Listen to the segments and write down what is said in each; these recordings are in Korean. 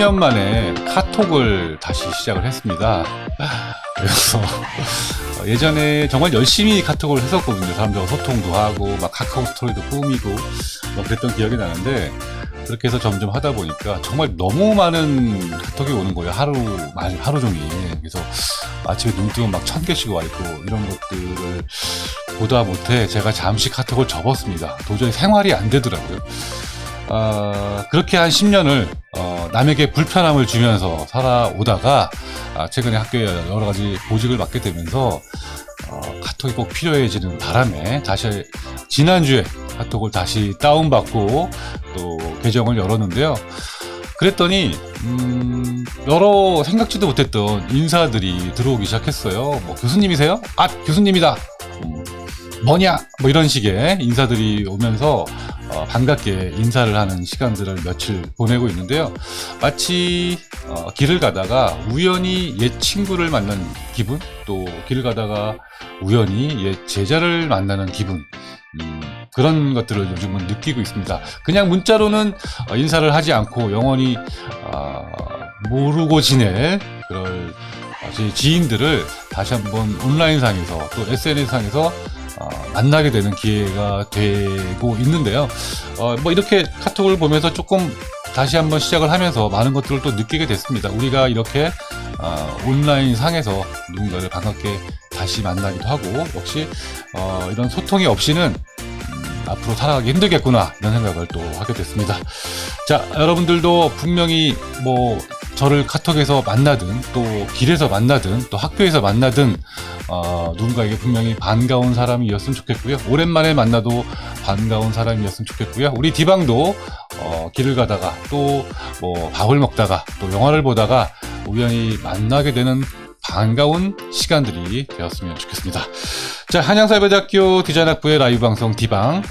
10년 만에 카톡을 다시 시작을 했습니다. 그래서 예전에 정말 열심히 카톡을 했었거든요. 사람들과 소통도 하고 막 카카오 스토리도 꾸미고 막 그랬던 기억이 나는데, 그렇게 해서 점점 하다 보니까 정말 너무 많은 카톡이 오는 거예요. 하루 종일. 그래서 아침에 눈 뜨면 막 1000개씩 와 있고, 이런 것들을 보다 못해 제가 잠시 카톡을 접었습니다. 도저히 생활이 안 되더라고요. 그렇게 한 10년을 남에게 불편함을 주면서 살아오다가 최근에 학교에 여러 가지 보직을 맡게 되면서 카톡이 꼭 필요해지는 바람에 다시 지난주에 카톡을 다시 다운받고 또 계정을 열었는데요. 그랬더니 여러 생각지도 못했던 인사들이 들어오기 시작했어요. 뭐 교수님이세요? 아, 교수님이다. 뭐냐? 뭐 이런 식의 인사들이 오면서 반갑게 인사를 하는 시간들을 며칠 보내고 있는데요. 마치 길을 가다가 우연히 옛 친구를 만난 기분, 또 길을 가다가 우연히 옛 제자를 만나는 기분, 그런 것들을 요즘은 느끼고 있습니다. 그냥 문자로는 인사를 하지 않고 영원히 모르고 지낼 그럴 제 지인들을 다시 한번 온라인상에서 또 SNS상에서 만나게 되는 기회가 되고 있는데요. 뭐 이렇게 카톡을 보면서 조금 다시 한번 시작을 하면서 많은 것들을 또 느끼게 됐습니다. 우리가 이렇게 온라인 상에서 누군가를 반갑게 다시 만나기도 하고, 역시 이런 소통이 없이는 앞으로 살아가기 힘들겠구나, 이런 생각을 또 하게 됐습니다. 자, 여러분들도 분명히 뭐 저를 카톡에서 만나든 또 길에서 만나든 또 학교에서 만나든 누군가에게 분명히 반가운 사람이었으면 좋겠고요. 오랜만에 만나도 반가운 사람이었으면 좋겠고요. 우리 디방도 길을 가다가 또 뭐 밥을 먹다가 또 영화를 보다가 우연히 만나게 되는 반가운 시간들이 되었으면 좋겠습니다. 자, 한양사회대학교 디자인학부의 라이브 방송 디방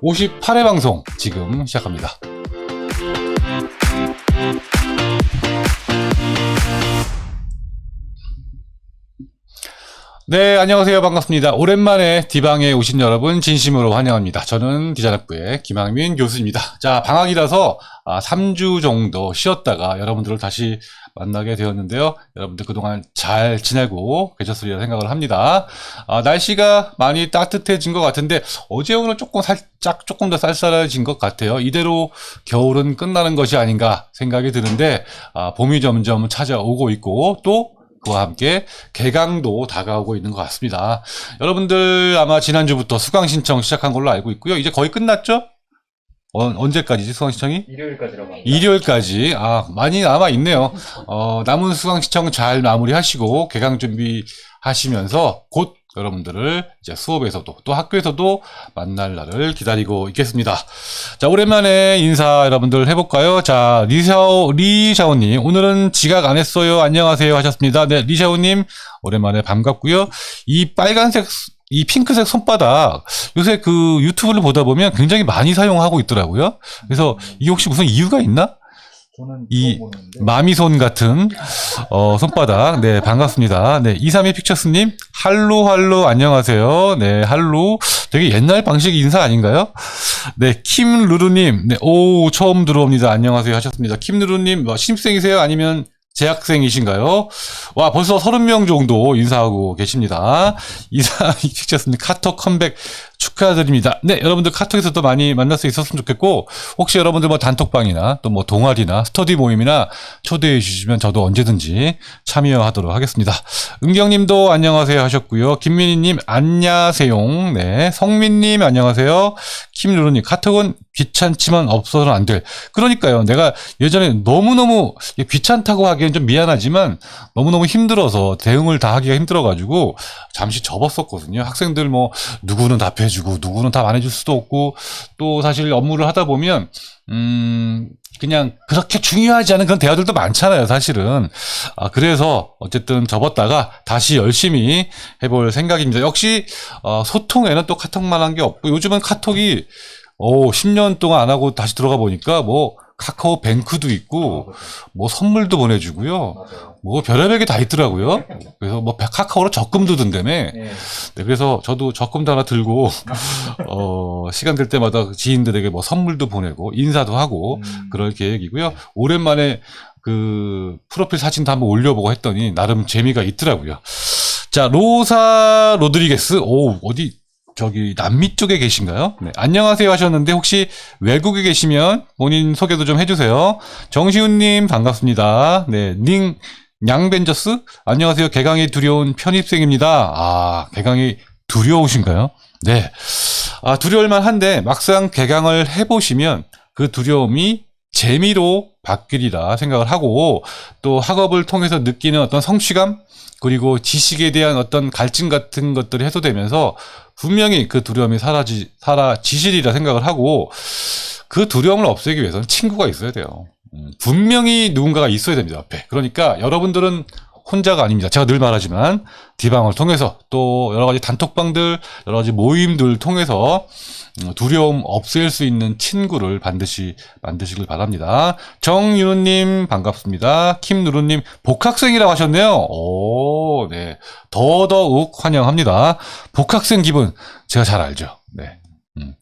58회 방송 지금 시작합니다. 네, 안녕하세요. 반갑습니다. 오랜만에 디방에 오신 여러분 진심으로 환영합니다. 저는 디자인학부의 김학민 교수입니다. 자, 방학이라서 3주 정도 쉬었다가 여러분들을 다시 만나게 되었는데요. 여러분들 그동안 잘 지내고 계셨으리라 생각을 합니다. 날씨가 많이 따뜻해진 것 같은데 어제 오늘 조금 더 쌀쌀해진 것 같아요. 이대로 겨울은 끝나는 것이 아닌가 생각이 드는데 봄이 점점 찾아오고 있고, 또 그와 함께 개강도 다가오고 있는 것 같습니다. 여러분들 아마 지난주부터 수강 신청 시작한 걸로 알고 있고요. 이제 거의 끝났죠? 언제까지지 수강 신청이? 일요일까지라고 합니다. 일요일까지. 많이 남아 있네요. 남은 수강 신청 잘 마무리하시고 개강 준비하시면서 곧 여러분들을 이제 수업에서도 또 학교에서도 만날 날을 기다리고 있겠습니다. 자, 오랜만에 인사 여러분들 해볼까요? 자, 리샤오님, 오늘은 지각 안 했어요. 안녕하세요 하셨습니다. 네, 리샤오님, 오랜만에 반갑고요. 이 핑크색 손바닥, 요새 그 유튜브를 보다 보면 굉장히 많이 사용하고 있더라고요. 그래서 이게 혹시 무슨 이유가 있나? 저는 이 보는데. 마미손 같은 손바닥. 네, 반갑습니다. 네, 232 픽처스님, 할로 안녕하세요. 네, 할로. 되게 옛날 방식 인사 아닌가요? 네, 킴루루님, 네, 처음 들어옵니다. 안녕하세요 하셨습니다. 킴루루님, 신입생이세요? 아니면 재학생이신가요? 와, 벌써 30명 정도 인사하고 계십니다. 232 픽처스님, 카톡 컴백 축하드립니다. 네, 여러분들 카톡에서도 많이 만날 수 있었으면 좋겠고, 혹시 여러분들 뭐 단톡방이나 또 뭐 동아리나 스터디 모임이나 초대해 주시면 저도 언제든지 참여하도록 하겠습니다. 은경님도 안녕하세요 하셨고요. 김민희님 안녕하세요. 네, 성민님 안녕하세요. 김누르님, 카톡은 귀찮지만 없어서는 안 될. 그러니까요, 내가 예전에 너무너무 귀찮다고 하기엔 좀 미안하지만 너무너무 힘들어서 대응을 다 하기가 힘들어가지고 잠시 접었었거든요. 학생들 뭐 누구는 답해주고 누구는 답 안 해줄 수도 없고, 또 사실 업무를 하다 보면 그냥 그렇게 중요하지 않은 그런 대화들도 많잖아요, 사실은. 그래서 어쨌든 접었다가 다시 열심히 해볼 생각입니다. 역시 소통에는 또 카톡만한 게 없고, 요즘은 카톡이 10년 동안 안 하고 다시 들어가 보니까 뭐 카카오 뱅크도 있고 뭐 선물도 보내주고요. 맞아요. 뭐 별의별 게 다 있더라고요. 그래서 뭐 카카오로 적금도 든다며. 네. 네, 그래서 저도 적금도 하나 들고 시간 될 때마다 지인들에게 뭐 선물도 보내고 인사도 하고 그럴 계획이고요. 오랜만에 그 프로필 사진도 한번 올려보고 했더니 나름 재미가 있더라고요. 자, 로사 로드리게스. 오, 어디 저기 남미 쪽에 계신가요? 네, 안녕하세요 하셨는데 혹시 외국에 계시면 본인 소개도 좀 해주세요. 정시훈님 반갑습니다. 네, 닝 냥벤저스 안녕하세요. 개강이 두려운 편입생입니다. 아, 개강이 두려우신가요? 네, 아, 두려울만 한데 막상 개강을 해보시면 그 두려움이 재미로 바뀌리라 생각을 하고, 또 학업을 통해서 느끼는 어떤 성취감, 그리고 지식에 대한 어떤 갈증 같은 것들이 해소되면서 분명히 그 두려움이 사라지시리라 생각을 하고, 그 두려움을 없애기 위해서는 친구가 있어야 돼요. 분명히 누군가가 있어야 됩니다, 앞에. 그러니까 여러분들은 혼자가 아닙니다. 제가 늘 말하지만 디방을 통해서 또 여러 가지 단톡방들, 여러 가지 모임들 통해서 두려움 없앨 수 있는 친구를 반드시 만드시길 바랍니다. 정윤우님 반갑습니다. 김누루님 복학생이라고 하셨네요. 오, 네, 더더욱 환영합니다. 복학생 기분 제가 잘 알죠. 네.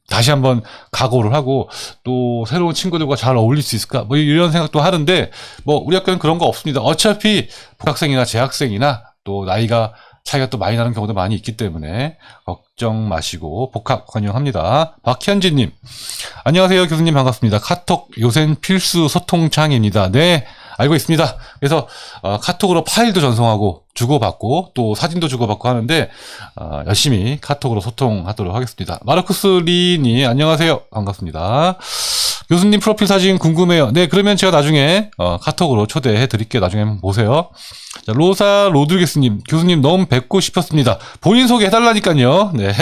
다시 한번 각오를 하고 또 새로운 친구들과 잘 어울릴 수 있을까 뭐 이런 생각도 하는데, 뭐 우리 학교는 그런 거 없습니다. 어차피 복학생이나 재학생이나 또 나이가 차이가 또 많이 나는 경우도 많이 있기 때문에 걱정 마시고 복학 환영합니다. 박현진님 안녕하세요 교수님 반갑습니다. 카톡 요샌 필수 소통창입니다. 네, 알고 있습니다. 그래서 카톡으로 파일도 전송하고 주고받고 또 사진도 주고받고 하는데 열심히 카톡으로 소통하도록 하겠습니다. 마르쿠스 리니 안녕하세요. 반갑습니다. 교수님 프로필 사진 궁금해요. 네, 그러면 제가 나중에 카톡으로 초대해 드릴게요. 나중에 한번 보세요. 자, 로사 로드리게스님 교수님 너무 뵙고 싶었습니다. 본인 소개해달라니까요. 네.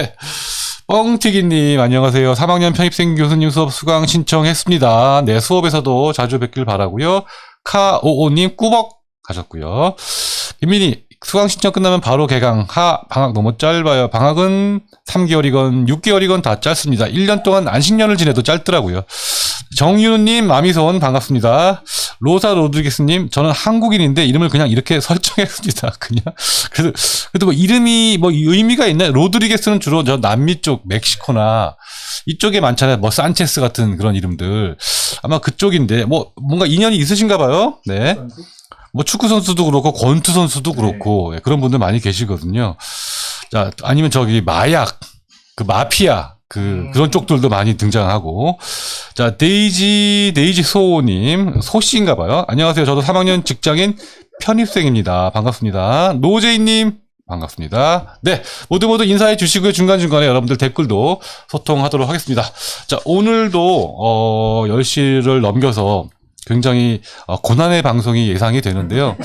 뻥튀기님 안녕하세요. 3학년 편입생 교수님 수업 수강 신청했습니다. 네, 수업에서도 자주 뵙길 바라고요. 카오오님 꾸벅 하셨고요. 김민희 수강 신청 끝나면 바로 개강. 방학 너무 짧아요. 방학은 3개월이건 6개월이건 다 짧습니다. 1년 동안 안식년을 지내도 짧더라고요. 정윤우님 마미손 반갑습니다. 로사 로드리게스님 저는 한국인인데 이름을 그냥 이렇게 설정했습니다. 그냥 그래도 뭐 이름이 뭐 의미가 있나요? 로드리게스는 주로 저 남미 쪽 멕시코나 이쪽에 많잖아요. 뭐 산체스 같은 그런 이름들 아마 그쪽인데 뭐 뭔가 인연이 있으신가 봐요. 네. 뭐 축구 선수도 그렇고 권투 선수도 그렇고 네. 그런 분들 많이 계시거든요. 자, 아니면 저기 마약, 그 마피아 그런 쪽들도 많이 등장하고. 자, 데이지 소님 소씨인가 봐요. 안녕하세요. 저도 3학년 직장인 편입생입니다. 반갑습니다. 노제이님 반갑습니다. 네, 모두 인사해 주시고요. 중간중간에 여러분들 댓글도 소통하도록 하겠습니다. 자, 오늘도 10시를 넘겨서 굉장히 고난의 방송이 예상이 되는데요.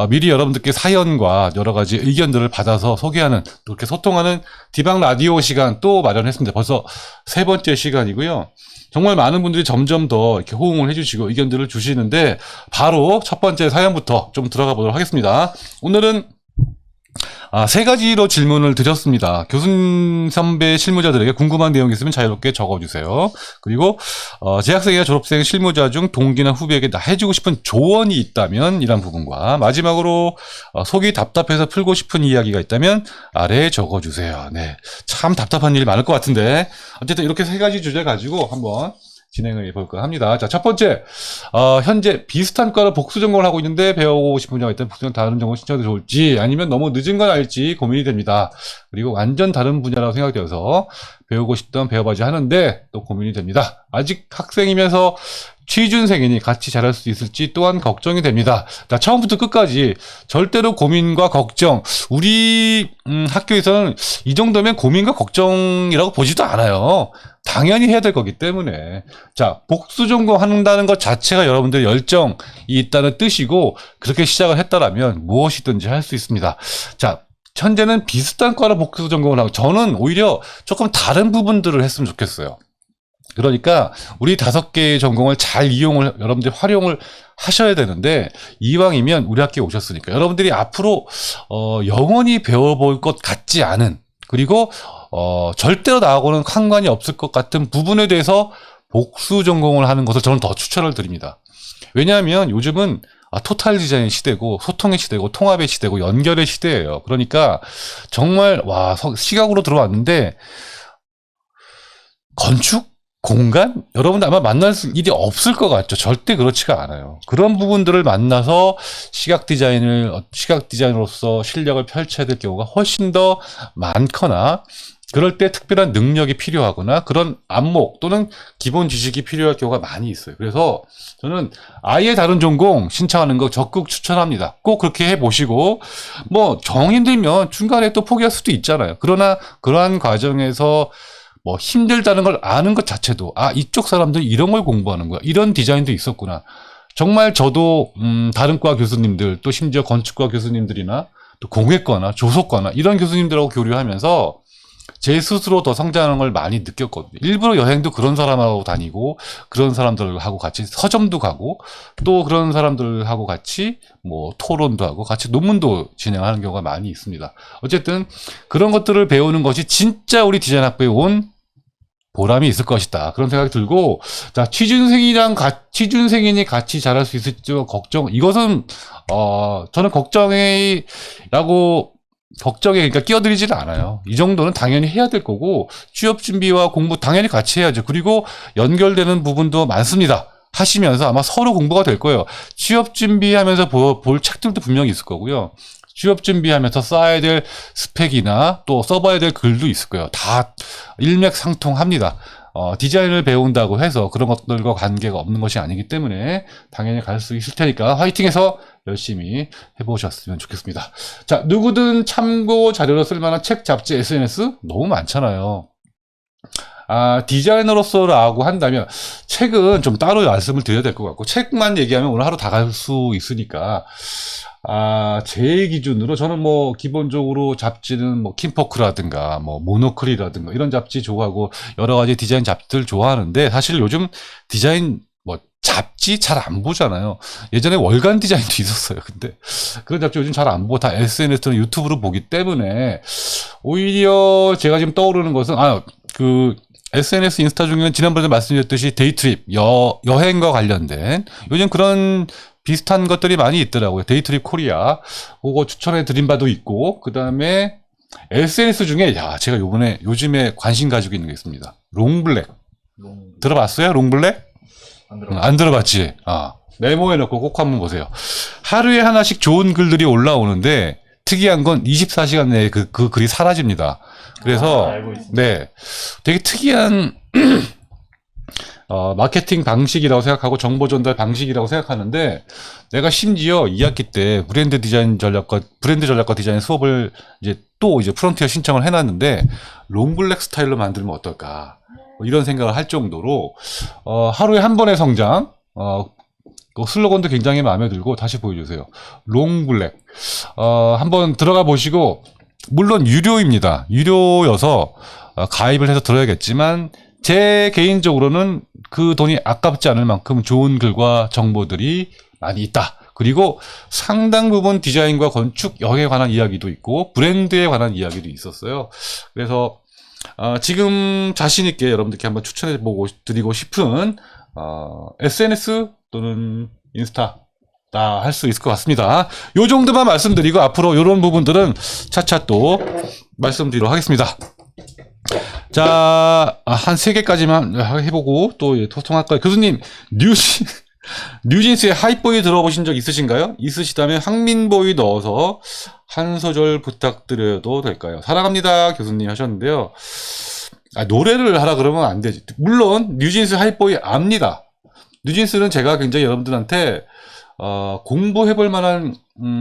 미리 여러분들께 사연과 여러 가지 의견들을 받아서 소개하는, 또 이렇게 소통하는 디방 라디오 시간 또 마련했습니다. 벌써 3번째 시간이고요. 정말 많은 분들이 점점 더 이렇게 호응을 해주시고 의견들을 주시는데, 바로 첫 번째 사연부터 좀 들어가 보도록 하겠습니다. 오늘은 3가지로 질문을 드렸습니다. 교수님 선배 실무자들에게 궁금한 내용이 있으면 자유롭게 적어주세요. 그리고 재학생이나 졸업생 실무자 중 동기나 후배에게 나 해주고 싶은 조언이 있다면 이란 부분과, 마지막으로 속이 답답해서 풀고 싶은 이야기가 있다면 아래에 적어주세요. 네, 참 답답한 일이 많을 것 같은데 어쨌든 이렇게 3가지 주제 가지고 한번 진행을 해볼까 합니다. 자, 첫 번째, 현재 비슷한 과로 복수 전공을 하고 있는데 배우고 싶은 분야가 있다면 복수 다른 전공 신청해도 좋을지, 아니면 너무 늦은 건 알지 고민이 됩니다. 그리고 완전 다른 분야라고 생각되어서 배우고 싶던 배워봐야지 하는데 또 고민이 됩니다. 아직 학생이면서 취준생이니 같이 잘할 수 있을지 또한 걱정이 됩니다. 자, 처음부터 끝까지 절대로 고민과 걱정, 우리 학교에서는 이 정도면 고민과 걱정이라고 보지도 않아요. 당연히 해야 될 거기 때문에. 자, 복수 전공한다는 것 자체가 여러분들의 열정이 있다는 뜻이고, 그렇게 시작을 했다라면 무엇이든지 할 수 있습니다. 자, 현재는 비슷한 과로 복수 전공을 하고, 저는 오히려 조금 다른 부분들을 했으면 좋겠어요. 그러니까 우리 5개의 전공을 잘 여러분들이 활용을 하셔야 되는데, 이왕이면 우리 학교에 오셨으니까 여러분들이 앞으로 영원히 배워볼 것 같지 않은, 그리고 절대로 나하고는 상관이 없을 것 같은 부분에 대해서 복수 전공을 하는 것을 저는 더 추천을 드립니다. 왜냐하면 요즘은 토탈 디자인 시대고, 소통의 시대고, 통합의 시대고, 연결의 시대예요. 그러니까 정말 시각으로 들어왔는데 건축? 공간? 여러분들 아마 만날 일이 없을 것 같죠. 절대 그렇지가 않아요. 그런 부분들을 만나서 시각 디자이너로서 실력을 펼쳐야 될 경우가 훨씬 더 많거나, 그럴 때 특별한 능력이 필요하거나 그런 안목 또는 기본 지식이 필요할 경우가 많이 있어요. 그래서 저는 아예 다른 전공 신청하는 거 적극 추천합니다. 꼭 그렇게 해보시고, 뭐 정 힘들면 중간에 또 포기할 수도 있잖아요. 그러나 그러한 과정에서 뭐 힘들다는 걸 아는 것 자체도, 아, 이쪽 사람들이 이런 걸 공부하는 거야, 이런 디자인도 있었구나. 정말 저도 다른 과 교수님들, 또 심지어 건축과 교수님들이나 또 공예과나 조속과나 이런 교수님들하고 교류하면서 제 스스로 더 성장하는 걸 많이 느꼈거든요. 일부러 여행도 그런 사람하고 다니고, 그런 사람들하고 같이 서점도 가고, 또 그런 사람들하고 같이 뭐 토론도 하고 같이 논문도 진행하는 경우가 많이 있습니다. 어쨌든 그런 것들을 배우는 것이 진짜 우리 디자인 학부에 온 보람이 있을 것이다, 그런 생각이 들고, 자, 취준생이니 같이 잘할 수 있을지 걱정, 이것은 저는 걱정에 그러니까 끼어들이지는 않아요. 이 정도는 당연히 해야 될 거고, 취업 준비와 공부 당연히 같이 해야죠. 그리고 연결되는 부분도 많습니다. 하시면서 아마 서로 공부가 될 거예요. 취업 준비하면서 볼 책들도 분명히 있을 거고요. 취업 준비하면서 써야 될 스펙이나 또 써봐야 될 글도 있을 거예요. 다 일맥상통합니다. 디자인을 배운다고 해서 그런 것들과 관계가 없는 것이 아니기 때문에 당연히 갈 수 있을 테니까 화이팅해서 열심히 해보셨으면 좋겠습니다. 자, 누구든 참고 자료로 쓸만한 책, 잡지, SNS 너무 많잖아요. 디자이너로서라고 한다면 책은 좀 따로 말씀을 드려야 될 것 같고, 책만 얘기하면 오늘 하루 다 갈 수 있으니까, 제 기준으로 저는 뭐 기본적으로 잡지는 뭐 킴포크라든가 뭐 모노클이라든가 이런 잡지 좋아하고 여러 가지 디자인 잡지들 좋아하는데, 사실 요즘 디자인 뭐 잡지 잘 안 보잖아요. 예전에 월간 디자인도 있었어요. 근데 그런 잡지 요즘 잘 안 보고 다 SNS나 유튜브로 보기 때문에, 오히려 제가 지금 떠오르는 것은 SNS 인스타 중에는 지난번에 말씀드렸듯이 데이트립, 여행과 관련된 요즘 그런 비슷한 것들이 많이 있더라고요. 데이트립 코리아, 그거 추천해 드린 바도 있고, 그 다음에 SNS 중에, 제가 요즘에 관심 가지고 있는 게 있습니다. 롱블랙. 들어봤어요? 롱블랙? 안 들어봤지? 메모해 놓고 꼭 한번 보세요. 하루에 하나씩 좋은 글들이 올라오는데, 특이한 건 24시간 내에 그 글이 사라집니다. 그래서, 네. 되게 특이한, 마케팅 방식이라고 생각하고 정보 전달 방식이라고 생각하는데, 내가 심지어 2학기 때 브랜드 전략과 디자인 수업을 이제 프론티어 신청을 해놨는데, 롱블랙 스타일로 만들면 어떨까, 이런 생각을 할 정도로, 하루에 한 번의 성장, 그 슬로건도 굉장히 마음에 들고, 다시 보여주세요. 롱블랙. 한번 들어가 보시고, 물론 유료입니다. 유료여서 가입을 해서 들어야겠지만, 제 개인적으로는 그 돈이 아깝지 않을 만큼 좋은 글과 정보들이 많이 있다. 그리고 상당 부분 디자인과 건축, 여행에 관한 이야기도 있고 브랜드에 관한 이야기도 있었어요. 그래서 지금 자신 있게 여러분들께 한번 추천해 드리고 싶은 SNS 또는 인스타 다 할 수 있을 것 같습니다. 요 정도만 말씀드리고 앞으로 이런 부분들은 차차 또 말씀드리도록 하겠습니다. 자, 한 3개까지만 해보고 또 소통할까요? 교수님, 뉴진스의 하이보이 들어보신 적 있으신가요? 있으시다면 황민보이 넣어서 한 소절 부탁드려도 될까요? 사랑합니다, 교수님 하셨는데요. 노래를 하라 그러면 안 되지. 물론 뉴진스 하이보이 압니다. 뉴진스는 제가 굉장히 여러분들한테 공부해볼 만한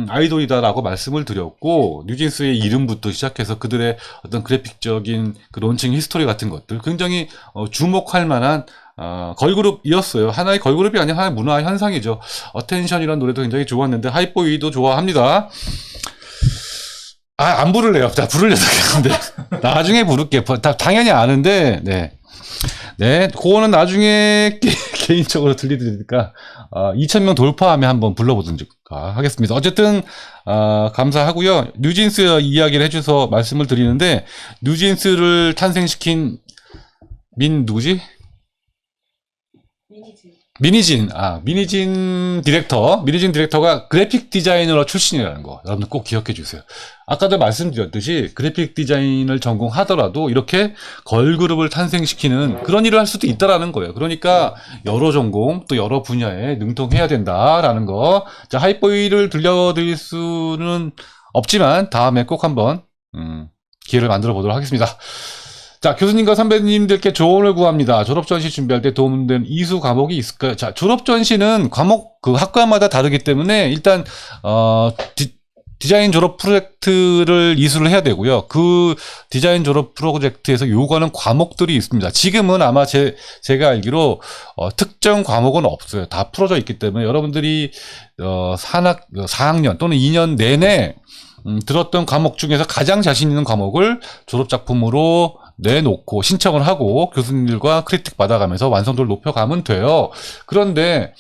아이돌이다라고 말씀을 드렸고, 뉴진스의 이름부터 시작해서 그들의 어떤 그래픽적인 그 론칭 히스토리 같은 것들 굉장히 주목할 만한 걸그룹이었어요. 하나의 걸그룹이 아닌 하나의 문화 현상이죠. 어텐션이라는 노래도 굉장히 좋았는데 하이보이도 좋아합니다. 안 부를래요. 자, 부르려고 했는데 나중에 부를게. 당연히 아는데, 네, 그거는 나중에 개인적으로 들려드리니까 2,000명 돌파하면 한번 불러보든지 하겠습니다. 어쨌든 감사하고요. 뉴진스 이야기를 해줘서 말씀을 드리는데, 뉴진스를 탄생시킨 누구지? 미니진 디렉터가 그래픽 디자이너 출신이라는 거 여러분들 꼭 기억해 주세요. 아까도 말씀드렸듯이 그래픽 디자인을 전공하더라도 이렇게 걸그룹을 탄생시키는 그런 일을 할 수도 있다라는 거예요. 그러니까 여러 전공 또 여러 분야에 능통해야 된다라는 거. 자, 하이보이를 들려드릴 수는 없지만 다음에 꼭 한번 기회를 만들어 보도록 하겠습니다. 자, 교수님과 선배님들께 조언을 구합니다. 졸업전시 준비할 때 도움되는 이수 과목이 있을까요? 자, 졸업전시는 과목, 학과마다 다르기 때문에 일단, 디자인 졸업 프로젝트를 이수를 해야 되고요. 그 디자인 졸업 프로젝트에서 요구하는 과목들이 있습니다. 지금은 아마 제가 알기로, 특정 과목은 없어요. 다 풀어져 있기 때문에 여러분들이, 4학년 또는 2년 내내, 들었던 과목 중에서 가장 자신 있는 과목을 졸업작품으로 내놓고 신청을 하고 교수님들과 크리틱 받아가면서 완성도를 높여가면 돼요. 그런데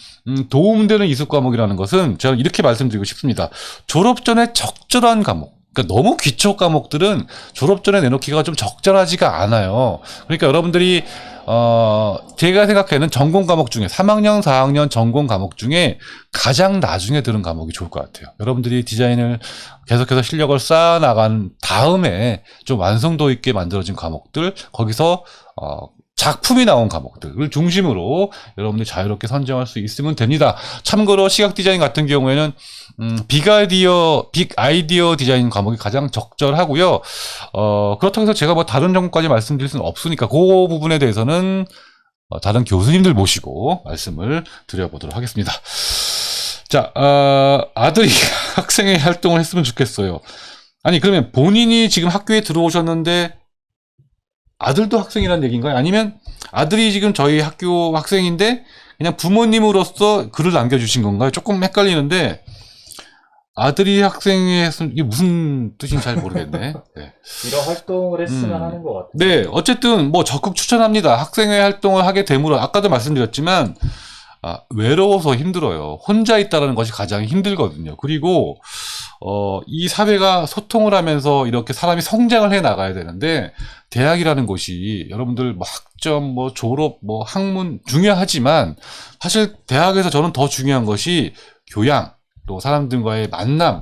도움되는 이수 과목이라는 것은 제가 이렇게 말씀드리고 싶습니다. 졸업 전에 적절한 과목, 그러니까 너무 기초 과목들은 졸업 전에 내놓기가 좀 적절하지가 않아요. 그러니까 여러분들이 제가 생각하는 전공 과목 중에 3학년, 4학년 전공 과목 중에 가장 나중에 들은 과목이 좋을 것 같아요. 여러분들이 디자인을 계속해서 실력을 쌓아나간 다음에 좀 완성도 있게 만들어진 과목들, 거기서 작품이 나온 과목들을 중심으로 여러분들이 자유롭게 선정할 수 있으면 됩니다. 참고로 시각 디자인 같은 경우에는 빅 아이디어 디자인 과목이 가장 적절하고요. 그렇다고 해서 제가 뭐 다른 전공까지 말씀드릴 수는 없으니까 그 부분에 대해서는 다른 교수님들 모시고 말씀을 드려보도록 하겠습니다. 자, 아들이 학생회 활동을 했으면 좋겠어요. 아니, 그러면 본인이 지금 학교에 들어오셨는데 아들도 학생이라는 얘기인가요? 아니면 아들이 지금 저희 학교 학생인데 그냥 부모님으로서 글을 남겨주신 건가요? 조금 헷갈리는데 아들이 학생회 했으면 이게 무슨 뜻인지 잘 모르겠네. 네. 이런 활동을 했으면 하는 것 같아요. 네, 어쨌든 뭐 적극 추천합니다. 학생회 활동을 하게 되므로 아까도 말씀드렸지만 외로워서 힘들어요. 혼자 있다라는 것이 가장 힘들거든요. 그리고 이 사회가 소통을 하면서 이렇게 사람이 성장을 해 나가야 되는데 대학이라는 곳이 여러분들 뭐 학점, 뭐 졸업, 뭐 학문 중요하지만 사실 대학에서 저는 더 중요한 것이 교양, 또 사람들과의 만남,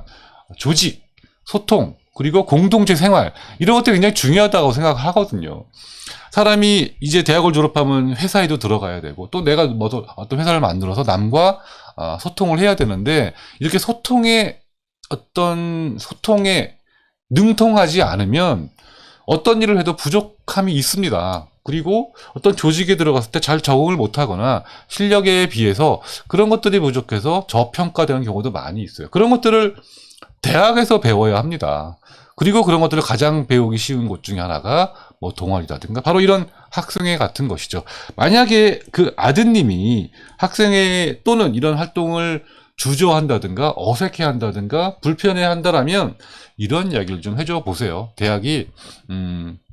조직, 소통, 그리고 공동체 생활 이런 것들이 굉장히 중요하다고 생각하거든요. 사람이 이제 대학을 졸업하면 회사에도 들어가야 되고 또 내가 뭐 어떤 회사를 만들어서 남과 소통을 해야 되는데 이렇게 소통에 능통하지 않으면 어떤 일을 해도 부족함이 있습니다. 그리고 어떤 조직에 들어갔을 때 잘 적응을 못하거나 실력에 비해서 그런 것들이 부족해서 저평가되는 경우도 많이 있어요. 그런 것들을 대학에서 배워야 합니다. 그리고 그런 것들을 가장 배우기 쉬운 곳 중에 하나가 뭐 동아리라든가 바로 이런 학생회 같은 것이죠. 만약에 그 아드님이 학생회 또는 이런 활동을 주저한다든가 어색해한다든가 불편해한다라면 이런 이야기를 좀 해줘 보세요. 대학이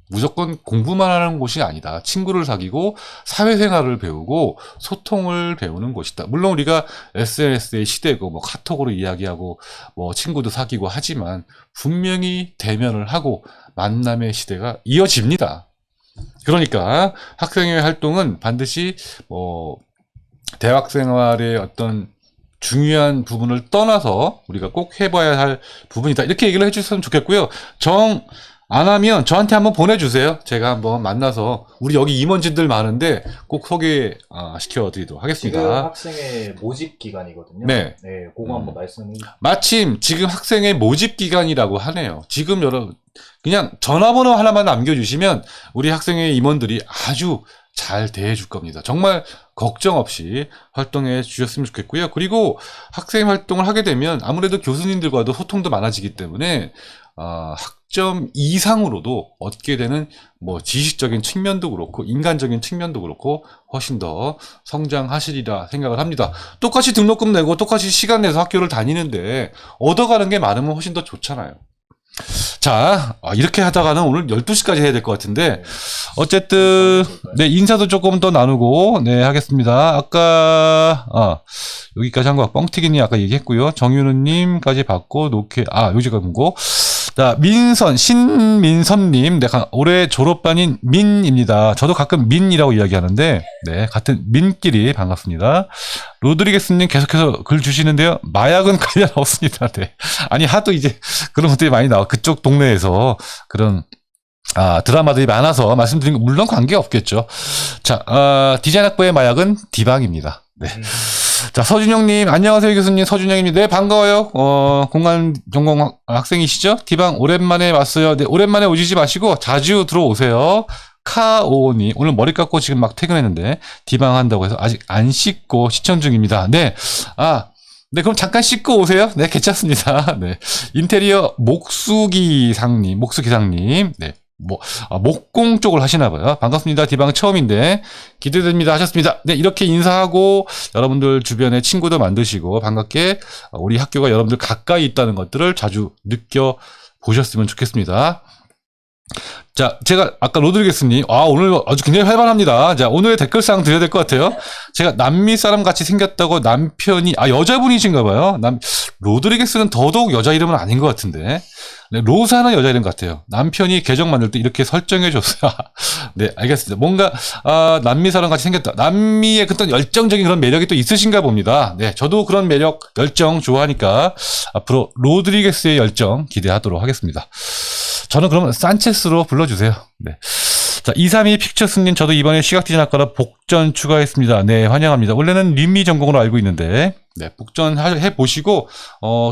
무조건 공부만 하는 곳이 아니다. 친구를 사귀고 사회생활을 배우고 소통을 배우는 곳이다. 물론 우리가 SNS의 시대고 뭐 카톡으로 이야기하고 뭐 친구도 사귀고 하지만 분명히 대면을 하고 만남의 시대가 이어집니다. 그러니까 학생회 활동은 반드시 대학 생활의 어떤 중요한 부분을 떠나서 우리가 꼭 해봐야 할 부분이다. 이렇게 얘기를 해주셨으면 좋겠고요. 안 하면 저한테 한번 보내주세요. 제가 한번 만나서 우리 여기 임원진들 많은데 꼭 소개시켜드리도록 하겠습니다. 지금 학생의 모집 기간이거든요. 네. 네, 그거 한번 말씀해 주세요. 마침 지금 학생의 모집 기간이라고 하네요. 지금 그냥 전화번호 하나만 남겨주시면 우리 학생의 임원들이 아주 잘 대해줄 겁니다. 정말 걱정 없이 활동해 주셨으면 좋겠고요. 그리고 학생 활동을 하게 되면 아무래도 교수님들과도 소통도 많아지기 때문에 학점 이상으로도 얻게 되는 뭐 지식적인 측면도 그렇고 인간적인 측면도 그렇고 훨씬 더 성장하시리라 생각을 합니다. 똑같이 등록금 내고 똑같이 시간 내서 학교를 다니는데 얻어가는 게 많으면 훨씬 더 좋잖아요. 자, 이렇게 하다가는 오늘 12시까지 해야 될 것 같은데 어쨌든 네, 인사도 조금 더 나누고 네, 하겠습니다. 아까 여기까지 한 거 뻥튀기님 아까 얘기했고요. 정윤우님까지 받고 여기까지 보고 자, 신민선님, 내가 올해 졸업반인 민입니다. 저도 가끔 민이라고 이야기하는데, 네, 같은 민끼리 반갑습니다. 로드리게스님 계속해서 글 주시는데요. 마약은 관련 없습니다. 네. 아니, 하도 이제 그런 것들이 많이 나와. 그쪽 동네에서 그런, 드라마들이 많아서 말씀드린 거 물론 관계 없겠죠. 자, 디자인학부의 마약은 디방입니다. 네. 자, 서준영님, 안녕하세요, 교수님. 서준영입니다. 네, 반가워요. 공간 전공 학생이시죠? 디방 오랜만에 왔어요. 네, 오랜만에 오시지 마시고 자주 들어오세요. 카오님, 오늘 머리 깎고 지금 막 퇴근했는데, 디방 한다고 해서 아직 안 씻고 시청 중입니다. 네. 네, 그럼 잠깐 씻고 오세요. 네, 괜찮습니다. 네. 인테리어 목수기상님, 네. 목공 쪽을 하시나봐요. 반갑습니다. 디방 처음인데 기대됩니다 하셨습니다. 네, 이렇게 인사하고 여러분들 주변에 친구도 만드시고 반갑게 우리 학교가 여러분들 가까이 있다는 것들을 자주 느껴보셨으면 좋겠습니다. 자, 제가 아까 로드리게스님, 오늘 아주 굉장히 활발합니다. 자, 오늘의 댓글상 드려야 될 것 같아요. 제가 남미 사람 같이 생겼다고 남편이, 여자분이신가 봐요. 로드리게스는 더더욱 여자 이름은 아닌 것 같은데. 네, 로사는 여자 이름 같아요. 남편이 계정 만들 때 이렇게 설정해줬어요. 네, 알겠습니다. 뭔가, 남미 사람 같이 생겼다. 남미의 어떤 열정적인 그런 매력이 또 있으신가 봅니다. 네, 저도 그런 매력, 열정 좋아하니까 앞으로 로드리게스의 열정 기대하도록 하겠습니다. 저는 그러면 산체스로 불러주세요. 네. 자, 232 픽처스님, 저도 이번에 시각디자인학과로 복전 추가했습니다. 네, 환영합니다. 원래는 림미 전공으로 알고 있는데, 네, 복전 해보시고,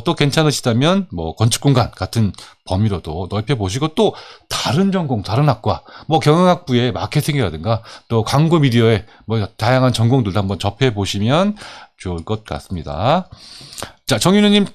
또 괜찮으시다면, 건축공간 같은 범위로도 넓혀보시고, 또 다른 전공, 다른 학과, 경영학부의 마케팅이라든가, 또 광고 미디어의 다양한 전공들도 한번 접해보시면 좋을 것 같습니다. 자, 정윤우님,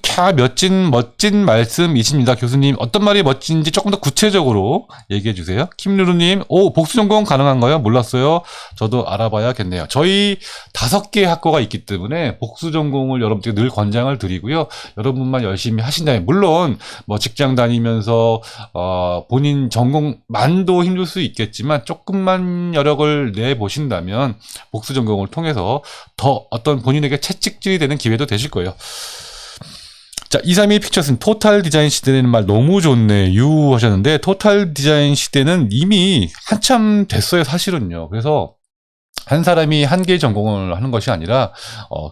멋진 말씀이십니다. 교수님, 어떤 말이 멋진지 조금 더 구체적으로 얘기해 주세요. 김루루님, 복수 전공 가능한가요? 몰랐어요. 저도 알아봐야겠네요. 저희 5개 학과가 있기 때문에 복수 전공을 여러분들께 늘 권장을 드리고요. 여러분만 열심히 하신다면, 물론, 직장 다니면서, 본인 전공만도 힘들 수 있겠지만, 조금만 여력을 내보신다면, 복수 전공을 통해서 더 어떤 본인에게 채찍질이 되는 기회도 되실 거예요. 자, 232 픽처스는 토탈 디자인 시대라는 말 너무 좋네요 하셨는데, 토탈 디자인 시대는 이미 한참 됐어요, 사실은요. 그래서 한 사람이 한 개의 전공을 하는 것이 아니라,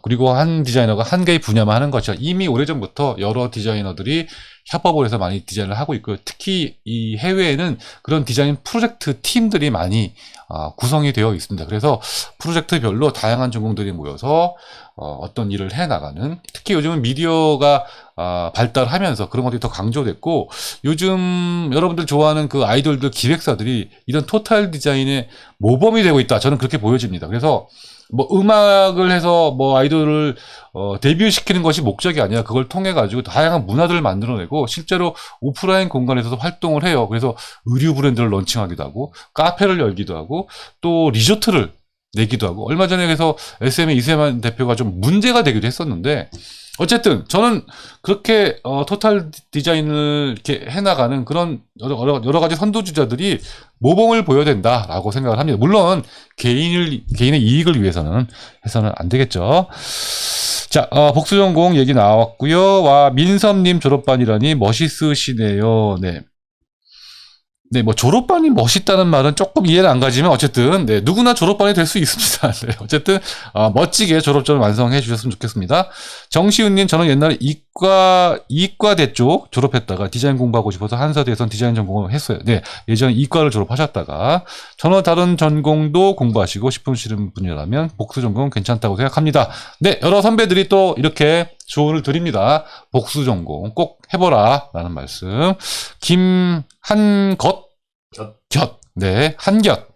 그리고 한 디자이너가 한 개의 분야만 하는 것이죠. 이미 오래전부터 여러 디자이너들이 협업을 해서 많이 디자인을 하고 있고요. 특히 이 해외에는 그런 디자인 프로젝트 팀들이 많이 구성이 되어 있습니다. 그래서 프로젝트별로 다양한 전공들이 모여서 어떤 일을 해나가는, 특히 요즘은 미디어가 발달하면서 그런 것들이 더 강조됐고, 요즘 여러분들 좋아하는 그 아이돌들 기획사들이 이런 토탈 디자인의 모범이 되고 있다. 저는 그렇게 보여집니다. 그래서 음악을 해서 아이돌을 데뷔시키는 것이 목적이 아니라 그걸 통해 가지고 다양한 문화들을 만들어내고 실제로 오프라인 공간에서도 활동을 해요. 그래서 의류 브랜드를 런칭하기도 하고, 카페를 열기도 하고, 또 리조트를 내기도 하고, 얼마 전에 그래서 SM의 이세만 대표가 좀 문제가 되기도 했었는데, 어쨌든 저는 그렇게 토탈 디자인을 이렇게 해나가는 그런 여러 가지 선두주자들이 모범을 보여야 된다라고 생각을 합니다. 물론 개인의 이익을 위해서는 해서는 안 되겠죠. 자, 복수 전공 얘기 나왔고요. 민섭님 졸업반이라니 멋있으시네요. 네. 네, 졸업반이 멋있다는 말은 조금 이해는 안 가지만, 어쨌든, 네, 누구나 졸업반이 될 수 있습니다. 네, 어쨌든, 멋지게 졸업전을 완성해 주셨으면 좋겠습니다. 정시훈님, 저는 옛날에 이과대 쪽 졸업했다가 디자인 공부하고 싶어서 한사대에선 디자인 전공을 했어요. 네, 예전에 이과를 졸업하셨다가, 전혀 다른 전공도 공부하시고 싶으시는 분이라면, 복수 전공은 괜찮다고 생각합니다. 네, 여러 선배들이 또 이렇게 조언을 드립니다. 복수 전공 꼭 해보라 라는 말씀. 네, 한곁.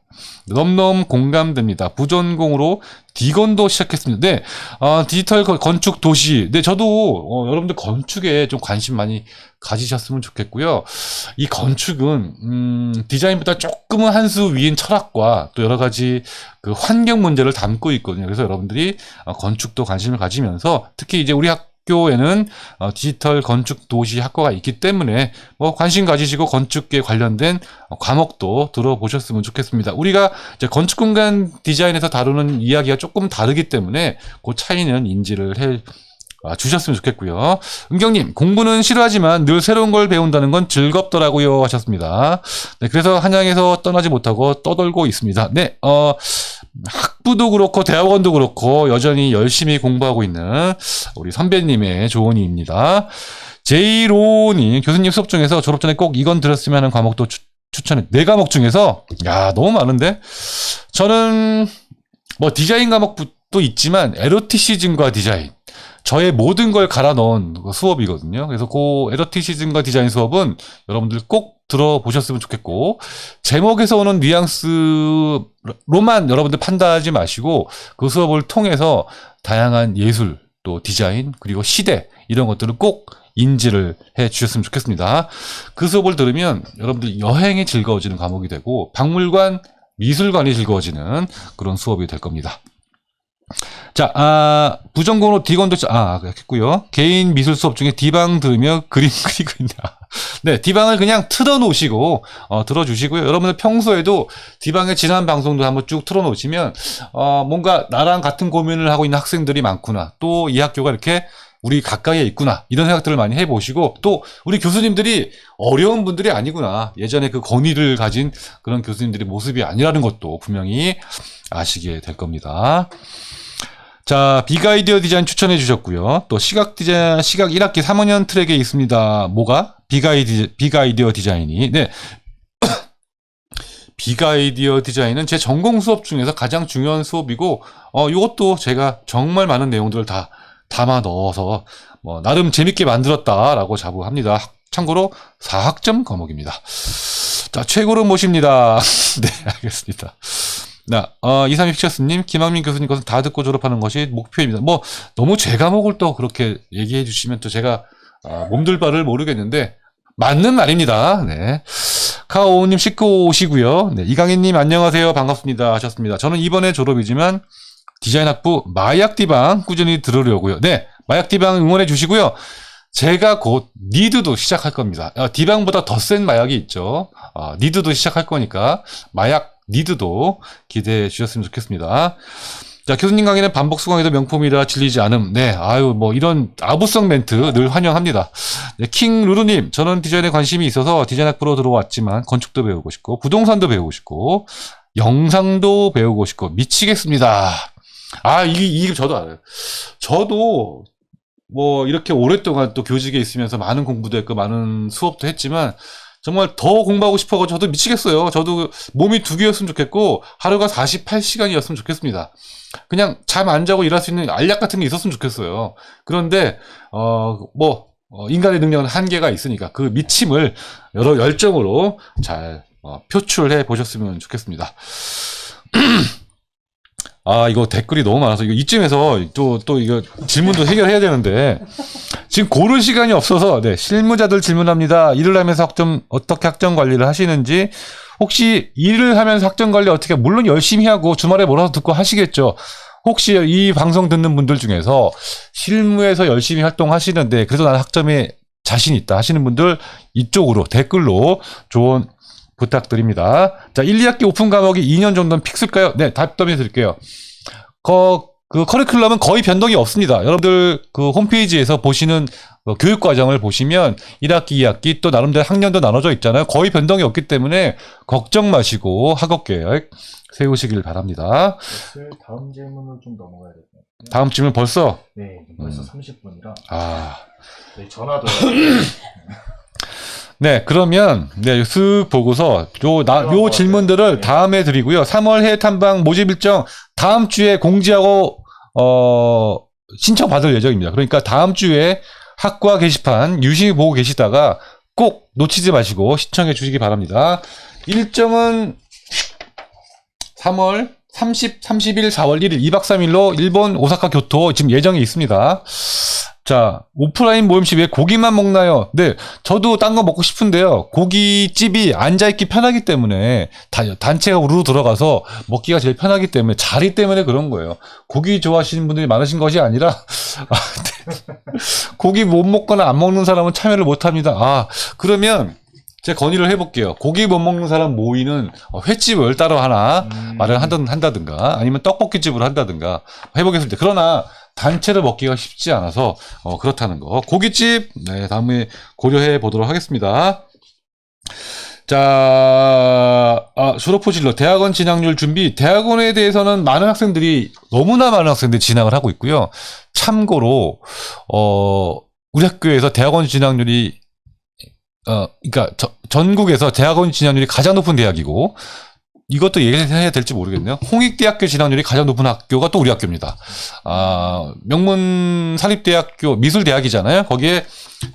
너무너무 공감됩니다. 부전공으로 디건도 시작했습니다. 네, 디지털 건축 도시. 네, 저도 여러분들 건축에 좀 관심 많이 가지셨으면 좋겠고요. 이 건축은 디자인보다 조금은 한 수 위인 철학과 또 여러 가지 그 환경 문제를 담고 있거든요. 그래서 여러분들이 건축도 관심을 가지면서, 특히 이제 우리 학교에는 디지털 건축 도시 학과가 있기 때문에 관심 가지시고 건축에 관련된 과목도 들어보셨으면 좋겠습니다. 우리가 이제 건축 공간 디자인에서 다루는 이야기가 조금 다르기 때문에 그 차이는 인지를 해 주셨으면 좋겠고요. 은경님, 공부는 싫어하지만 늘 새로운 걸 배운다는 건 즐겁더라고요 하셨습니다. 네, 그래서 한양에서 떠나지 못하고 떠돌고 있습니다. 네, 학부도 그렇고 대학원도 그렇고 여전히 열심히 공부하고 있는 우리 선배님의 조언입니다. 제이로님, 교수님 수업 중에서 졸업 전에 꼭 이건 들었으면 하는 과목도 추천해. 4과목 중에서 야 너무 많은데 저는 뭐 디자인 과목도 있지만 에로티시즘과 디자인 저의 모든 걸 갈아 넣은 수업이거든요. 그래서 그 에로티시즘과 디자인 수업은 여러분들 꼭 들어보셨으면 좋겠고 제목에서 오는 뉘앙스로만 여러분들 판단하지 마시고 그 수업을 통해서 다양한 예술 또 디자인 그리고 시대 이런 것들을 꼭 인지를 해 주셨으면 좋겠습니다. 그 수업을 들으면 여러분들 여행이 즐거워지는 과목이 되고 박물관, 미술관이 즐거워지는 그런 수업이 될 겁니다. 자, 부전공으로 디건도, 했고요. 개인 미술 수업 중에 디방 들으며 그림 그리고 있나. 네, 디방을 그냥 틀어놓으시고, 들어주시고요. 여러분들 평소에도 디방의 지난 방송도 한번 쭉 틀어놓으시면, 뭔가 나랑 같은 고민을 하고 있는 학생들이 많구나. 또 이 학교가 이렇게 우리 가까이에 있구나. 이런 생각들을 많이 해보시고, 또 우리 교수님들이 어려운 분들이 아니구나. 예전에 그 권위를 가진 그런 교수님들의 모습이 아니라는 것도 분명히 아시게 될 겁니다. 자, 빅아이디어 디자인 추천해 주셨고요. 또 시각 1학기 3학년 트랙에 있습니다. 뭐가? 빅아이디어 디자인이. 네. 빅아이디어 디자인은 제 전공 수업 중에서 가장 중요한 수업이고, 이것도 제가 정말 많은 내용들을 다 담아 넣어서, 나름 재밌게 만들었다라고 자부합니다. 참고로 4학점 과목입니다. 자, 최고로 모십니다. 네, 알겠습니다. 이삼육치어스님, 김학민 교수님 것은 다 듣고 졸업하는 것이 목표입니다. 너무 제 과목을 또 그렇게 얘기해 주시면 또 제가, 몸둘 바를 모르겠는데, 맞는 말입니다. 네. 카오님 씻고 오시고요. 네. 이강인님 안녕하세요. 반갑습니다. 하셨습니다. 저는 이번에 졸업이지만, 디자인학부 마약디방 꾸준히 들으려고요. 네. 마약디방 응원해 주시고요. 제가 곧 니드도 시작할 겁니다. 디방보다 더 센 마약이 있죠. 니드도 시작할 거니까, 니드도 기대해 주셨으면 좋겠습니다. 자, 교수님 강의는 반복 수강해도 명품이라 질리지 않음. 네, 이런 아부성 멘트 늘 환영합니다. 네, 킹루루님, 저는 디자인에 관심이 있어서 디자인학부로 들어왔지만 건축도 배우고 싶고, 부동산도 배우고 싶고, 영상도 배우고 싶고, 미치겠습니다. 이게 저도 알아요. 저도, 이렇게 오랫동안 또 교직에 있으면서 많은 공부도 했고, 많은 수업도 했지만, 정말 더 공부하고 싶어가지고 저도 미치겠어요. 저도 몸이 2개였으면 좋겠고 하루가 48시간이었으면 좋겠습니다. 그냥 잠 안 자고 일할 수 있는 알약 같은 게 있었으면 좋겠어요. 그런데 인간의 능력은 한계가 있으니까 그 미침을 여러 열정으로 잘 표출해 보셨으면 좋겠습니다. 이거 댓글이 너무 많아서 이쯤에서 또 이거 질문도 해결해야 되는데 지금 고를 시간이 없어서 네, 실무자들 질문합니다. 일을 하면서 어떻게 학점 관리를 하시는지 혹시 일을 하면서 학점 관리 어떻게 물론 열심히 하고 주말에 몰아서 듣고 하시겠죠. 혹시 이 방송 듣는 분들 중에서 실무에서 열심히 활동하시는데 그래도 나는 학점에 자신 있다 하시는 분들 이쪽으로 댓글로 조언 부탁드립니다. 자, 1, 2학기 오픈 과목이 2년 정도는 픽스일까요? 네, 답변해 드릴게요. 그 커리큘럼은 거의 변동이 없습니다. 여러분들 그 홈페이지에서 보시는 교육 과정을 보시면 1학기, 2학기 또 나름대로 학년도 나눠져 있잖아요. 거의 변동이 없기 때문에 걱정 마시고 학업 계획 세우시길 바랍니다. 다음 질문을 좀 넘어가야 될 것 같아요. 다음 질문 벌써? 네, 벌써 30분이라. 네, 전화도. 네, 그러면, 네, 쓱 보고서, 요 질문들을 다음에 드리고요. 3월 해외 탐방 모집 일정 다음 주에 공지하고, 신청 받을 예정입니다. 그러니까 다음 주에 학과 게시판 유심히 보고 계시다가 꼭 놓치지 마시고 신청해 주시기 바랍니다. 일정은 3월 30, 31, 4월 1일, 2박 3일로 일본 오사카 교토 지금 예정이 있습니다. 자, 오프라인 모임시 왜 고기만 먹나요? 네, 저도 딴 거 먹고 싶은데요. 고깃집이 앉아있기 편하기 때문에 단체가 우르르 들어가서 먹기가 제일 편하기 때문에 자리 때문에 그런 거예요. 고기 좋아하시는 분들이 많으신 것이 아니라 고기 못 먹거나 안 먹는 사람은 참여를 못합니다. 그러면 제가 건의를 해볼게요. 고기 못 먹는 사람 모이는 횟집을 따로 하나 마련한다든가 아니면 떡볶이집을 한다든가 해보겠습니다. 그러나 단체로 먹기가 쉽지 않아서 그렇다는 거. 고깃집 네, 다음에 고려해 보도록 하겠습니다. 자, 졸업 후 진로 대학원 진학률 준비. 대학원에 대해서는 너무나 많은 학생들이 진학을 하고 있고요. 참고로 우리 학교에서 대학원 진학률이 그러니까 전국에서 대학원 진학률이 가장 높은 대학이고, 이것도 얘기해야 될지 모르겠네요. 홍익대학교 진학률이 가장 높은 학교가 또 우리 학교입니다. 명문 사립대학교 미술대학이잖아요. 거기에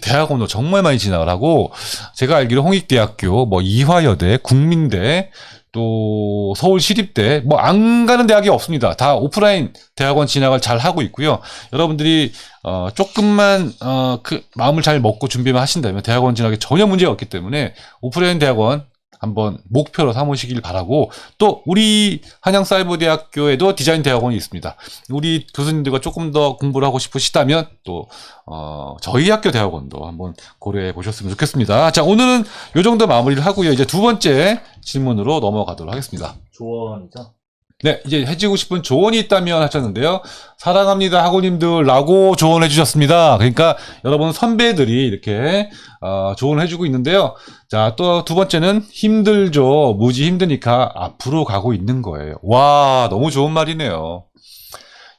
대학원도 정말 많이 진학을 하고, 제가 알기로 홍익대학교, 뭐 이화여대, 국민대, 또 서울시립대, 뭐 안 가는 대학이 없습니다. 다 오프라인 대학원 진학을 잘 하고 있고요. 여러분들이 조금만 그 마음을 잘 먹고 준비만 하신다면 대학원 진학에 전혀 문제가 없기 때문에 오프라인 대학원 한번 목표로 삼으시길 바라고, 또 우리 한양사이버대학교에도 디자인 대학원이 있습니다. 우리 교수님들과 조금 더 공부를 하고 싶으시다면 또 저희 학교 대학원도 한번 고려해 보셨으면 좋겠습니다. 자, 오늘은 이 정도 마무리를 하고요. 이제 두 번째 질문으로 넘어가도록 하겠습니다. 조언이죠. 네, 이제 해주고 싶은 조언이 있다면 하셨는데요. 사랑합니다 학우님들 라고 조언해 주셨습니다. 그러니까 여러분 선배들이 이렇게 조언을 해주고 있는데요. 자, 또 두 번째는 힘들죠. 무지 힘드니까 앞으로 가고 있는 거예요. 와, 너무 좋은 말이네요.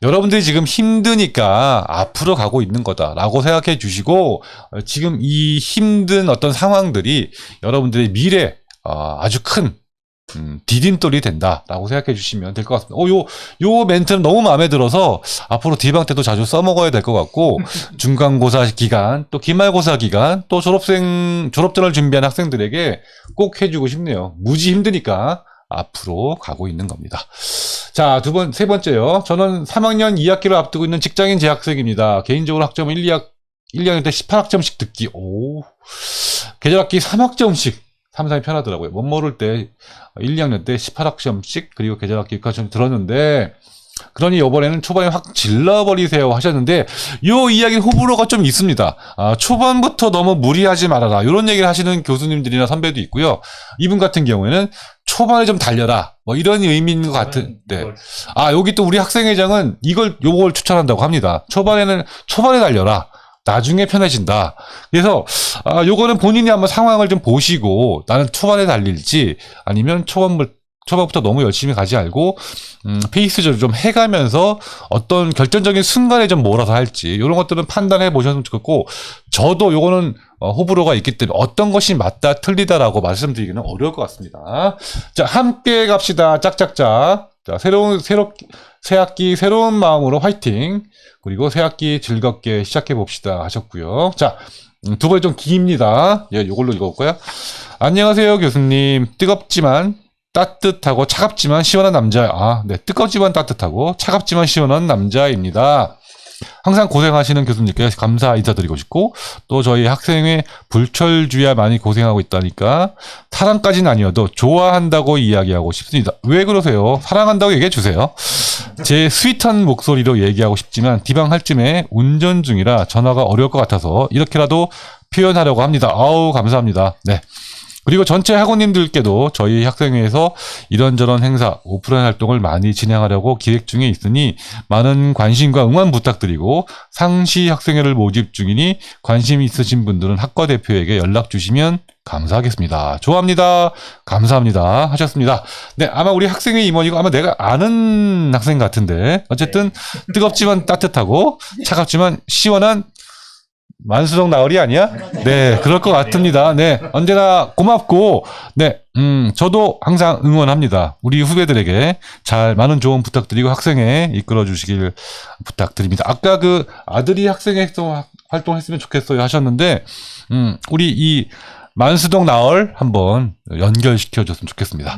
여러분들이 지금 힘드니까 앞으로 가고 있는 거다라고 생각해 주시고, 지금 이 힘든 어떤 상황들이 여러분들의 미래 아주 큰 디딤돌이 된다라고 생각해 주시면 될 것 같습니다. 요 멘트는 너무 마음에 들어서 앞으로 디방 때도 자주 써먹어야 될 것 같고, 중간고사 기간, 또 기말고사 기간, 또 졸업전을 준비한 학생들에게 꼭 해주고 싶네요. 무지 힘드니까 앞으로 가고 있는 겁니다. 자, 세 번째요. 저는 3학년 2학기를 앞두고 있는 직장인 재학생입니다. 개인적으로 학점은 1학년 때 18학점씩 듣기. 계절학기 3학점씩. 3, 4이 편하더라고요. 못 모를 때 1, 2학년 때 18학점씩, 그리고 계절학기 6학점 들었는데, 그러니 이번에는 초반에 확 질러버리세요 하셨는데, 요 이야기는 호불호가 좀 있습니다. 초반부터 너무 무리하지 말아라, 이런 얘기를 하시는 교수님들이나 선배도 있고요. 이분 같은 경우에는 초반에 좀 달려라, 뭐 이런 의미인 것 같은데, 여기 또 우리 학생회장은 요걸 추천한다고 합니다. 초반에 달려라, 나중에 편해진다. 그래서 요거는 본인이 한번 상황을 좀 보시고, 나는 초반에 달릴지 아니면 초반부터 너무 열심히 가지 않고 페이스를 좀 해가면서 어떤 결정적인 순간에 좀 몰아서 할지, 이런 것들은 판단해 보셨으면 좋겠고, 저도 요거는 호불호가 있기 때문에 어떤 것이 맞다 틀리다라고 말씀드리기는 어려울 것 같습니다. 자, 함께 갑시다. 짝짝짝. 자, 새 학기 새로운 마음으로 화이팅. 그리고 새 학기 즐겁게 시작해 봅시다 하셨고요. 자, 두 번째 좀 깁니다. 요걸로 읽어볼까요? 안녕하세요 교수님. 뜨겁지만 따뜻하고 차갑지만 시원한 남자. 네, 뜨겁지만 따뜻하고 차갑지만 시원한 남자입니다. 항상 고생하시는 교수님께 감사 인사드리고 싶고, 또 저희 학생회 불철주야 많이 고생하고 있다니까 사랑까지는 아니어도 좋아한다고 이야기하고 싶습니다. 왜 그러세요? 사랑한다고 얘기해 주세요. 제 스윗한 목소리로 얘기하고 싶지만 디방 할 쯤에 운전 중이라 전화가 어려울 것 같아서 이렇게라도 표현하려고 합니다. 감사합니다. 네. 그리고 전체 학우님들께도 저희 학생회에서 이런저런 행사, 오프라인 활동을 많이 진행하려고 기획 중에 있으니 많은 관심과 응원 부탁드리고, 상시 학생회를 모집 중이니 관심 있으신 분들은 학과 대표에게 연락 주시면 감사하겠습니다. 좋아합니다. 감사합니다. 하셨습니다. 네, 아마 우리 학생회 임원이고 아마 내가 아는 학생 같은데, 어쨌든 뜨겁지만 따뜻하고 차갑지만 시원한 만수동 나으리 아니야? 네, 그럴 것 같습니다. 네, 언제나 고맙고, 네, 저도 항상 응원합니다. 우리 후배들에게 많은 조언 부탁드리고 학생회 이끌어 주시길 부탁드립니다. 아까 그 아들이 학생회 활동했으면 좋겠어요 하셨는데, 우리 이 만수동 나을 한번 연결시켜 줬으면 좋겠습니다.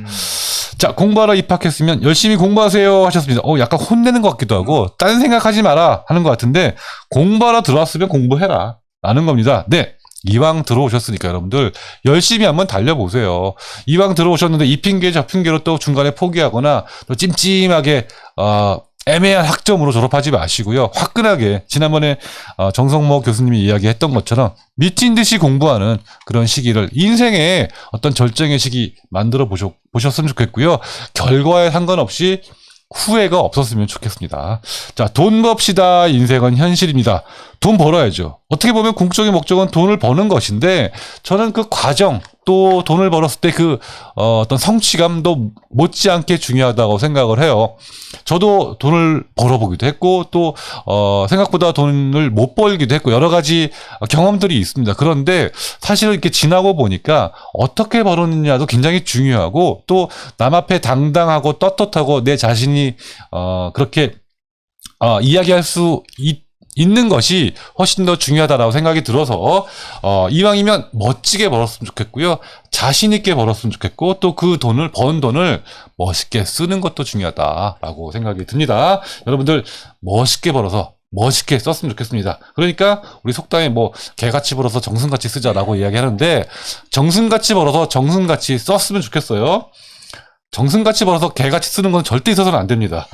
자, 공부하러 입학했으면 열심히 공부하세요 하셨습니다. 약간 혼내는 것 같기도 하고, 딴 생각하지 마라 하는 것 같은데, 공부하러 들어왔으면 공부해라 라는 겁니다. 네, 이왕 들어오셨으니까 여러분들 열심히 한번 달려보세요. 이왕 들어오셨는데 이 핑계 저 핑계로 또 중간에 포기하거나 또 찜찜하게 애매한 학점으로 졸업하지 마시고요. 화끈하게 지난번에 정성모 교수님이 이야기했던 것처럼 미친 듯이 공부하는 그런 시기를 인생의 어떤 절정의 시기 만들어 보셨으면 좋겠고요. 결과에 상관없이 후회가 없었으면 좋겠습니다. 자, 돈 법시다. 인생은 현실입니다. 돈 벌어야죠. 어떻게 보면 궁극적인 목적은 돈을 버는 것인데 저는 그 과정 또 돈을 벌었을 때 그 어떤 성취감도 못지않게 중요하다고 생각을 해요. 저도 돈을 벌어보기도 했고 또 생각보다 돈을 못 벌기도 했고 여러 가지 경험들이 있습니다. 그런데 사실은 이렇게 지나고 보니까 어떻게 벌었느냐도 굉장히 중요하고 또 남 앞에 당당하고 떳떳하고 내 자신이 그렇게 이야기할 수 있는 것이 훨씬 더 중요하다라고 생각이 들어서 이왕이면 멋지게 벌었으면 좋겠고요. 자신 있게 벌었으면 좋겠고 또 그 돈을 번 돈을 멋있게 쓰는 것도 중요하다라고 생각이 듭니다. 여러분들 멋있게 벌어서 멋있게 썼으면 좋겠습니다. 그러니까 우리 속담에 뭐 개같이 벌어서 정승같이 쓰자라고 이야기하는데 정승같이 벌어서 정승같이 썼으면 좋겠어요. 정승같이 벌어서 개같이 쓰는 건 절대 있어서는 안 됩니다.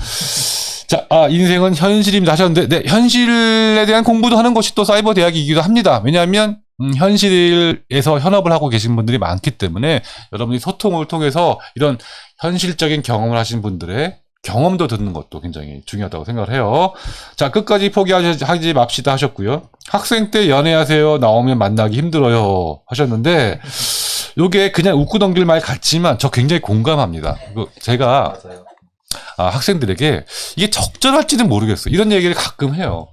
자, 인생은 현실입니다 하셨는데, 네, 현실에 대한 공부도 하는 것이 또 사이버 대학이기도 합니다. 왜냐하면, 현실에서 현업을 하고 계신 분들이 많기 때문에 여러분이 소통을 통해서 이런 현실적인 경험을 하신 분들의 경험도 듣는 것도 굉장히 중요하다고 생각을 해요. 자, 끝까지 포기하지 맙시다 하셨고요. 학생 때 연애하세요. 나오면 만나기 힘들어요 하셨는데, 요게 그냥 웃고 넘길 말 같지만 저 굉장히 공감합니다. 제가 맞아요. 학생들에게 이게 적절할지는 모르겠어요. 이런 얘기를 가끔 해요.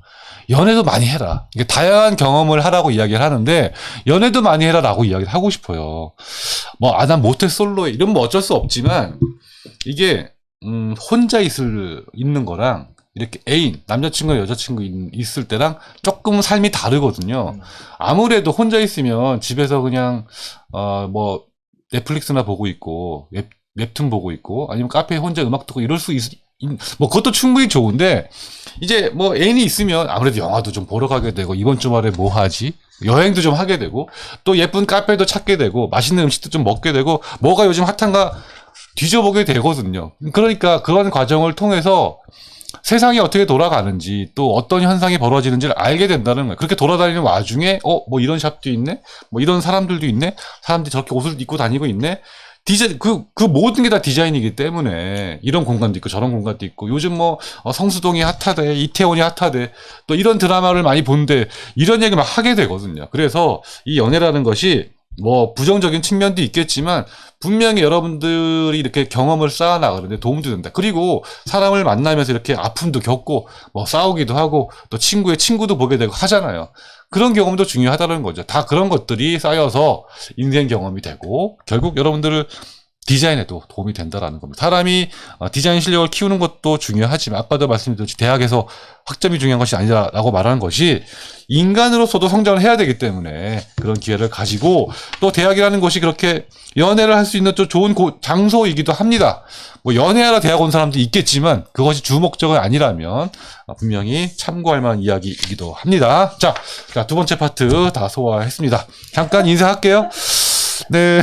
연애도 많이 해라. 이게 다양한 경험을 하라고 이야기를 하는데 연애도 많이 해라라고 이야기를 하고 싶어요. 뭐 난 모태 솔로에 이런 뭐 어쩔 수 없지만 이게 혼자 있는 거랑 이렇게 애인, 남자친구, 여자친구 있을 때랑 조금 삶이 다르거든요. 아무래도 혼자 있으면 집에서 그냥 뭐 넷플릭스나 보고 있고 웹툰 보고 있고 아니면 카페에 혼자 음악 듣고 이럴 수 뭐 그것도 충분히 좋은데 이제 뭐 애인이 있으면 아무래도 영화도 좀 보러 가게 되고 이번 주말에 뭐 하지? 여행도 좀 하게 되고 또 예쁜 카페도 찾게 되고 맛있는 음식도 좀 먹게 되고 뭐가 요즘 핫한가 뒤져보게 되거든요. 그러니까 그런 과정을 통해서 세상이 어떻게 돌아가는지 또 어떤 현상이 벌어지는지를 알게 된다는 거예요. 그렇게 돌아다니는 와중에 뭐 이런 샵도 있네? 뭐 이런 사람들도 있네? 사람들이 저렇게 옷을 입고 다니고 있네? 디자인, 그 모든 게 다 디자인이기 때문에 이런 공간도 있고 저런 공간도 있고 요즘 뭐 성수동이 핫하대, 이태원이 핫하대 또 이런 드라마를 많이 보는데 이런 얘기 막 하게 되거든요. 그래서 이 연애라는 것이 뭐 부정적인 측면도 있겠지만 분명히 여러분들이 이렇게 경험을 쌓아나가는데 도움도 된다. 그리고 사람을 만나면서 이렇게 아픔도 겪고 뭐 싸우기도 하고 또 친구의 친구도 보게 되고 하잖아요. 그런 경험도 중요하다는 거죠. 다 그런 것들이 쌓여서 인생 경험이 되고 결국 여러분들을 디자인에도 도움이 된다라는 겁니다. 사람이 디자인 실력을 키우는 것도 중요하지만 아까도 말씀드렸듯이 대학에서 학점이 중요한 것이 아니라고 말하는 것이 인간으로서도 성장을 해야 되기 때문에 그런 기회를 가지고 또 대학이라는 곳이 그렇게 연애를 할 수 있는 또 좋은 장소이기도 합니다. 뭐 연애하러 대학 온 사람도 있겠지만 그것이 주 목적은 아니라면 분명히 참고할 만한 이야기이기도 합니다. 자, 두 번째 파트 다 소화했습니다. 잠깐 인사할게요. 네.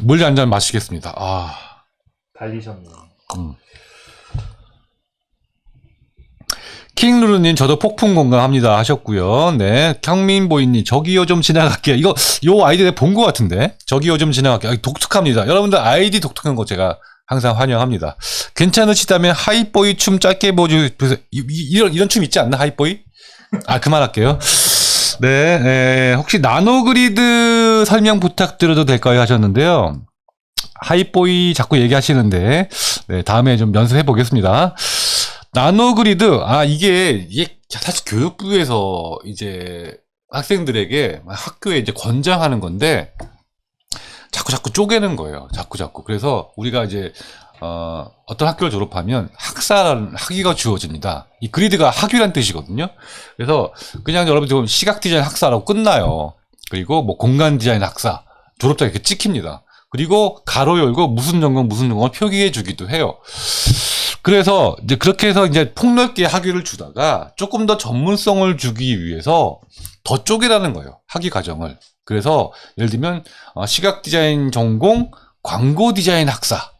물 한 잔 마시겠습니다. 달리셨네요. 킹루루님, 저도 폭풍 공감합니다 하셨고요. 네. 경민보이님, 저기요 좀 지나갈게요. 요 아이디 내가 본 것 같은데. 저기요 좀 지나갈게요. 독특합니다. 여러분들 아이디 독특한 거 제가 항상 환영합니다. 괜찮으시다면 하이보이 춤 짧게 보여주세요. 이런 춤 있지 않나? 하이보이? 그만할게요. 네, 혹시 나노그리드 설명 부탁드려도 될까요? 하셨는데요. 하이보이 자꾸 얘기하시는데, 네, 다음에 좀 연습해 보겠습니다. 나노그리드, 이게 사실 교육부에서 이제 학생들에게 학교에 이제 권장하는 건데, 자꾸 쪼개는 거예요. 자꾸. 그래서 우리가 이제, 어떤 학교를 졸업하면 학위가 주어집니다. 이 그리드가 학위란 뜻이거든요. 그래서 그냥 여러분 지금 시각 디자인 학사라고 끝나요. 그리고 뭐 공간 디자인 학사 졸업장에 이렇게 찍힙니다. 그리고 가로 열고 무슨 전공을 표기해 주기도 해요. 그래서 이제 그렇게 해서 이제 폭넓게 학위를 주다가 조금 더 전문성을 주기 위해서 더 쪼개라는 거예요. 학위 과정을. 그래서 예를 들면 시각 디자인 전공 광고 디자인 학사,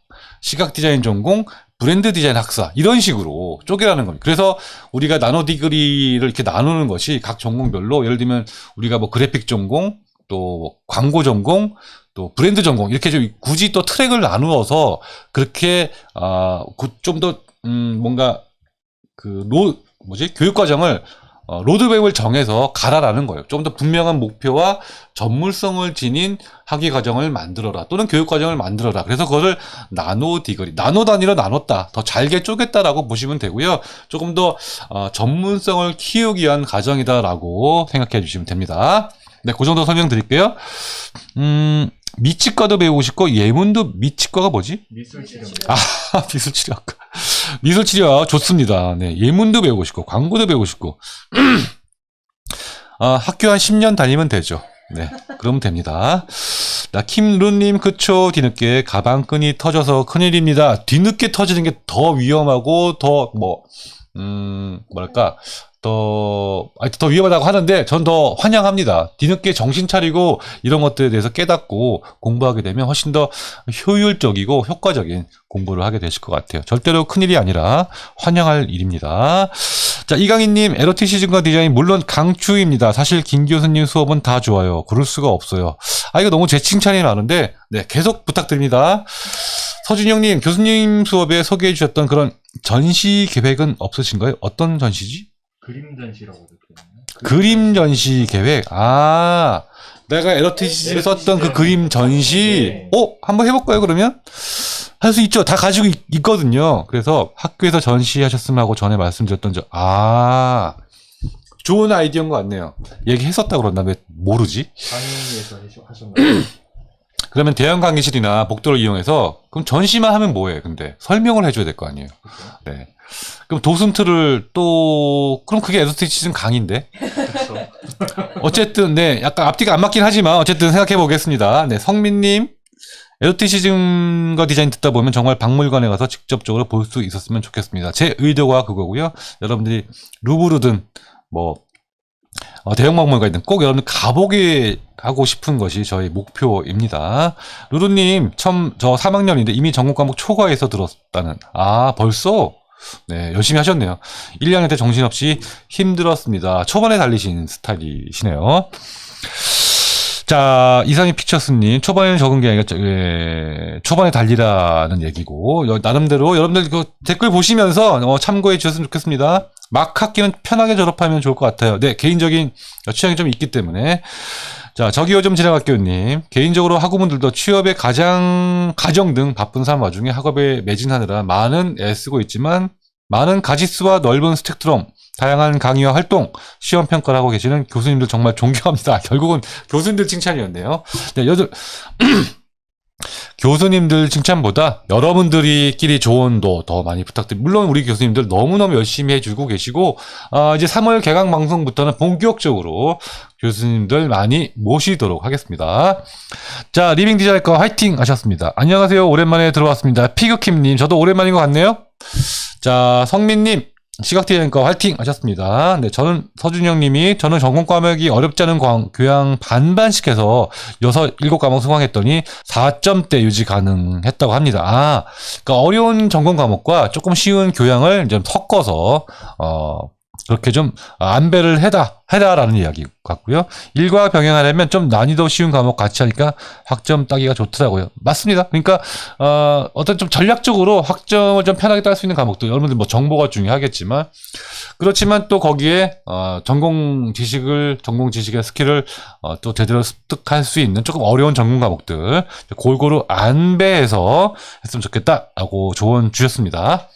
시각 디자인 전공 브랜드 디자인 학사 이런 식으로 쪼개라는 겁니다. 그래서 우리가 나노 디그리를 이렇게 나누는 것이 각 전공별로 예를 들면 우리가 뭐 그래픽 전공, 또 광고 전공, 또 브랜드 전공 이렇게 좀 굳이 또 트랙을 나누어서 그렇게 좀 더 뭔가 교육 과정을 로드맵을 정해서 가라라는 거예요. 좀 더 분명한 목표와 전문성을 지닌 학위 과정을 만들어라. 또는 교육 과정을 만들어라. 그래서 그거를 나노 단위로 나눴다. 더 잘게 쪼갰다라고 보시면 되고요. 조금 더 전문성을 키우기 위한 과정이다라고 생각해 주시면 됩니다. 네, 그 정도 설명드릴게요. 미치과도 배우고 싶고 예문도 미치과가 뭐지? 미술치료입니다. 미술치료학과. 미술치료 좋습니다. 네, 예문도 배우고 싶고 광고도 배우고 싶고 학교 한 10년 다니면 되죠. 네, 그러면 됩니다. 나 김룬님 그쵸 뒤늦게 가방끈이 터져서 큰일입니다. 뒤늦게 터지는 게 더 위험하고 더 더 위험하다고 하는데 전 더 환영합니다. 뒤늦게 정신 차리고 이런 것들에 대해서 깨닫고 공부하게 되면 훨씬 더 효율적이고 효과적인 공부를 하게 되실 것 같아요. 절대로 큰일이 아니라 환영할 일입니다. 자, 이강희님 에로틱 시즌과 디자인 물론 강추입니다. 사실 김 교수님 수업은 다 좋아요. 그럴 수가 없어요. 이거 너무 제 칭찬이 많은데 네, 계속 부탁드립니다. 서준영님 교수님 수업에 소개해 주셨던 그런 전시 계획은 없으신가요? 어떤 전시지? 그림 전시라고 적혀있네요. 그림 전시 계획. 내가 에러티시에 썼던 그 그림 전시. 한번 해볼까요, 그러면? 할 수 있죠. 다 가지고 있거든요. 그래서 학교에서 전시하셨으면 하고 전에 말씀드렸던 좋은 아이디어인 것 같네요. 얘기했었다 그랬나? 왜 모르지? 강의에서 하셨나요? 그러면 대형 강의실이나 복도를 이용해서 그럼 전시만 하면 뭐해? 근데 설명을 해줘야 될 거 아니에요. 그렇죠? 네. 그럼 도슨트를 그럼 그게 에더티시즌 강의인데? 그렇죠. 어쨌든, 네, 약간 앞뒤가 안 맞긴 하지만, 어쨌든 생각해 보겠습니다. 네, 성민님, 에더티시즌과 디자인 듣다 보면 정말 박물관에 가서 직접적으로 볼 수 있었으면 좋겠습니다. 제 의도가 그거고요. 여러분들이 루브르든, 대형박물관이든 꼭 여러분들 가보게 하고 싶은 것이 저희 목표입니다. 루루님, 저 3학년인데 이미 전공 과목 초과해서 들었다는. 벌써? 네, 열심히 하셨네요. 1, 2학년 때 정신없이 힘들었습니다. 초반에 달리신 스타일이시네요. 자, 이상희 픽처스님, 초반에는 적은 게 아니라, 초반에 달리라는 얘기고, 나름대로 여러분들 그 댓글 보시면서 참고해 주셨으면 좋겠습니다. 막 학기는 편하게 졸업하면 좋을 것 같아요. 네, 개인적인 취향이 좀 있기 때문에. 자, 저기요 좀 지나갈게요님. 개인적으로 학우분들도 취업에 가정 등 바쁜 삶 와중에 학업에 매진하느라 많은 애쓰고 있지만 많은 가지수와 넓은 스펙트럼, 다양한 강의와 활동, 시험 평가를 하고 계시는 교수님들 정말 존경합니다. 결국은 교수님들 칭찬이었네요. 네, 교수님들 칭찬보다 여러분들끼리 조언도 더 많이 부탁드립니다. 물론 우리 교수님들 너무너무 열심히 해주고 계시고 이제 3월 개강 방송부터는 본격적으로 교수님들 많이 모시도록 하겠습니다. 자, 리빙 디자인과 화이팅 하셨습니다. 안녕하세요. 오랜만에 들어왔습니다. 피그킴님, 저도 오랜만인 것 같네요. 자, 성민님, 시각디자인과 화이팅 하셨습니다. 네, 서준영님이 저는 전공 과목이 어렵지 않은 교양 반반씩 해서 6, 7과목 수강했더니 4점대 유지 가능했다고 합니다. 그러니까 어려운 전공 과목과 조금 쉬운 교양을 좀 섞어서 그렇게 좀 안배를 해라라는 이야기 같고요. 일과 병행하려면 좀 난이도 쉬운 과목 같이 하니까 학점 따기가 좋더라고요. 맞습니다. 그러니까 어떤 좀 전략적으로 학점을 좀 편하게 딸 수 있는 과목도 여러분들 정보가 중요하겠지만 그렇지만 또 거기에 전공 지식의 스킬을 또 제대로 습득할 수 있는 조금 어려운 전공 과목들 골고루 안배해서 했으면 좋겠다라고 조언 주셨습니다.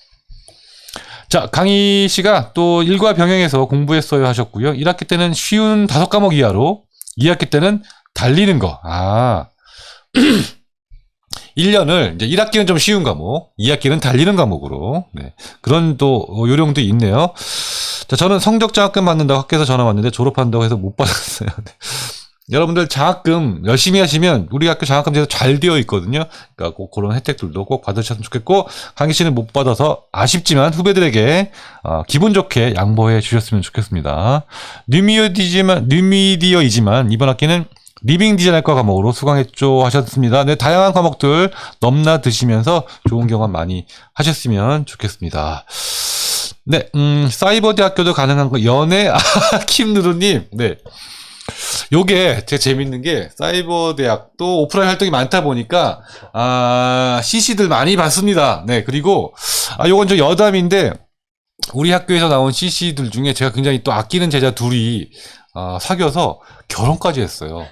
자, 강희 씨가 또 일과 병행해서 공부했어요 하셨고요. 1학기 때는 쉬운 5과목 이하로, 2학기 때는 달리는 거. 1년을, 이제 1학기는 좀 쉬운 과목, 2학기는 달리는 과목으로, 네. 그런 또 요령도 있네요. 자, 저는 성적 장학금 받는다고 학교에서 전화 왔는데 졸업한다고 해서 못 받았어요. 네. 여러분들 장학금 열심히 하시면 우리 학교 장학금 제도 잘 되어 있거든요. 그러니까 꼭 그런 혜택들도 꼭 받으셨으면 좋겠고 강희 씨는 못 받아서 아쉽지만 후배들에게 기분 좋게 양보해 주셨으면 좋겠습니다. 뉴미디어이지만 이번 학기는 리빙 디자인과 과목으로 수강했죠 하셨습니다. 네, 다양한 과목들 넘나드시면서 좋은 경험 많이 하셨으면 좋겠습니다. 네, 사이버 대학교도 가능한 거 연애 킴누르님, 네. 요게 제가 재밌는 게 사이버 대학도 오프라인 활동이 많다 보니까 CC들 많이 받습니다. 네, 그리고 요건 좀 여담인데 우리 학교에서 나온 CC들 중에 제가 굉장히 또 아끼는 제자 둘이 사귀어서 결혼까지 했어요.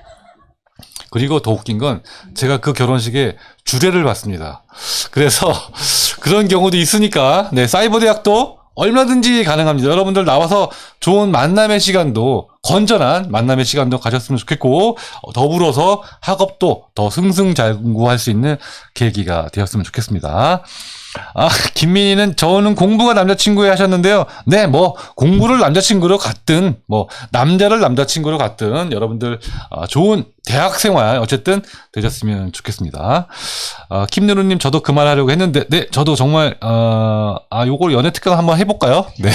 그리고 더 웃긴 건 제가 그 결혼식에 주례를 받습니다. 그래서 그런 경우도 있으니까 네, 사이버 대학도 얼마든지 가능합니다. 여러분들 나와서 좋은 만남의 시간도, 건전한 만남의 시간도 가졌으면 좋겠고, 더불어서 학업도 더 승승장구할 수 있는 계기가 되었으면 좋겠습니다. 김민희는 저는 공부가 남자친구에 하셨는데요. 네, 뭐 공부를 남자친구로 갔든 뭐 남자를 남자친구로 갔든 여러분들 좋은 대학생활 어쨌든 되셨으면 좋겠습니다. 김누루님 저도 그 말 하려고 했는데 네, 저도 정말 요걸 연애 특강 한번 해볼까요? 네,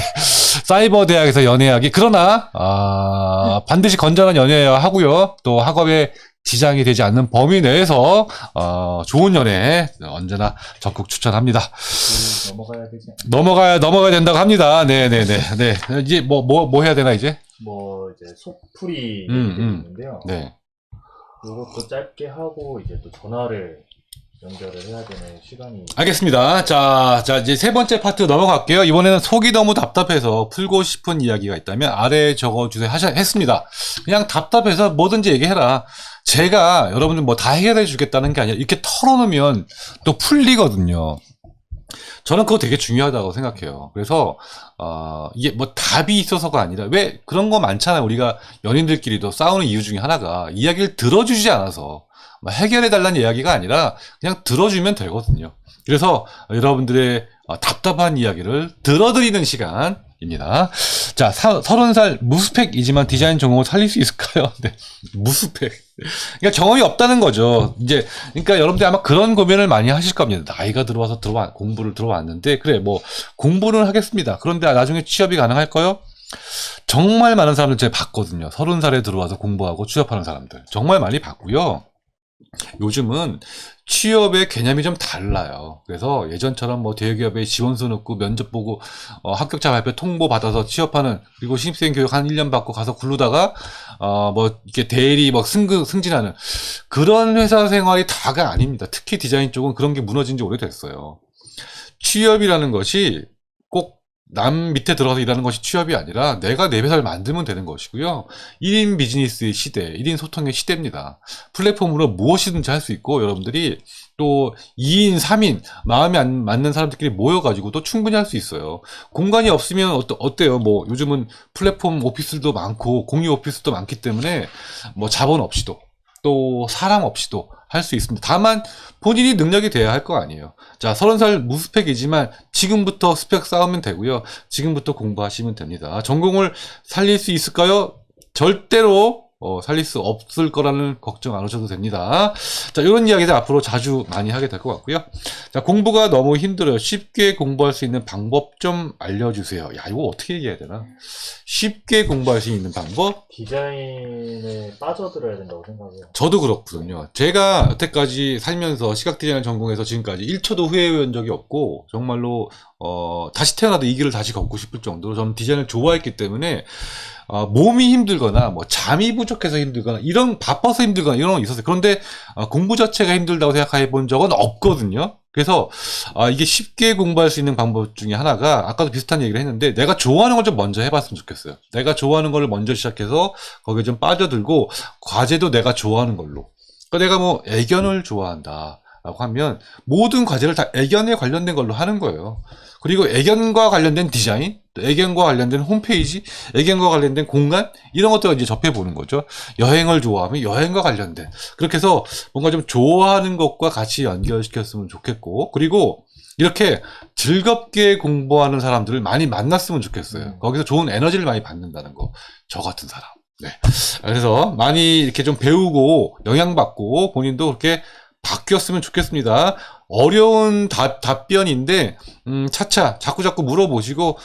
사이버 대학에서 연애하기. 그러나 반드시 건전한 연애해야 하고요. 또 학업에 지장이 되지 않는 범위 내에서 좋은 연애 언제나 적극 추천합니다. 넘어가야 되지 않나요? 넘어가야 된다고 합니다. 네네네. 네. 이제 뭐 해야 되나 이제? 이제 속풀이 있는데요. 네. 이것도 짧게 하고 이제 또 전화를 연결을 해야 되는 시간이. 알겠습니다. 자, 이제 세 번째 파트 넘어갈게요. 이번에는 속이 너무 답답해서 풀고 싶은 이야기가 있다면 아래에 적어주세요 했습니다. 그냥 답답해서 뭐든지 얘기해라. 제가 여러분들 뭐 다 해결해 주겠다는 게 아니라 이렇게 털어놓으면 또 풀리거든요. 저는 그거 되게 중요하다고 생각해요. 그래서 이게 뭐 답이 있어서가 아니라 왜 그런 거 많잖아요. 우리가 연인들끼리도 싸우는 이유 중에 하나가 이야기를 들어주지 않아서 해결해달라는 이야기가 아니라 그냥 들어주면 되거든요. 그래서 여러분들의 답답한 이야기를 들어드리는 시간입니다. 자, 30살 무스펙이지만 디자인 전공을 살릴 수 있을까요? 네, 무스펙. 그러니까 경험이 없다는 거죠. 이제, 그러니까 여러분들 아마 그런 고민을 많이 하실 겁니다. 나이가 들어와서 공부를 들어왔는데, 그래, 뭐, 공부는 하겠습니다. 그런데 나중에 취업이 가능할까요? 정말 많은 사람들 제가 봤거든요. 30살에 들어와서 공부하고 취업하는 사람들. 정말 많이 봤고요. 요즘은 취업의 개념이 좀 달라요. 그래서 예전처럼 뭐 대기업에 지원서 넣고 면접 보고 합격자 발표 통보 받아서 취업하는, 그리고 신입생 교육 한 1년 받고 가서 굴르다가 뭐 이렇게 대리 뭐 승진하는 그런 회사 생활이 다가 아닙니다. 특히 디자인 쪽은 그런 게 무너진 지 오래됐어요. 취업이라는 것이 꼭 남 밑에 들어가서 일하는 것이 취업이 아니라 내가 내 회사를 만들면 되는 것이고요. 1인 비즈니스의 시대, 1인 소통의 시대입니다. 플랫폼으로 무엇이든지 할 수 있고, 여러분들이 또 2인, 3인, 마음에 안 맞는 사람들끼리 모여가지고 또 충분히 할 수 있어요. 공간이 없으면 어때요? 뭐 요즘은 플랫폼 오피스도 많고 공유 오피스도 많기 때문에 뭐 자본 없이도 또 사람 없이도 할 수 있습니다. 다만 본인이 능력이 돼야 할 거 아니에요. 자, 30살 무스펙이지만 지금부터 스펙 쌓으면 되고요. 지금부터 공부하시면 됩니다. 전공을 살릴 수 있을까요? 절대로 살릴 수 없을 거라는 걱정 안 하셔도 됩니다. 자, 이런 이야기들 앞으로 자주 많이 하게 될 것 같고요. 자, 공부가 너무 힘들어요. 쉽게 공부할 수 있는 방법 좀 알려주세요. 야, 이거 어떻게 얘기해야 되나? 쉽게 공부할 수 있는 방법? 디자인에 빠져들어야 된다고 생각해요. 저도 그렇거든요. 제가 여태까지 살면서 시각 디자인을 전공해서 지금까지 1초도 후회한 적이 없고, 정말로 다시 태어나도 이 길을 다시 걷고 싶을 정도로 저는 디자인을 좋아했기 때문에 몸이 힘들거나 뭐 잠이 부족해서 힘들거나 바빠서 힘들거나 이런 건 있었어요. 그런데 공부 자체가 힘들다고 생각해 본 적은 없거든요. 그래서 이게 쉽게 공부할 수 있는 방법 중에 하나가, 아까도 비슷한 얘기를 했는데, 내가 좋아하는 걸 좀 먼저 해봤으면 좋겠어요. 내가 좋아하는 걸 먼저 시작해서 거기에 좀 빠져들고, 과제도 내가 좋아하는 걸로. 그러니까 내가 뭐 애견을 좋아한다 라고 하면 모든 과제를 다 애견에 관련된 걸로 하는 거예요. 그리고 애견과 관련된 디자인, 또 애견과 관련된 홈페이지, 애견과 관련된 공간, 이런 것들을 이제 접해보는 거죠. 여행을 좋아하면 여행과 관련된. 그렇게 해서 뭔가 좀 좋아하는 것과 같이 연결시켰으면 좋겠고, 그리고 이렇게 즐겁게 공부하는 사람들을 많이 만났으면 좋겠어요. 거기서 좋은 에너지를 많이 받는다는 거. 저 같은 사람. 네. 그래서 많이 이렇게 좀 배우고 영향받고 본인도 그렇게 바뀌었으면 좋겠습니다. 어려운 답변인데 차차 자꾸 물어보시고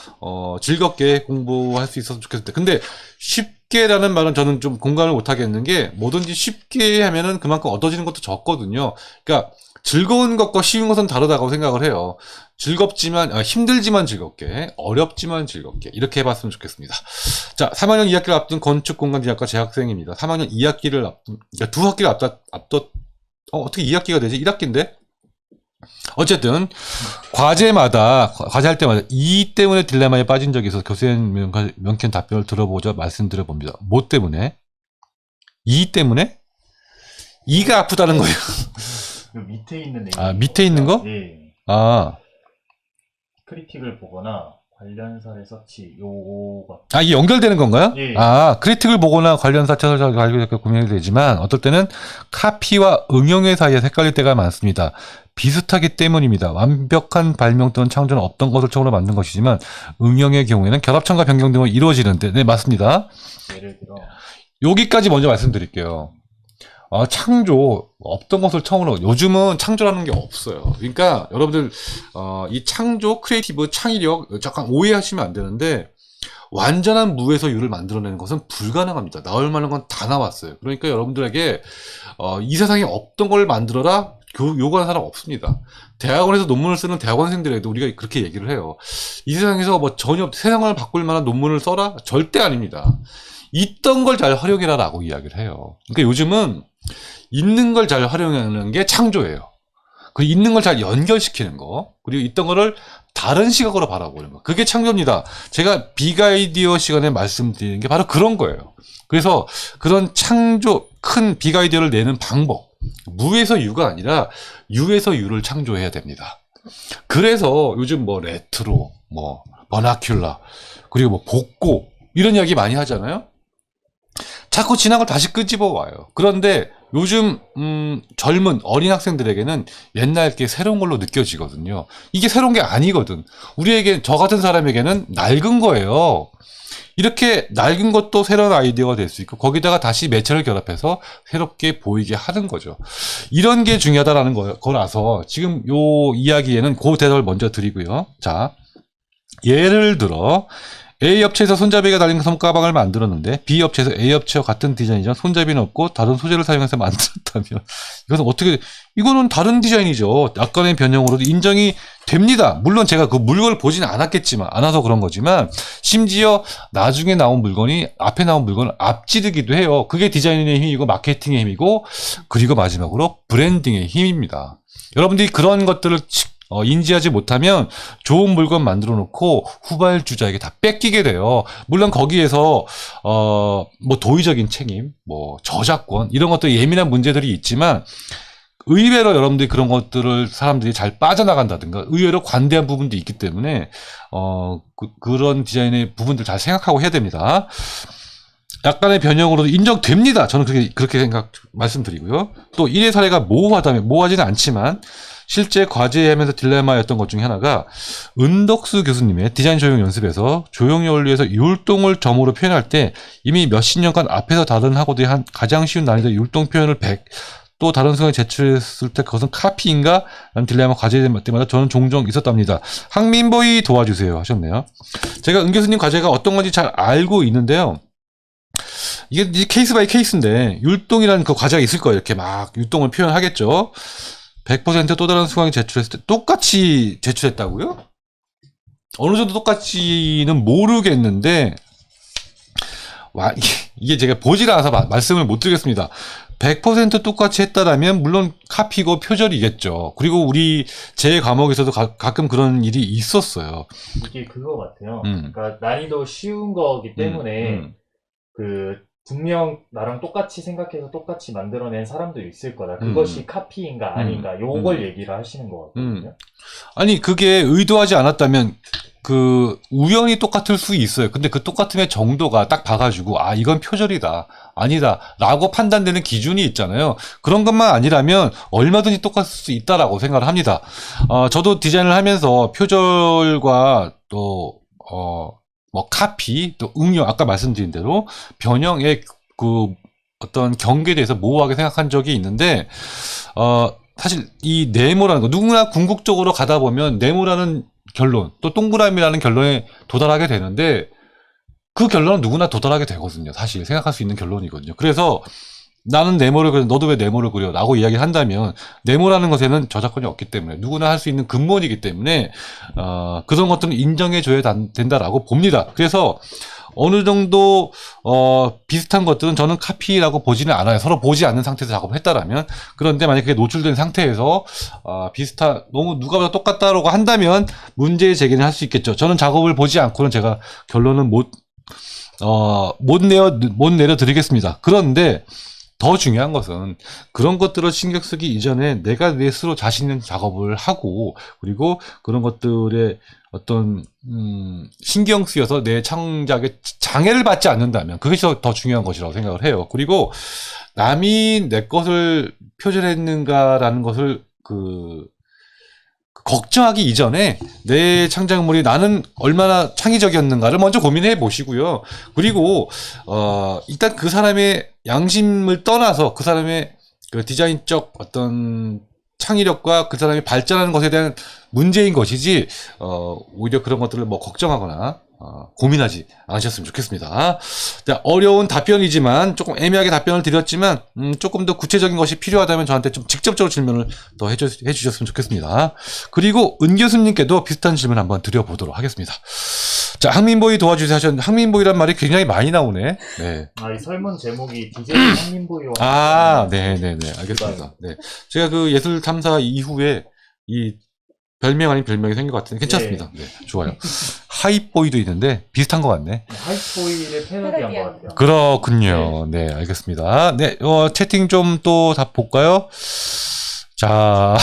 즐겁게 공부할 수 있었으면 좋겠습니다. 근데 쉽게라는 말은 저는 좀 공감을 못 하겠는 게, 뭐든지 쉽게 하면은 그만큼 얻어지는 것도 적거든요. 그러니까 즐거운 것과 쉬운 것은 다르다고 생각을 해요. 힘들지만 즐겁게, 어렵지만 즐겁게 이렇게 해봤으면 좋겠습니다. 자, 3학년 2학기를 앞둔 건축공간디자학과 재학생입니다. 3학년 2학기를 그러니까 2학기를 어떻게 2학기가 되지? 1학기인데? 어쨌든 과제할 때마다 이 때문에 딜레마에 빠진 적이 있어서 교수의 명쾌한 답변을 들어보자 말씀드려 봅니다. 뭐 때문에? 이 때문에? 이가 아프다는 거예요. 요 밑에 있는 내용. 아, 밑에 있는 거? 예. 아, 크리틱을 보거나 관련 사례 서치 요거가 이게 연결되는 건가요? 예. 크리틱을 보거나 관련사 찾아서 관리되게 구명이 되지만 어떨 때는 카피와 응용의 사이에 헷갈릴 때가 많습니다. 비슷하기 때문입니다. 완벽한 발명 또는 창조는 없던 것을 처음으로 만든 것이지만 응용의 경우에는 결합청과 변경 등으로 이루어지는데, 네, 맞습니다. 예를 들어 여기까지 먼저 말씀드릴게요. 창조, 없던 것을 처음으로, 요즘은 창조라는 게 없어요. 그러니까, 여러분들, 이 창조, 크리에이티브, 창의력, 잠깐 오해하시면 안 되는데, 완전한 무에서 유를 만들어내는 것은 불가능합니다. 나올 만한 건 다 나왔어요. 그러니까 여러분들에게, 이 세상에 없던 걸 만들어라, 요구하는 사람 없습니다. 대학원에서 논문을 쓰는 대학원생들에도 우리가 그렇게 얘기를 해요. 이 세상에서 뭐 전혀 세상을 바꿀 만한 논문을 써라? 절대 아닙니다. 있던 걸 잘 활용해라 라고 이야기를 해요. 그러니까 요즘은 있는 걸 잘 활용하는 게 창조예요. 그 있는 걸 잘 연결시키는 거, 그리고 있던 거를 다른 시각으로 바라보는 거. 그게 창조입니다. 제가 빅아이디어 시간에 말씀드리는 게 바로 그런 거예요. 그래서 그런 창조, 큰 빅아이디어를 내는 방법, 무에서 유가 아니라 유에서 유를 창조해야 됩니다. 그래서 요즘 뭐 레트로, 뭐 버나큘라, 그리고 뭐 복고 이런 이야기 많이 하잖아요. 자꾸 지난 걸 다시 끄집어 와요. 그런데 요즘 젊은 어린 학생들에게는 옛날 게 새로운 걸로 느껴지거든요. 이게 새로운 게 아니거든. 저 같은 사람에게는 낡은 거예요. 이렇게 낡은 것도 새로운 아이디어가 될 수 있고, 거기다가 다시 매체를 결합해서 새롭게 보이게 하는 거죠. 이런 게 중요하다라는 거라서 지금 요 이야기에는 그 대답을 먼저 드리고요. 자, 예를 들어 A 업체에서 손잡이가 달린 손가방을 만들었는데 B 업체에서 A 업체와 같은 디자인이지만 손잡이는 없고 다른 소재를 사용해서 만들었다면 이거는 다른 디자인이죠. 약간의 변형으로도 인정이 됩니다. 물론 제가 그 물건을 보지는 않아서 그런 거지만, 심지어 나중에 나온 물건이 앞에 나온 물건을 앞지르기도 해요. 그게 디자인의 힘이고 마케팅의 힘이고, 그리고 마지막으로 브랜딩의 힘입니다. 여러분들이 그런 것들을 인지하지 못하면 좋은 물건 만들어 놓고 후발주자에게 다 뺏기게 돼요. 물론 거기에서 뭐 도의적인 책임, 뭐 저작권 이런 것도 예민한 문제들이 있지만, 의외로 여러분들이 그런 것들을 사람들이 잘 빠져나간다든가 의외로 관대한 부분도 있기 때문에 그런 디자인의 부분들 잘 생각하고 해야 됩니다. 약간의 변형으로도 인정됩니다. 저는 그렇게 말씀드리고요. 또 1회 사례가 모호하지는 않지만 실제 과제하면서 딜레마였던 것 중에 하나가, 은덕수 교수님의 디자인 조형 연습에서 조형 원리에서 율동을 점으로 표현할 때 이미 몇십 년간 앞에서 다른 학우들이 한 가장 쉬운 난이도 율동 표현을 100, 또 다른 순간에 제출했을 때 그것은 카피인가? 라는 딜레마 과제 때마다 저는 종종 있었답니다. 항민보이 도와주세요 하셨네요. 제가 은 교수님 과제가 어떤 건지 잘 알고 있는데요. 이게 케이스 바이 케이스인데, 율동이라는 그 과제가 있을 거예요. 이렇게 막 율동을 표현하겠죠. 100% 또 다른 수강이 제출했을 때 똑같이 제출했다고요? 어느 정도 똑같이는 모르겠는데, 이게 제가 보질 않아서 말씀을 못 드리겠습니다. 100% 똑같이 했다라면 물론 카피고 표절이겠죠. 그리고 제 과목에서도 가끔 그런 일이 있었어요. 이게 그거 같아요. 그러니까 난이도 쉬운 거기 때문에 분명 나랑 똑같이 생각해서 똑같이 만들어낸 사람도 있을 거다. 그것이 카피인가 아닌가 요걸 얘기를 하시는 것 같거든요. 아니, 그게 의도하지 않았다면 우연히 똑같을 수 있어요. 근데 그 똑같음의 정도가 딱 봐가지고, 이건 표절이다, 아니다, 라고 판단되는 기준이 있잖아요. 그런 것만 아니라면 얼마든지 똑같을 수 있다라고 생각을 합니다. 저도 디자인을 하면서 표절과 또, 뭐, 카피, 또 응용, 아까 말씀드린 대로 변형의 어떤 경계에 대해서 모호하게 생각한 적이 있는데, 사실 이 네모라는 거, 누구나 궁극적으로 가다 보면 네모라는 결론, 또 동그라미라는 결론에 도달하게 되는데, 그 결론은 누구나 도달하게 되거든요. 사실 생각할 수 있는 결론이거든요. 그래서 나는 네모를 그려, 너도 왜 네모를 그려? 라고 이야기를 한다면, 네모라는 것에는 저작권이 없기 때문에, 누구나 할 수 있는 근본이기 때문에, 그런 것들은 인정해줘야 된다라고 봅니다. 그래서, 어느 정도, 비슷한 것들은 저는 카피라고 보지는 않아요. 서로 보지 않는 상태에서 작업을 했다라면. 그런데 만약에 그게 노출된 상태에서, 너무 누가 봐도 똑같다라고 한다면, 문제 제기는 할 수 있겠죠. 저는 작업을 보지 않고는 제가 결론은 못 내려드리겠습니다. 그런데, 더 중요한 것은 그런 것들을 신경 쓰기 이전에 내가 내 스스로 자신 있는 작업을 하고 그리고 그런 것들에 어떤 신경 쓰여서 내 창작에 장애를 받지 않는다면 그것이 더 중요한 것이라고 생각을 해요. 그리고 남이 내 것을 표절했는가라는 것을 걱정하기 이전에 내 창작물이 나는 얼마나 창의적이었는가를 먼저 고민해 보시고요. 그리고 일단 그 사람의 양심을 떠나서 그 사람의 그 디자인적 어떤 창의력과 그 사람이 발전하는 것에 대한 문제인 것이지 오히려 그런 것들을 뭐 걱정하거나 고민하지 않으셨으면 좋겠습니다. 자, 어려운 답변이지만 조금 애매하게 답변을 드렸지만 조금 더 구체적인 것이 필요하다면 저한테 좀 직접적으로 질문을 더 해주셨으면 좋겠습니다. 그리고 은 교수님께도 비슷한 질문 한번 드려보도록 하겠습니다. 자, 항민보이 도와주세요 하셨는데 항민보이란 말이 굉장히 많이 나오네. 네. 이 설문 제목이 DJ 항민보이와 네네네, 알겠습니다. 네, 제가 그 예술 탐사 이후에 이 별명 아닌 별명이 생긴 것 같은데 괜찮습니다. 네, 좋아요. 하이보이도 있는데 비슷한 것 같네. 하이보이를 패러디한 것 같아요. 그렇군요. 네, 알겠습니다. 네, 채팅 좀 또 답 볼까요? 자,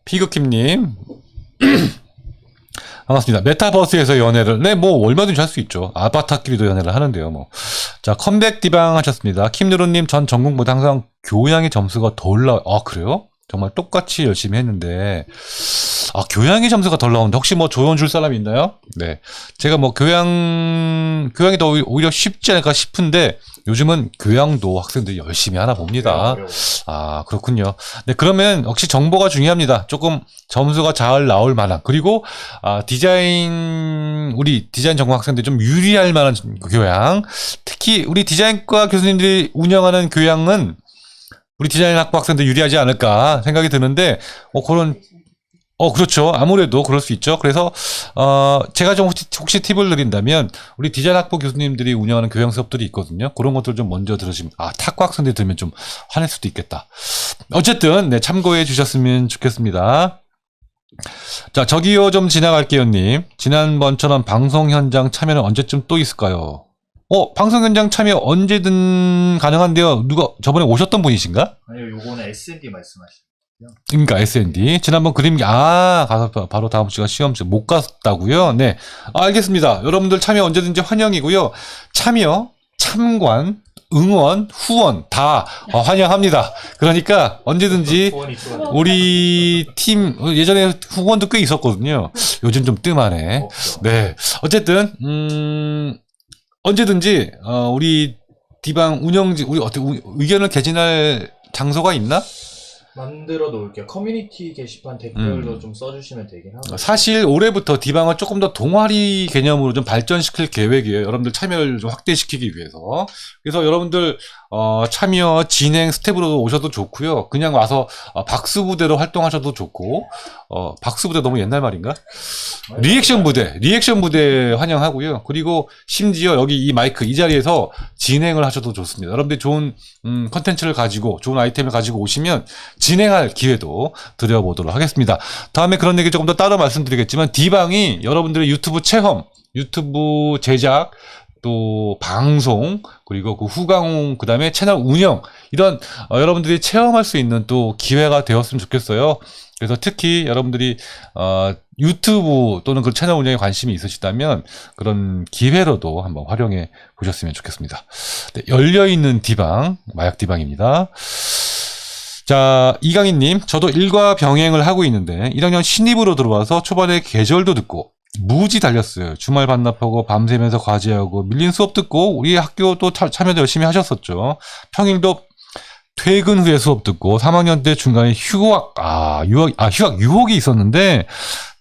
피그킴님. 반갑습니다. 메타버스에서 연애를, 네, 뭐, 얼마든지 할 수 있죠. 아바타끼리도 연애를 하는데요, 뭐. 자, 컴백 디방 하셨습니다. 킴누루님, 전 전공보다 항상 교양의 점수가 더 그래요? 정말 똑같이 열심히 했는데, 교양의 점수가 덜 나오는데, 혹시 뭐 조언 줄 사람이 있나요? 네. 제가 뭐 교양이 더 오히려 쉽지 않을까 싶은데, 요즘은 교양도 학생들이 열심히 하나 봅니다. 그렇군요. 네, 그러면 역시 정보가 중요합니다. 조금 점수가 잘 나올 만한, 그리고, 우리 디자인 전공 학생들이 좀 유리할 만한 교양. 특히 우리 디자인과 교수님들이 운영하는 교양은 우리 디자인 학부 학생들 유리하지 않을까 생각이 드는데, 그렇죠. 아무래도 그럴 수 있죠. 그래서, 제가 좀 혹시 팁을 드린다면, 우리 디자인 학부 교수님들이 운영하는 교양 수업들이 있거든요. 그런 것들 좀 먼저 들으시면, 탁구 학생들이 들으면 좀 화낼 수도 있겠다. 어쨌든, 네, 참고해 주셨으면 좋겠습니다. 자, 저기요 좀 지나갈게요님. 지난번처럼 방송 현장 참여는 언제쯤 또 있을까요? 방송 현장 참여 언제든 가능한데요. 누가 저번에 오셨던 분이신가? 아니요, 요거는 S&D 말씀하시죠. 그러니까 S&D 지난번 그림기 가서 바로 다음 주가 시험지 못 갔다고요? 네, 알겠습니다. 여러분들 참여 언제든지 환영이고요. 참여, 참관, 응원, 후원 다 환영합니다. 그러니까 언제든지 우리 팀 예전에 후원도 꽤 있었거든요. 요즘 좀 뜸하네. 네, 어쨌든 언제든지 우리 디방 운영진 우리 어떻게 의견을 개진할 장소가 있나? 만들어 놓을게요. 커뮤니티 게시판 댓글도 좀 써주시면 되긴 하고. 사실 올해부터 디방을 조금 더 동아리 개념으로 좀 발전시킬 계획이에요. 여러분들 참여를 좀 확대시키기 위해서. 그래서 여러분들 참여, 진행 스텝으로 오셔도 좋고요. 그냥 와서 박수부대로 활동하셔도 좋고, 박수부대 너무 옛날 말인가? 리액션 부대 환영하고요. 그리고 심지어 여기 이 마이크 이 자리에서 진행을 하셔도 좋습니다. 여러분들이 좋은 컨텐츠를 가지고 좋은 아이템을 가지고 오시면 진행할 기회도 드려보도록 하겠습니다. 다음에 그런 얘기 조금 더 따로 말씀드리겠지만 디방이 여러분들의 유튜브 체험, 유튜브 제작, 또 방송, 그리고 그 후광, 그 다음에 채널 운영, 이런 여러분들이 체험할 수 있는 또 기회가 되었으면 좋겠어요. 그래서 특히 여러분들이 유튜브 또는 그 채널 운영에 관심이 있으시다면 그런 기회로도 한번 활용해 보셨으면 좋겠습니다. 네, 열려있는 디방, 마약 디방입니다. 자, 이강희님, 저도 일과 병행을 하고 있는데 1학년 신입으로 들어와서 초반에 계절도 듣고 무지 달렸어요. 주말 반납하고 밤새면서 과제하고 밀린 수업 듣고 우리 학교도 참여도 열심히 하셨었죠. 평일도 퇴근 후에 수업 듣고 3학년 때 중간에 휴학 유혹이 있었는데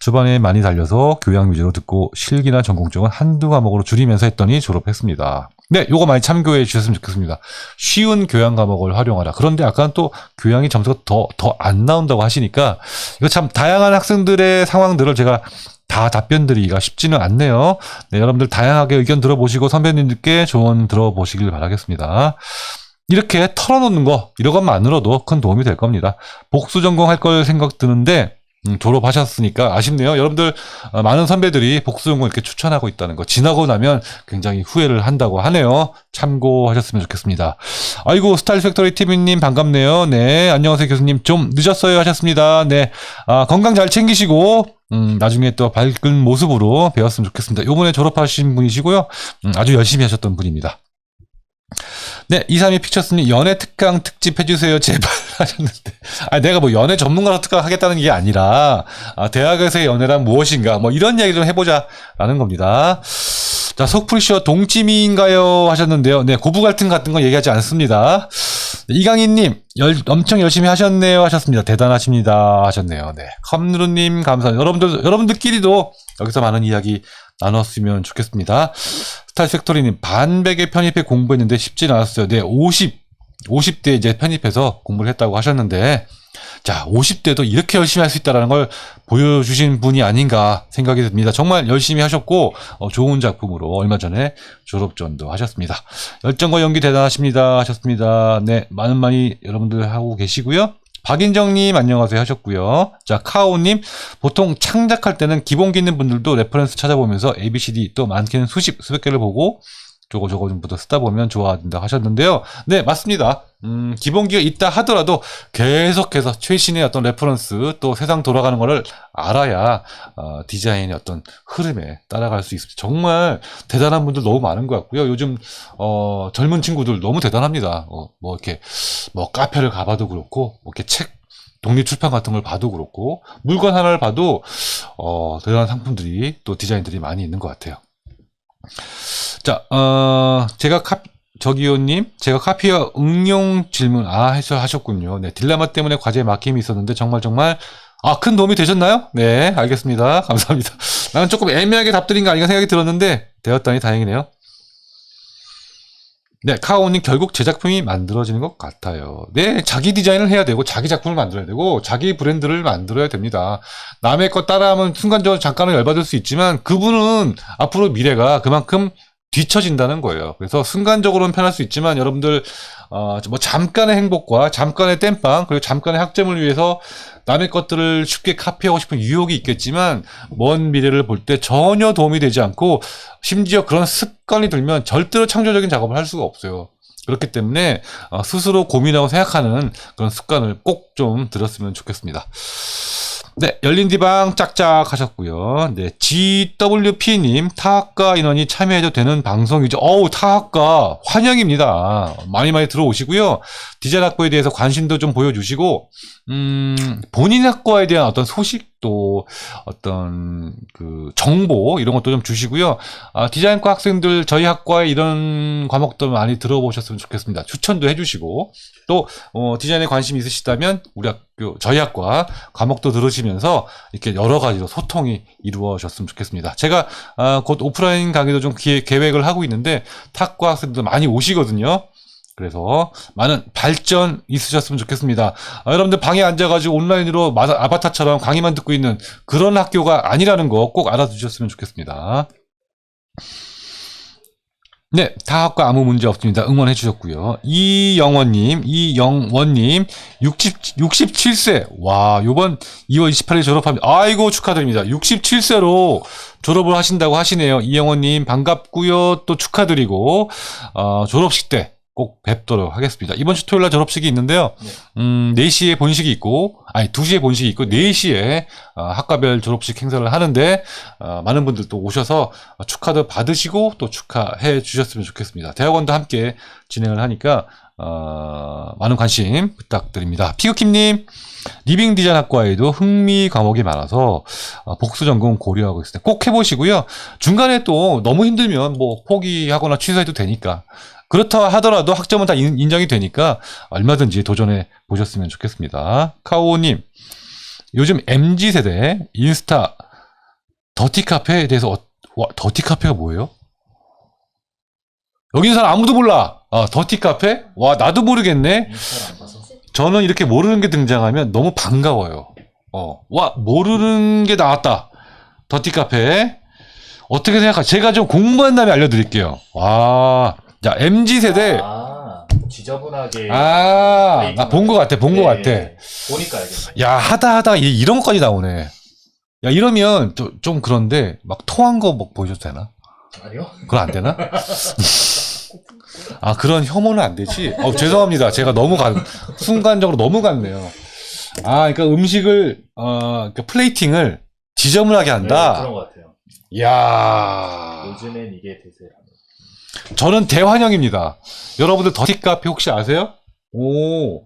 초반에 많이 달려서 교양 위주로 듣고 실기나 전공 쪽은 한두 과목으로 줄이면서 했더니 졸업했습니다. 네, 요거 많이 참고해 주셨으면 좋겠습니다. 쉬운 교양 과목을 활용하라. 그런데 아까는 또 교양이 점수가 더 안 나온다고 하시니까 이거 참 다양한 학생들의 상황들을 제가 다 답변 드리기가 쉽지는 않네요. 네, 여러분들 다양하게 의견 들어보시고 선배님들께 조언 들어보시길 바라겠습니다. 이렇게 털어놓는 거, 이런 것만으로도 큰 도움이 될 겁니다. 복수 전공할 걸 생각 드는데 졸업하셨으니까 아쉽네요. 여러분들 많은 선배들이 복수 전공 이렇게 추천하고 있다는 거 지나고 나면 굉장히 후회를 한다고 하네요. 참고하셨으면 좋겠습니다. 아이고 스타일 팩토리 TV님 반갑네요. 네, 안녕하세요 교수님. 좀 늦었어요 하셨습니다. 네, 건강 잘 챙기시고 나중에 또 밝은 모습으로 배웠으면 좋겠습니다. 요번에 졸업하신 분이시고요. 아주 열심히 하셨던 분입니다. 네, 232 픽처스님 연애 특강 특집 해주세요 제발 하셨는데 내가 뭐 연애 전문가로 특강 하겠다는 게 아니라 대학에서의 연애란 무엇인가 뭐 이런 이야기 좀 해보자 라는 겁니다. 자, 속풀쇼 동치미인가요 하셨는데요. 네, 고부 갈등 같은 거 얘기하지 않습니다. 이강희님 엄청 열심히 하셨네요 하셨습니다. 대단하십니다 하셨네요. 네, 컴누르님 감사합니다. 여러분들끼리도 여기서 많은 이야기 나눴으면 좋겠습니다. 스타일 팩토리님 반백에 편입해 공부했는데 쉽진 않았어요. 네, 50대 이제 편입해서 공부를 했다고 하셨는데 자, 50대도 이렇게 열심히 할 수 있다는 걸 보여주신 분이 아닌가 생각이 듭니다. 정말 열심히 하셨고 좋은 작품으로 얼마 전에 졸업전도 하셨습니다. 열정과 연기 대단하십니다 하셨습니다. 네, 많이 여러분들 하고 계시고요. 박인정님 안녕하세요 하셨고요. 자, 카오님 보통 창작할 때는 기본기 있는 분들도 레퍼런스 찾아보면서 ABCD 또 많게는 수백 개를 보고 저거 좀부터 쓰다 보면 좋아진다 하셨는데요. 네, 맞습니다. 기본기가 있다 하더라도 계속해서 최신의 어떤 레퍼런스 또 세상 돌아가는 거를 알아야 디자인의 어떤 흐름에 따라갈 수 있습니다. 정말 대단한 분들 너무 많은 것 같고요. 요즘 젊은 친구들 너무 대단합니다. 뭐 이렇게 뭐 카페를 가봐도 그렇고 뭐 이렇게 책 독립 출판 같은 걸 봐도 그렇고 물건 하나를 봐도 대단한 상품들이 또 디자인들이 많이 있는 것 같아요. 자, 저기요님, 제가 카피와 응용 질문, 하셨군요. 네, 딜레마 때문에 과제에 막힘이 있었는데, 정말, 큰 도움이 되셨나요? 네, 알겠습니다. 감사합니다. 나는 조금 애매하게 답드린 거 아닌가 생각이 들었는데, 되었다니 다행이네요. 네, 카오님, 결국 제 작품이 만들어지는 것 같아요. 네, 자기 디자인을 해야 되고, 자기 작품을 만들어야 되고, 자기 브랜드를 만들어야 됩니다. 남의 거 따라하면 순간적으로 잠깐은 열받을 수 있지만, 그분은 앞으로 미래가 그만큼 뒤처진다는 거예요. 그래서 순간적으로는 편할 수 있지만 여러분들 뭐 잠깐의 행복과 잠깐의 땜빵 그리고 잠깐의 학점을 위해서 남의 것들을 쉽게 카피하고 싶은 유혹이 있겠지만 먼 미래를 볼 때 전혀 도움이 되지 않고 심지어 그런 습관이 들면 절대로 창조적인 작업을 할 수가 없어요. 그렇기 때문에 스스로 고민하고 생각하는 그런 습관을 꼭 좀 들었으면 좋겠습니다. 네, 열린 디방 짝짝 하셨고요. 네, GWP님, 타학과 인원이 참여해도 되는 방송이죠. 타학과 환영입니다. 많이 들어오시고요. 디자인 학부에 대해서 관심도 좀 보여주시고, 본인 학과에 대한 어떤 소식도 어떤 정보 이런 것도 좀 주시고요. 디자인과 학생들 저희 학과에 이런 과목도 많이 들어보셨으면 좋겠습니다. 추천도 해주시고 또 디자인에 관심이 있으시다면 우리 학교 저희 학과 과목도 들으시면서 이렇게 여러 가지로 소통이 이루어졌으면 좋겠습니다. 제가 곧 오프라인 강의도 좀 계획을 하고 있는데 탁과 학생들 많이 오시거든요. 그래서 많은 발전 있으셨으면 좋겠습니다. 여러분들 방에 앉아가지고 온라인으로 아바타처럼 강의만 듣고 있는 그런 학교가 아니라는 거 꼭 알아두셨으면 좋겠습니다. 네, 타학과 아무 문제 없습니다. 응원해 주셨고요. 이영원님 67세. 와, 요번 2월 28일 졸업합니다. 아이고, 축하드립니다. 67세로 졸업을 하신다고 하시네요. 이영원님 반갑고요. 또 축하드리고, 졸업식 때 꼭 뵙도록 하겠습니다. 이번 주 토요일 날 졸업식이 있는데요. 4시에 본식이 있고, 2시에 본식이 있고, 4시에 학과별 졸업식 행사를 하는데, 많은 분들 또 오셔서 축하도 받으시고, 또 축하해 주셨으면 좋겠습니다. 대학원도 함께 진행을 하니까, 많은 관심 부탁드립니다. 피그킴님, 리빙 디자인 학과에도 흥미 과목이 많아서 복수 전공 고려하고 있습니다. 꼭 해보시고요. 중간에 또 너무 힘들면 뭐 포기하거나 취소해도 되니까. 그렇다 하더라도 학점은 다 인정이 되니까 얼마든지 도전해 보셨으면 좋겠습니다. 카오님, 요즘 MZ세대 인스타 더티 카페에 대해서 와, 더티 카페가 뭐예요? 여기 있는 사람 아무도 몰라. 더티 카페? 와, 나도 모르겠네. 인스타를 안 봐서. 저는 이렇게 모르는 게 등장하면 너무 반가워요. 와, 모르는 게 나왔다. 더티 카페. 어떻게 생각하세요? 제가 좀 공부한 다음에 알려드릴게요. 와, 자, MZ세대. 지저분하게. 나 본 것 같아, 본 것 같아. 보니까 알겠네. 야, 하다 이런 것까지 나오네. 야, 이러면 좀 그런데 막 토한 거 뭐 보여줘도 되나? 아니요? 그건 안 되나? 그런 혐오는 안 되지? 죄송합니다. 제가 순간적으로 너무 갔네요. 그러니까 음식을, 그러니까 플레이팅을 지저분하게 한다? 네, 그런 것 같아요. 이야. 요즘엔 이게 대세라는. 저는 대환영입니다. 여러분들 더티 카페 혹시 아세요? 오.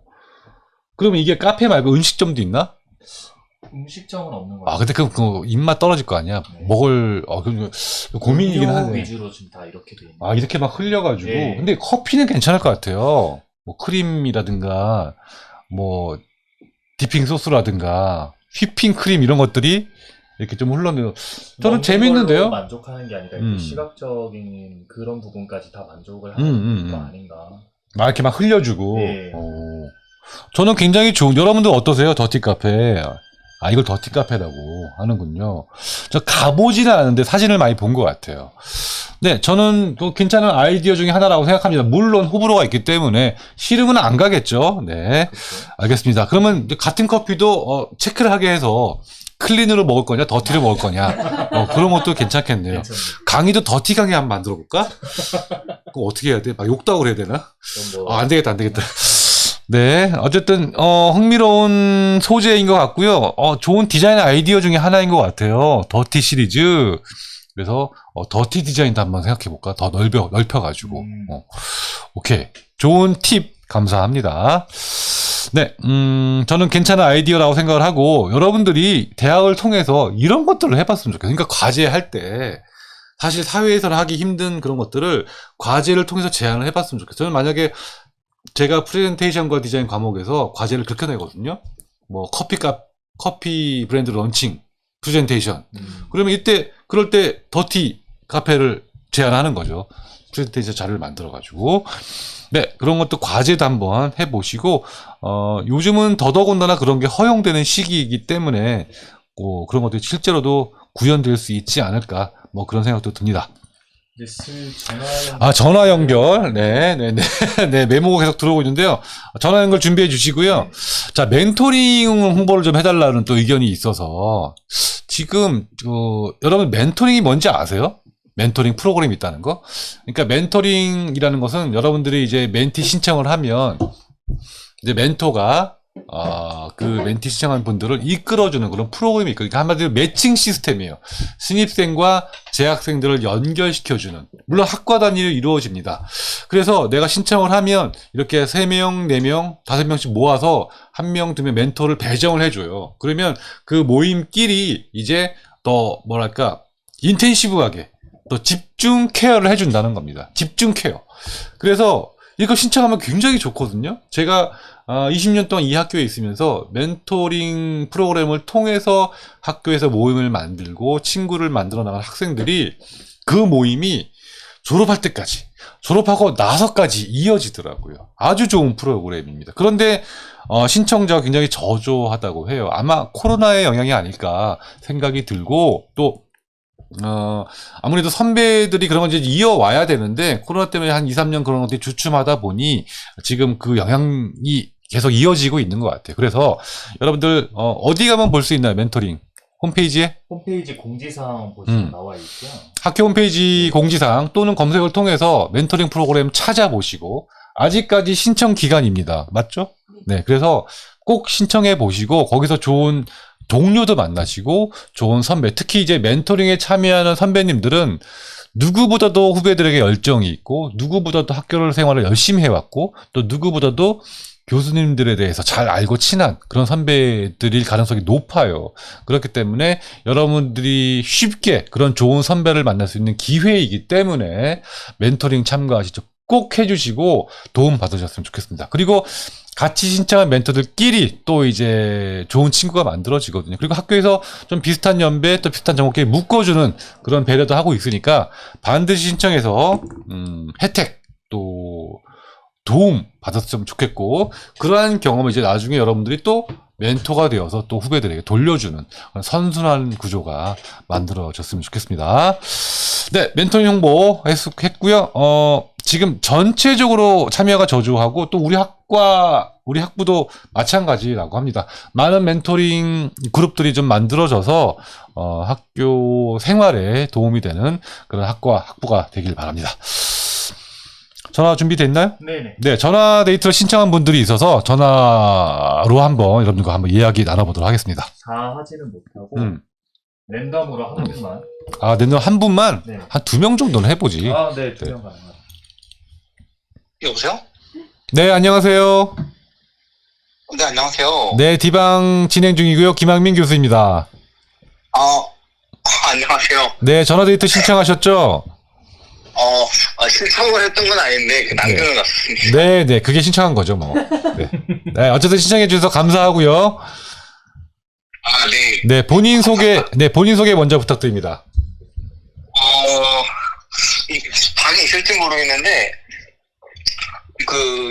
그러면 이게 카페 말고 음식점도 있나? 음식점은 없는 것 같아요. 근데 그 입맛 떨어질 거 아니야? 네. 그럼 고민이긴 하네. 위주로 지금 다 이렇게 돼 있는. 이렇게 막 흘려가지고. 네. 근데 커피는 괜찮을 것 같아요. 뭐 크림이라든가, 뭐 디핑 소스라든가, 휘핑 크림 이런 것들이 이렇게 좀 흘러내요. 저는 재밌는데요? 만족하는 게 아니라 시각적인 그런 부분까지 다 만족을 하는 거 아닌가. 이렇게 막 흘려주고. 네. 저는 굉장히 여러분들 어떠세요? 더티 카페. 이걸 더티 카페라고 하는군요. 저 가보지는 않았는데 사진을 많이 본 것 같아요. 네, 저는 괜찮은 아이디어 중에 하나라고 생각합니다. 물론 호불호가 있기 때문에 싫으면 안 가겠죠. 네, 그렇죠. 알겠습니다. 그러면 같은 커피도 체크를 하게 해서 클린으로 먹을 거냐, 더티로 먹을 거냐, 그런 것도 괜찮겠네요. 괜찮네요. 강의도 더티 강의 한번 만들어 볼까? 그거 어떻게 해야 돼? 막 욕다고 해야 되나? 안 되겠다, 안 되겠다. 네, 어쨌든 흥미로운 소재인 것 같고요. 좋은 디자인 아이디어 중에 하나인 것 같아요. 더티 시리즈. 그래서 더티 디자인도 한번 생각해 볼까? 더 넓혀가지고. 오케이, 좋은 팁 감사합니다. 네, 저는 괜찮은 아이디어라고 생각을 하고 여러분들이 대학을 통해서 이런 것들을 해봤으면 좋겠어요. 그러니까 과제할 때 사실 사회에서는 하기 힘든 그런 것들을 과제를 통해서 제안을 해봤으면 좋겠어요. 저는 만약에 제가 프레젠테이션과 디자인 과목에서 과제를 그렇게 내거든요. 뭐 커피 브랜드 런칭 프레젠테이션. 그러면 그럴 때 더티 카페를 제안하는 거죠. 프레젠테이션 자료를 만들어가지고. 네, 그런 것도 과제도 한번 해보시고, 요즘은 더더군다나 그런 게 허용되는 시기이기 때문에, 그런 것들이 실제로도 구현될 수 있지 않을까, 뭐 그런 생각도 듭니다. 전화 연결. 네. 네, 메모가 계속 들어오고 있는데요. 전화 연결 준비해 주시고요. 자, 멘토링 홍보를 좀 해달라는 또 의견이 있어서, 지금, 여러분 멘토링이 뭔지 아세요? 멘토링 프로그램이 있다는 거? 그러니까 멘토링이라는 것은 여러분들이 이제 멘티 신청을 하면, 이제 멘토가, 그 멘티 신청한 분들을 이끌어주는 그런 프로그램이 있거든요. 그러니까 한마디로 매칭 시스템이에요. 신입생과 재학생들을 연결시켜주는. 물론 학과 단위로 이루어집니다. 그래서 내가 신청을 하면 이렇게 3명, 4명, 5명씩 모아서 1명, 2명 멘토를 배정을 해줘요. 그러면 그 모임끼리 이제 더 뭐랄까 인텐시브하게 또 집중 케어를 해준다는 겁니다. 집중 케어. 그래서 이거 신청하면 굉장히 좋거든요. 제가 20년 동안 이 학교에 있으면서 멘토링 프로그램을 통해서 학교에서 모임을 만들고 친구를 만들어 나간 학생들이 그 모임이 졸업할 때까지, 졸업하고 나서까지 이어지더라고요. 아주 좋은 프로그램입니다. 그런데 신청자가 굉장히 저조하다고 해요. 아마 코로나의 영향이 아닐까 생각이 들고, 또 아무래도 선배들이 그런 걸 이제 이어와야 되는데, 코로나 때문에 한 2, 3년 그런 것들이 주춤하다 보니, 지금 그 영향이 계속 이어지고 있는 것 같아요. 그래서, 여러분들, 어디 가면 볼 수 있나요? 멘토링. 홈페이지에? 홈페이지 공지사항 보시면 나와 있고요. 학교 홈페이지 공지사항 또는 검색을 통해서 멘토링 프로그램 찾아보시고, 아직까지 신청 기간입니다. 맞죠? 네. 그래서 꼭 신청해 보시고, 거기서 좋은 동료도 만나시고 좋은 선배, 특히 이제 멘토링에 참여하는 선배님들은 누구보다도 후배들에게 열정이 있고 누구보다도 학교 생활을 열심히 해왔고 또 누구보다도 교수님들에 대해서 잘 알고 친한 그런 선배들일 가능성이 높아요. 그렇기 때문에 여러분들이 쉽게 그런 좋은 선배를 만날 수 있는 기회이기 때문에 멘토링 참가하시죠. 꼭 해주시고 도움 받으셨으면 좋겠습니다. 그리고 같이 신청한 멘토들끼리 또 이제 좋은 친구가 만들어지거든요. 그리고 학교에서 좀 비슷한 연배 또 비슷한 전공끼리 묶어주는 그런 배려도 하고 있으니까 반드시 신청해서 혜택 또 도움 받았으면 좋겠고, 그러한 경험을 이제 나중에 여러분들이 또 멘토가 되어서 또 후배들에게 돌려주는 그런 선순환 구조가 만들어졌으면 좋겠습니다. 네, 멘토링 홍보 했고요. 지금 전체적으로 참여가 저조하고 또 우리 학부도 마찬가지라고 합니다. 많은 멘토링 그룹들이 좀 만들어져서 학교 생활에 도움이 되는 그런 학부가 되길 바랍니다. 전화 준비됐나요? 네네. 네, 전화 데이트를 신청한 분들이 있어서 전화로 한번 여러분들과 한번 이야기 나눠보도록 하겠습니다. 다 하지는 못하고 랜덤으로 한 분만. 아, 랜덤 한 분만? 네. 한 2명 정도는 해보지. 아, 네, 2명 가능합니다. 여보세요? 네, 안녕하세요. 네, 안녕하세요. 네, 디방 진행 중이고요. 김학민 교수입니다. 안녕하세요. 네, 전화 데이트 신청하셨죠? 신청을 했던 건 아닌데, 남겨놨습니다. 네, 네, 그게 신청한 거죠, 뭐. 네, 네, 어쨌든 신청해 주셔서 감사하고요. 네. 네, 본인 소개 먼저 부탁드립니다. 방에 있을지 모르겠는데,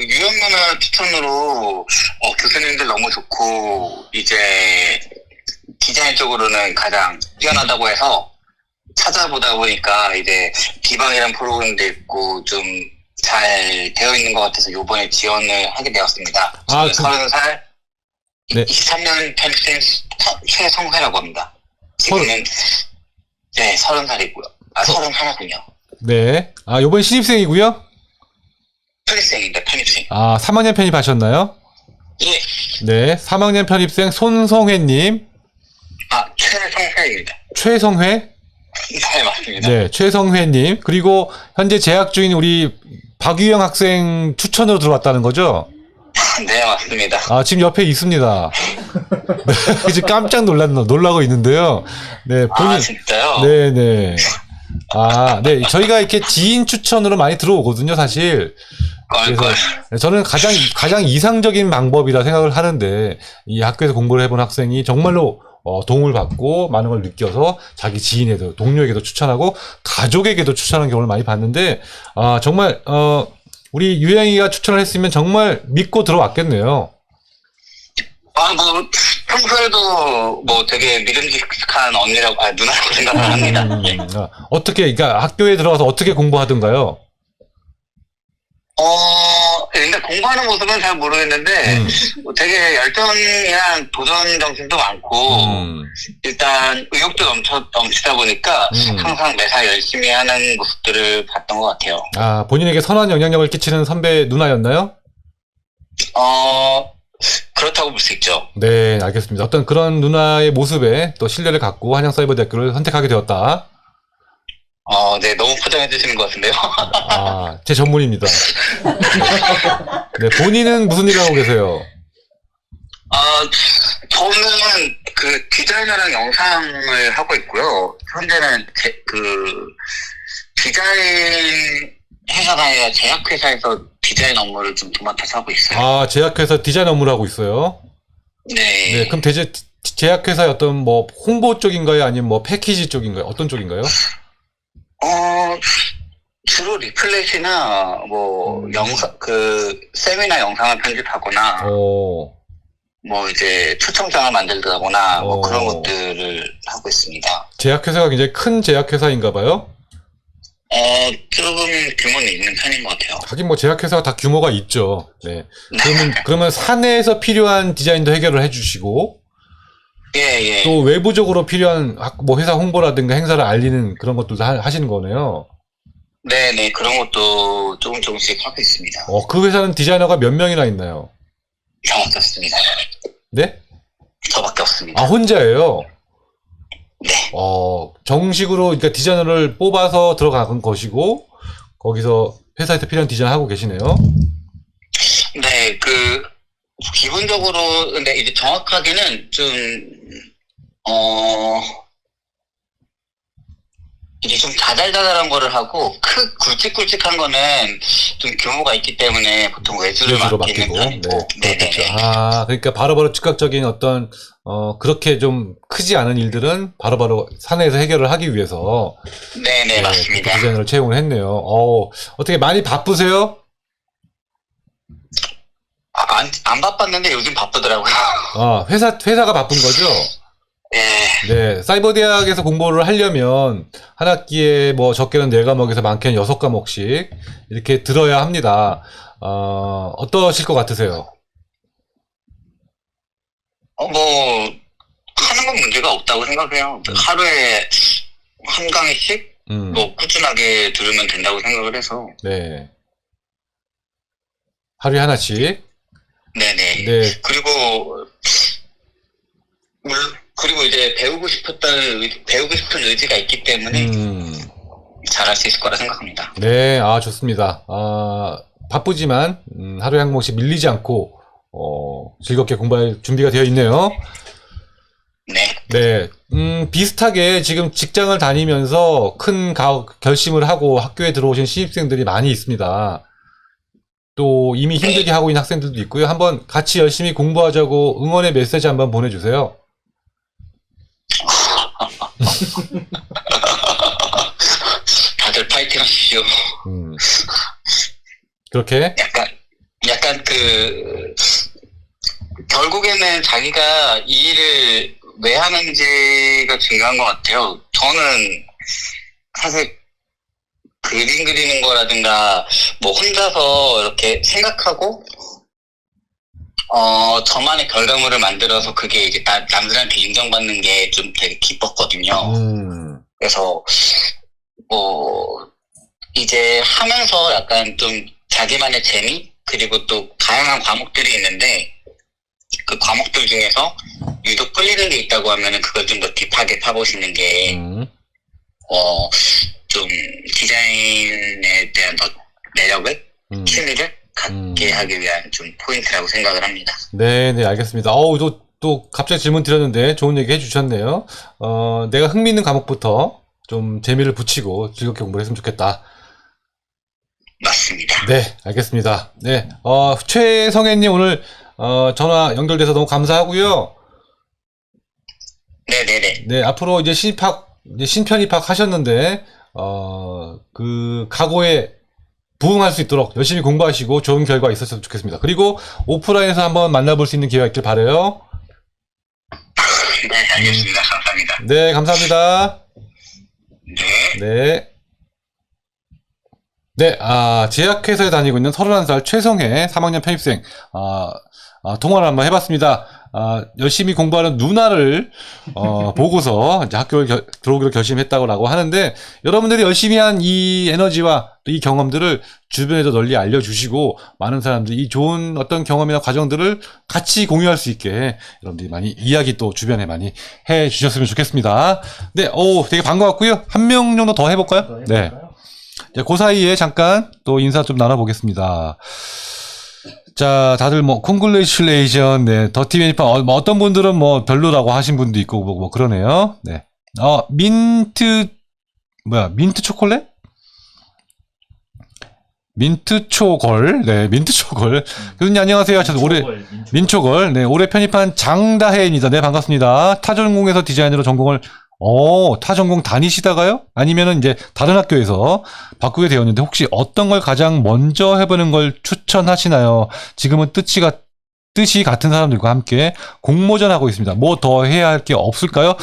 유형 누나 추천으로, 교수님들 너무 좋고, 이제, 디자인 쪽으로는 가장 뛰어나다고 해서, 찾아보다 보니까 이제 디방이라는 프로그램도 있고 좀 잘 되어 있는 것 같아서 요번에 지원을 하게 되었습니다. 저는 30살, 네. 23년 편입생 최성회라고 합니다. 지금은 네, 30살이고요. 31군요. 네. 아, 요번 신입생이고요? 편입생입니다. 편입생. 아, 3학년 편입하셨나요? 예. 네, 3학년 편입생 손성회님. 최성회입니다. 최성회? 네, 맞습니다. 네, 최성회님. 그리고 현재 재학 중인 우리 박유영 학생 추천으로 들어왔다는 거죠? 네, 맞습니다. 아, 지금 옆에 있습니다. 네, 지금 깜짝 놀라고 있는데요. 네, 진짜요? 네네. 아, 네. 저희가 이렇게 지인 추천으로 많이 들어오거든요, 사실. 그래서 저는 가장 이상적인 방법이라 생각을 하는데, 이 학교에서 공부를 해본 학생이 정말로 도움을 받고 많은 걸 느껴서 자기 지인에도, 동료에게도 추천하고 가족에게도 추천하는 경우를 많이 봤는데, 정말 우리 유영이가 추천을 했으면 정말 믿고 들어왔겠네요. 평소에도 되게 믿음직한 누나라고 생각을 합니다. 그러니까 학교에 들어가서 어떻게 공부하던가요? 일단 공부하는 모습은 잘 모르겠는데, 되게 열정이랑 도전 정신도 많고, 일단 의욕도 넘치다 보니까, 항상 매사 열심히 하는 모습들을 봤던 것 같아요. 아, 본인에게 선한 영향력을 끼치는 선배 누나였나요? 그렇다고 볼 수 있죠. 네, 알겠습니다. 어떤 그런 누나의 모습에 또 신뢰를 갖고 한양사이버대학교를 선택하게 되었다. 네, 너무 포장해 주시는 것 같은데요. 제 전문입니다. 네, 본인은 무슨 일을 하고 계세요? 저는 디자이너랑 영상을 하고 있고요. 현재는 디자인 회사가 아니라 제약회사에서 디자인 업무를 좀 도맡아서 하고 있어요. 제약회사 디자인 업무를 하고 있어요? 네. 네, 그럼 제약회사의 어떤 홍보 쪽인가요? 아니면 패키지 쪽인가요? 어떤 쪽인가요? 주로 리플렛이나 세미나 영상을 편집하거나, 이제 초청장을 만들다거나, 그런 것들을 하고 있습니다. 제약회사가 굉장히 큰 제약회사인가 봐요? 조금 규모는 있는 편인 것 같아요. 하긴 제약회사가 다 규모가 있죠. 네. 그러면 사내에서 필요한 디자인도 해결을 해주시고, 예. 또 외부적으로 필요한 회사 홍보라든가 행사를 알리는 그런 것들도 하시는 거네요. 네네, 그런 것도 조금씩 하고 있습니다. 그 회사는 디자이너가 몇 명이나 있나요? 저밖에 없습니다. 네? 저밖에 없습니다. 혼자예요? 네. 정식으로 그러니까 디자이너를 뽑아서 들어간 것이고, 거기서 회사에서 필요한 디자인 하고 계시네요? 네, 기본적으로, 근데 이제 정확하게는 이제 좀 자잘자잘한 거를 하고 굵직굵직한 거는 좀 규모가 있기 때문에 보통 외주를 맡기는 편이고. 네네. 아, 그러니까 바로바로 즉각적인 어떤 그렇게 좀 크지 않은 일들은 바로바로 사내에서 해결을 하기 위해서 네네, 맞습니다. 그 디자이너를 채용을 했네요. 어떻게 많이 바쁘세요? 안 바빴는데 요즘 바쁘더라고요. 회사가 바쁜 거죠? 네. 네, 사이버 대학에서 공부를 하려면 한 학기에 뭐 적게는 4과목에서 많게는 6과목씩 이렇게 들어야 합니다. 어떠실 것 같으세요? 하는 건 문제가 없다고 생각해요. 하루에 한 강의씩 꾸준하게 들으면 된다고 생각을 해서. 네. 하루에 하나씩? 네네. 네. 그리고 이제 배우고 싶은 의지가 있기 때문에 잘할 수 있을 거라 생각합니다. 네, 좋습니다. 바쁘지만 하루에 한 번씩 밀리지 않고 즐겁게 공부할 준비가 되어 있네요. 네. 네. 비슷하게 지금 직장을 다니면서 큰 결심을 하고 학교에 들어오신 신입생들이 많이 있습니다. 또 이미 힘들게 하고 있는 학생들도 있고요. 한번 같이 열심히 공부하자고 응원의 메시지 한번 보내주세요. 다들 파이팅 하십시오. 그렇게? 약간 결국에는 자기가 이 일을 왜 하는지가 중요한 것 같아요. 저는 사실 그림 그리는 거라든가 뭐 혼자서 이렇게 생각하고 저만의 결과물을 만들어서 그게 이제 남들한테 인정받는 게 좀 되게 기뻤거든요. 그래서 이제 하면서 약간 좀 자기만의 재미 그리고 또 다양한 과목들이 있는데 그 과목들 중에서 유독 끌리는 게 있다고 하면은 그걸 좀 더 딥하게 파보시는 게 좀 디자인에 대한 더 매력을 취미를 갖게 하기 위한 좀 포인트라고 생각을 합니다. 네, 알겠습니다. 또 갑자기 질문 드렸는데 좋은 얘기 해주셨네요. 내가 흥미있는 과목부터 좀 재미를 붙이고 즐겁게 공부를 했으면 좋겠다. 맞습니다. 네, 알겠습니다. 네, 최성혜님 오늘 전화 연결돼서 너무 감사하고요. 네네네. 네, 앞으로 이제 신편 입학하셨는데 그 각오에 부응할 수 있도록 열심히 공부하시고 좋은 결과 있었으면 좋겠습니다. 그리고 오프라인에서 한번 만나볼 수 있는 기회가 있길 바라요. 네, 알겠습니다. 감사합니다. 네, 감사합니다. 네. 네, 제약회사에 다니고 있는 31살 최성혜 3학년 편입생, 통화를 한번 해봤습니다. 열심히 공부하는 누나를, 보고서 이제 학교를 들어오기로 결심했다고 하는데, 여러분들이 열심히 한 이 에너지와 또 이 경험들을 주변에도 널리 알려주시고, 많은 사람들이 이 좋은 어떤 경험이나 과정들을 같이 공유할 수 있게, 여러분들이 많이 이야기 또 주변에 많이 해 주셨으면 좋겠습니다. 네, 되게 반가웠고요. 한 명 정도 더 해볼까요? 네. 그 사이에 잠깐 또 인사 좀 나눠보겠습니다. 자, 다들 congratulation, 네, 더티 메니판, 어떤 분들은 별로라고 하신 분도 있고, 그러네요. 네. 민트 초콜릿? 민트초걸, 네, 민트초걸. 교수님 안녕하세요. 민초걸, 네, 올해 편입한 장다혜입니다. 네, 반갑습니다. 타전공에서 디자인으로 전공을 타전공 다니시다가요? 아니면은 이제 다른 학교에서 바꾸게 되었는데 혹시 어떤 걸 가장 먼저 해보는 걸 추천하시나요? 지금은 뜻이 같은 사람들과 함께 공모전 하고 있습니다. 뭐 더 해야 할 게 없을까요?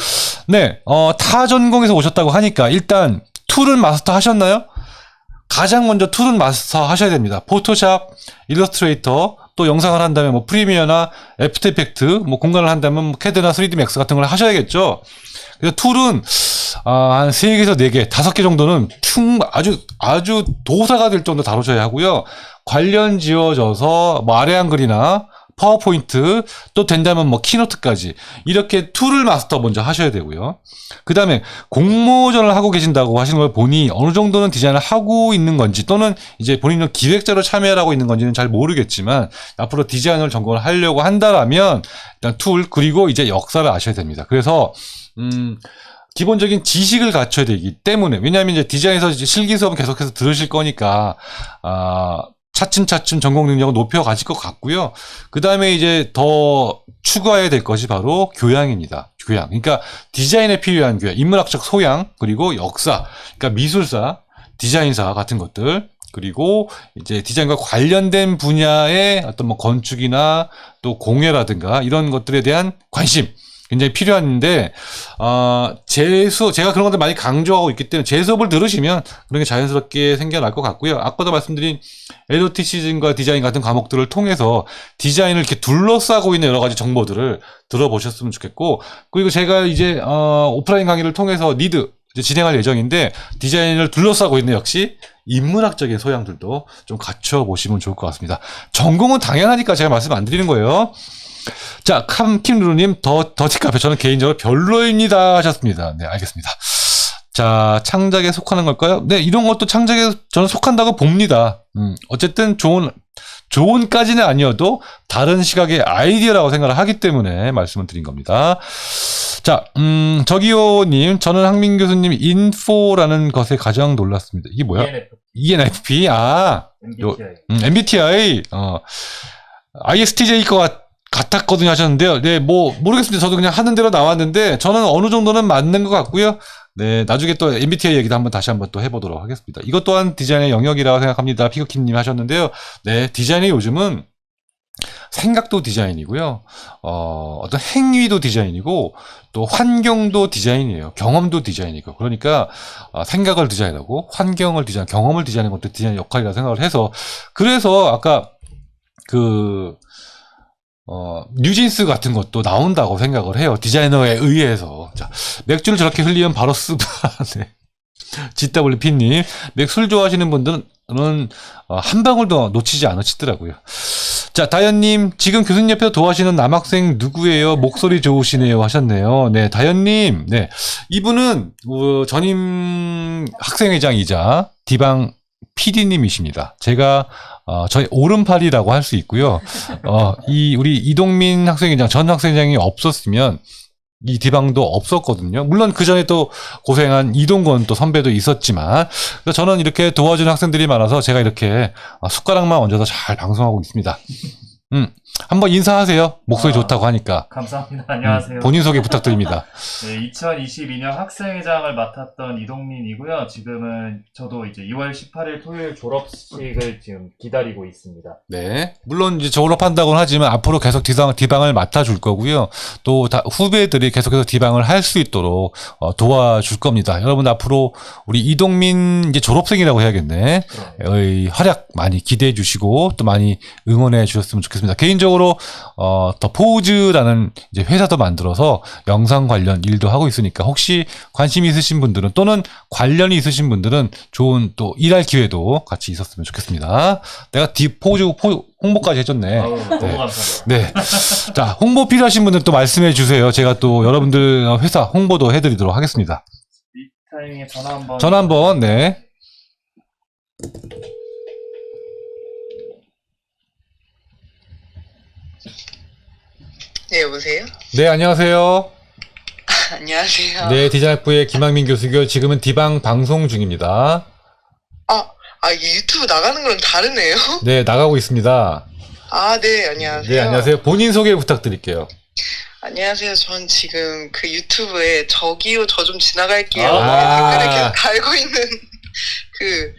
네, 타전공에서 오셨다고 하니까 일단 툴은 마스터 하셨나요? 가장 먼저 툴은 마스터 하셔야 됩니다. 포토샵, 일러스트레이터, 또 영상을 한다면 프리미어나 애프터 이펙트, 공간을 한다면 캐드나 3D 맥스 같은 걸 하셔야겠죠? 그래서 툴은 한 3개에서 4개, 5개 정도는 아주 도사가 될 정도 다루셔야 하고요. 관련 지어져서 아래 한글이나 파워포인트, 또 된다면 키노트까지 이렇게 툴을 마스터 먼저 하셔야 되고요. 그 다음에 공모전을 하고 계신다고 하시는 걸 보니 어느 정도는 디자인을 하고 있는 건지 또는 이제 본인은 기획자로 참여를 하고 있는 건지는 잘 모르겠지만 앞으로 디자인을 전공을 하려고 한다라면 일단 툴 그리고 이제 역사를 아셔야 됩니다. 그래서 기본적인 지식을 갖춰야 되기 때문에, 왜냐하면 이제 디자인에서 이제 실기 수업은 계속해서 들으실 거니까, 차츰차츰 전공 능력을 높여가실 것 같고요. 그 다음에 이제 더 추가해야 될 것이 바로 교양입니다. 교양. 그러니까 디자인에 필요한 교양, 인문학적 소양, 그리고 역사, 그러니까 미술사, 디자인사 같은 것들, 그리고 이제 디자인과 관련된 분야의 어떤 뭐 건축이나 또 공예라든가 이런 것들에 대한 관심, 굉장히 필요한데, 제가 그런 것들 많이 강조하고 있기 때문에 제 수업을 들으시면 그런 게 자연스럽게 생겨날 것 같고요. 아까도 말씀드린 에도티시즘과 디자인 같은 과목들을 통해서 디자인을 이렇게 둘러싸고 있는 여러 가지 정보들을 들어보셨으면 좋겠고, 그리고 제가 이제, 오프라인 강의를 통해서 이제 진행할 예정인데, 디자인을 둘러싸고 있는 역시 인문학적인 소양들도 좀 갖춰보시면 좋을 것 같습니다. 전공은 당연하니까 제가 말씀 안 드리는 거예요. 자, 캄킴루루님, 더티카페. 저는 개인적으로 별로입니다. 하셨습니다. 네, 알겠습니다. 자, 창작에 속하는 걸까요? 네, 이런 것도 창작에 저는 속한다고 봅니다. 어쨌든 좋은까지는 아니어도 다른 시각의 아이디어라고 생각을 하기 때문에 말씀을 드린 겁니다. 자, 저기요님, 저는 항민 교수님 인포라는 것에 가장 놀랐습니다. 이게 뭐야? ENFP? MBTI. ISTJ일 것 같았거든요 하셨는데요. 네, 뭐, 모르겠습니다. 저도 그냥 하는 대로 나왔는데, 저는 어느 정도는 맞는 것 같고요. 네, 나중에 또 MBTI 얘기도 다시 한번 또 해보도록 하겠습니다. 이것 또한 디자인의 영역이라고 생각합니다. 피그킴님 하셨는데요. 네, 디자인이 요즘은 생각도 디자인이고요. 어떤 행위도 디자인이고, 또 환경도 디자인이에요. 경험도 디자인이고. 그러니까, 생각을 디자인하고, 환경을 디자인, 경험을 디자인하는 것도 디자인 역할이라고 생각을 해서, 그래서 아까 뉴진스 같은 것도 나온다고 생각을 해요. 디자이너에 의해서. 자, 맥주를 저렇게 흘리면 바로 쓰바. 네. GWP님, 맥술 좋아하시는 분들은 한 방울도 놓치지 않으시더라고요. 자, 다현님, 지금 교수님 옆에서 도와주시는 남학생 누구예요? 목소리 좋으시네요. 하셨네요. 네, 다현님, 네. 이분은, 전임 학생회장이자 디방 PD님이십니다. 제가, 저희 오른팔이라고 할 수 있고요. 우리 이동민 학생회장, 전 학생회장이 없었으면 이 디방도 없었거든요. 물론 그 전에 또 고생한 이동건 또 선배도 있었지만, 그래서 저는 이렇게 도와주는 학생들이 많아서 제가 이렇게 숟가락만 얹어서 잘 방송하고 있습니다. 한번 인사하세요. 목소리 좋다고 하니까. 감사합니다. 안녕하세요. 본인 소개 부탁드립니다. 네, 2022년 학생회장을 맡았던 이동민이고요. 지금은 저도 이제 2월 18일 토요일 졸업식을 지금 기다리고 있습니다. 네. 물론 이제 졸업한다고는 하지만 앞으로 계속 디방을 맡아줄 거고요. 또 후배들이 계속해서 디방을 할 수 있도록 도와줄 겁니다. 여러분 앞으로 우리 이동민 이제 졸업생이라고 해야겠네. 활약 많이 기대해 주시고 또 많이 응원해 주셨으면 좋겠습니다. 개인적으로 더 포즈라는 이제 회사도 만들어서 영상 관련 일도 하고 있으니까 혹시 관심이 있으신 분들은 또는 관련이 있으신 분들은 좋은 또 일할 기회도 같이 있었으면 좋겠습니다. 내가 포즈 홍보까지 해줬네. 너무 감사합니다. 네. 자, 홍보 필요하신 분들 또 말씀해 주세요. 제가 또 여러분들 회사 홍보도 해드리도록 하겠습니다. 이 타이밍에 전화 전화 한번, 네. 네, 여보세요? 네, 안녕하세요. 안녕하세요. 네, 디자인학부의 김학민 교수고요. 지금은 디방 방송 중입니다. 이게 유튜브 나가는 거랑 다르네요? 네, 나가고 있습니다. 네, 안녕하세요. 네, 안녕하세요. 본인 소개 부탁드릴게요. 안녕하세요. 전 지금 그 유튜브에 저기요, 저 좀 지나갈게요. 아. 댓글을 계속 달고 있는 그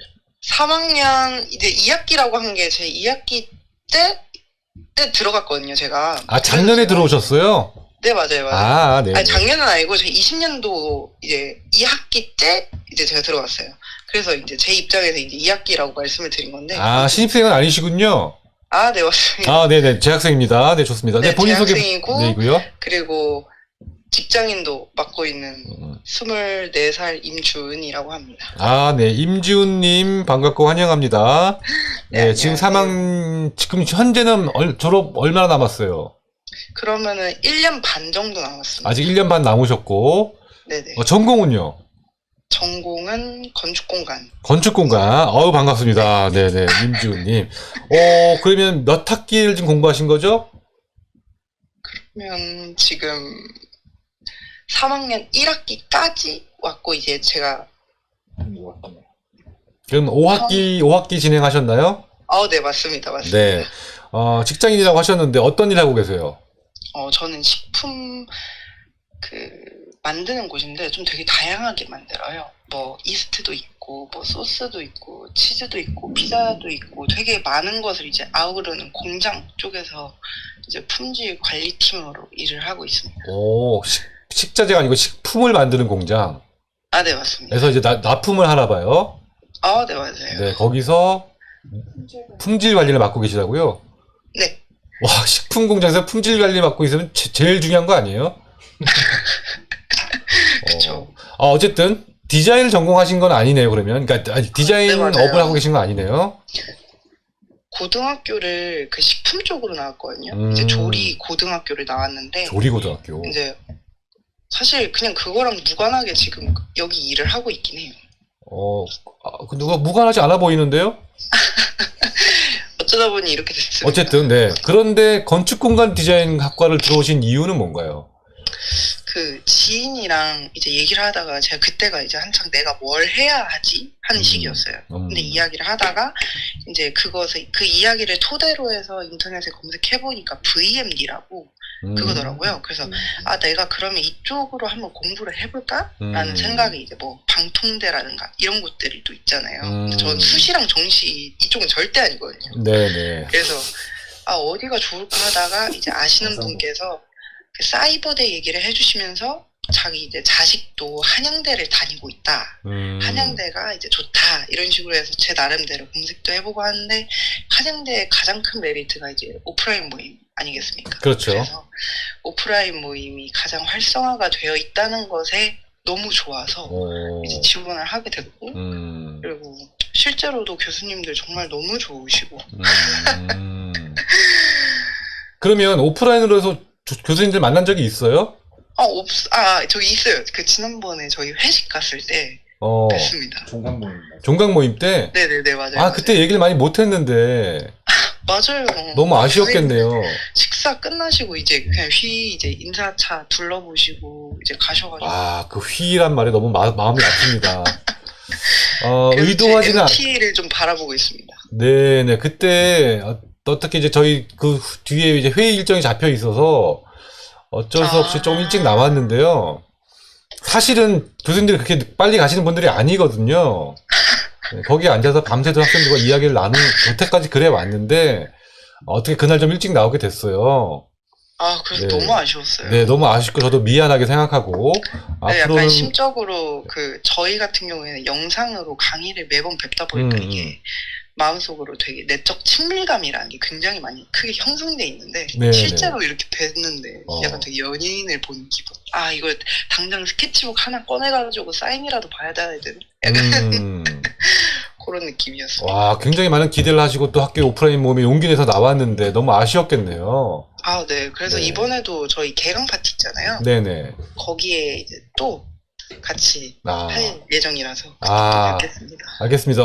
3학년, 이제 2학기라고 한 게 제 2학기 때 들어갔거든요, 제가. 작년에 들어오셨어요? 네, 맞아요. 네. 아니, 작년은 아니고, 제 20년도 이제 2학기 때 이제 제가 들어갔어요. 그래서 이제 제 입장에서 이제 2학기라고 말씀을 드린 건데. 신입생은 아니시군요. 네, 맞습니다. 네네. 재학생입니다. 네, 좋습니다. 네, 본인 소개. 재학생이고, 네고요. 그리고 직장인도 맡고 있는 24살 임주은이라고 합니다. 네. 임지훈님, 반갑고 환영합니다. 네, 지금 지금 현재는 졸업 얼마나 남았어요? 그러면은 1년 반 정도 남았습니다. 아직 1년 반 남으셨고. 네네. 전공은요? 전공은 건축공간. 건축공간. 반갑습니다. 네네. 임지훈님. 그러면 몇 학기를 지금 공부하신 거죠? 그러면 지금 3학년 1학기까지 왔고, 이제 제가, 그럼 5학기 진행하셨나요? 네, 맞습니다. 맞습니다. 네. 직장인이라고 하셨는데 어떤 일 하고 계세요? 저는 식품, 만드는 곳인데 좀 되게 다양하게 만들어요. 뭐, 이스트도 있고, 뭐, 소스도 있고, 치즈도 있고, 피자도 있고, 되게 많은 것을 이제 아우르는 공장 쪽에서 이제 품질 관리팀으로 일을 하고 있습니다. 오, 식자재가 아니고 식품을 만드는 공장. 네, 맞습니다. 그래서 이제 납품을 하나 봐요. 네, 맞아요. 네, 거기서 품질 관리를 맡고 계시다고요? 네. 와, 식품 공장에서 품질 관리 맡고 있으면 제일 중요한 거 아니에요? 그쵸. 어쨌든 디자인을 전공하신 건 아니네요, 그러면. 그러니까 디자인 네, 맞아요. 업을 하고 계신 건 아니네요. 고등학교를 그 식품 쪽으로 나왔거든요. 이제 조리 고등학교를 나왔는데, 조리고등학교. 이제 사실 그냥 그거랑 무관하게 지금 여기 일을 하고 있긴 해요. 누가 무관하지 않아 보이는데요? 어쩌다 보니 이렇게 됐습니다. 어쨌든, 네. 그런데 건축공간 디자인 학과를 들어오신 이유는 뭔가요? 그 지인이랑 이제 얘기를 하다가 제가 그때가 이제 한창 내가 뭘 해야 하지 하는 시기였어요. 근데 이야기를 하다가 이제 그 이야기를 토대로 해서 인터넷에 검색해보니까 VMD라고 그거더라고요. 그래서 내가 그러면 이쪽으로 한번 공부를 해볼까? 라는 생각이 이제 뭐 방통대라든가 이런 곳들이 또 있잖아요. 근데 저는 수시랑 정시 이쪽은 절대 아니거든요. 네네. 그래서 어디가 좋을까 하다가 이제 아시는 분께서 그 사이버대 얘기를 해주시면서 자기 이제 자식도 한양대를 다니고 있다. 한양대가 이제 좋다. 이런 식으로 해서 제 나름대로 검색도 해보고 하는데 한양대의 가장 큰 메리트가 이제 오프라인 모임 아니겠습니까? 그렇죠. 그래서 오프라인 모임이 가장 활성화가 되어 있다는 것에 너무 좋아서 이제 지원을 하게 됐고 그리고 실제로도 교수님들 정말 너무 좋으시고 그러면 오프라인으로 해서 교수님들 만난 적이 있어요? 저기 있어요. 그 지난번에 저희 회식 갔을 때 뵀습니다. 종강 모임 때? 네네네, 맞아요. 그때 얘기를 많이 못했는데. 맞아요. 너무 아쉬웠겠네요. 식사 끝나시고 이제 그냥 이제 인사차 둘러보시고 이제 가셔가지고. 그 휘란 말에 너무 마음이 아픕니다. 의도하지는 MT를 좀 바라보고 있습니다. 네네. 그때 어떻게 이제 저희 그 뒤에 이제 회의 일정이 잡혀 있어서 어쩔 수 없이 좀 일찍 나왔는데요. 사실은 교수님들이 그렇게 빨리 가시는 분들이 아니거든요. 거기에 앉아서 밤새도 학생들과 이야기를 여태까지 그래 왔는데 어떻게 그날 좀 일찍 나오게 됐어요. 그래서 너무 아쉬웠어요. 네, 너무 아쉽고 저도 미안하게 생각하고 네, 약간 심적으로 저희 같은 경우에는 영상으로 강의를 매번 뵙다 보니까 이게 마음속으로 되게 내적 친밀감이라는 게 굉장히 많이 크게 형성돼 있는데 실제로 이렇게 뵀는데 약간 되게 연예인을 본 기분. 이거 당장 스케치북 하나 꺼내가지고 사인이라도 봐야 되는 약간 그런 느낌이었어요. 와, 굉장히 많은 기대를 하시고 또 학교 오프라인 모임에 용기 내서 나왔는데 너무 아쉬웠겠네요. 네. 그래서 이번에도 저희 개강 파티 있잖아요. 네네. 거기에 이제 또 같이 할 예정이라서 뵙겠습니다. 알겠습니다.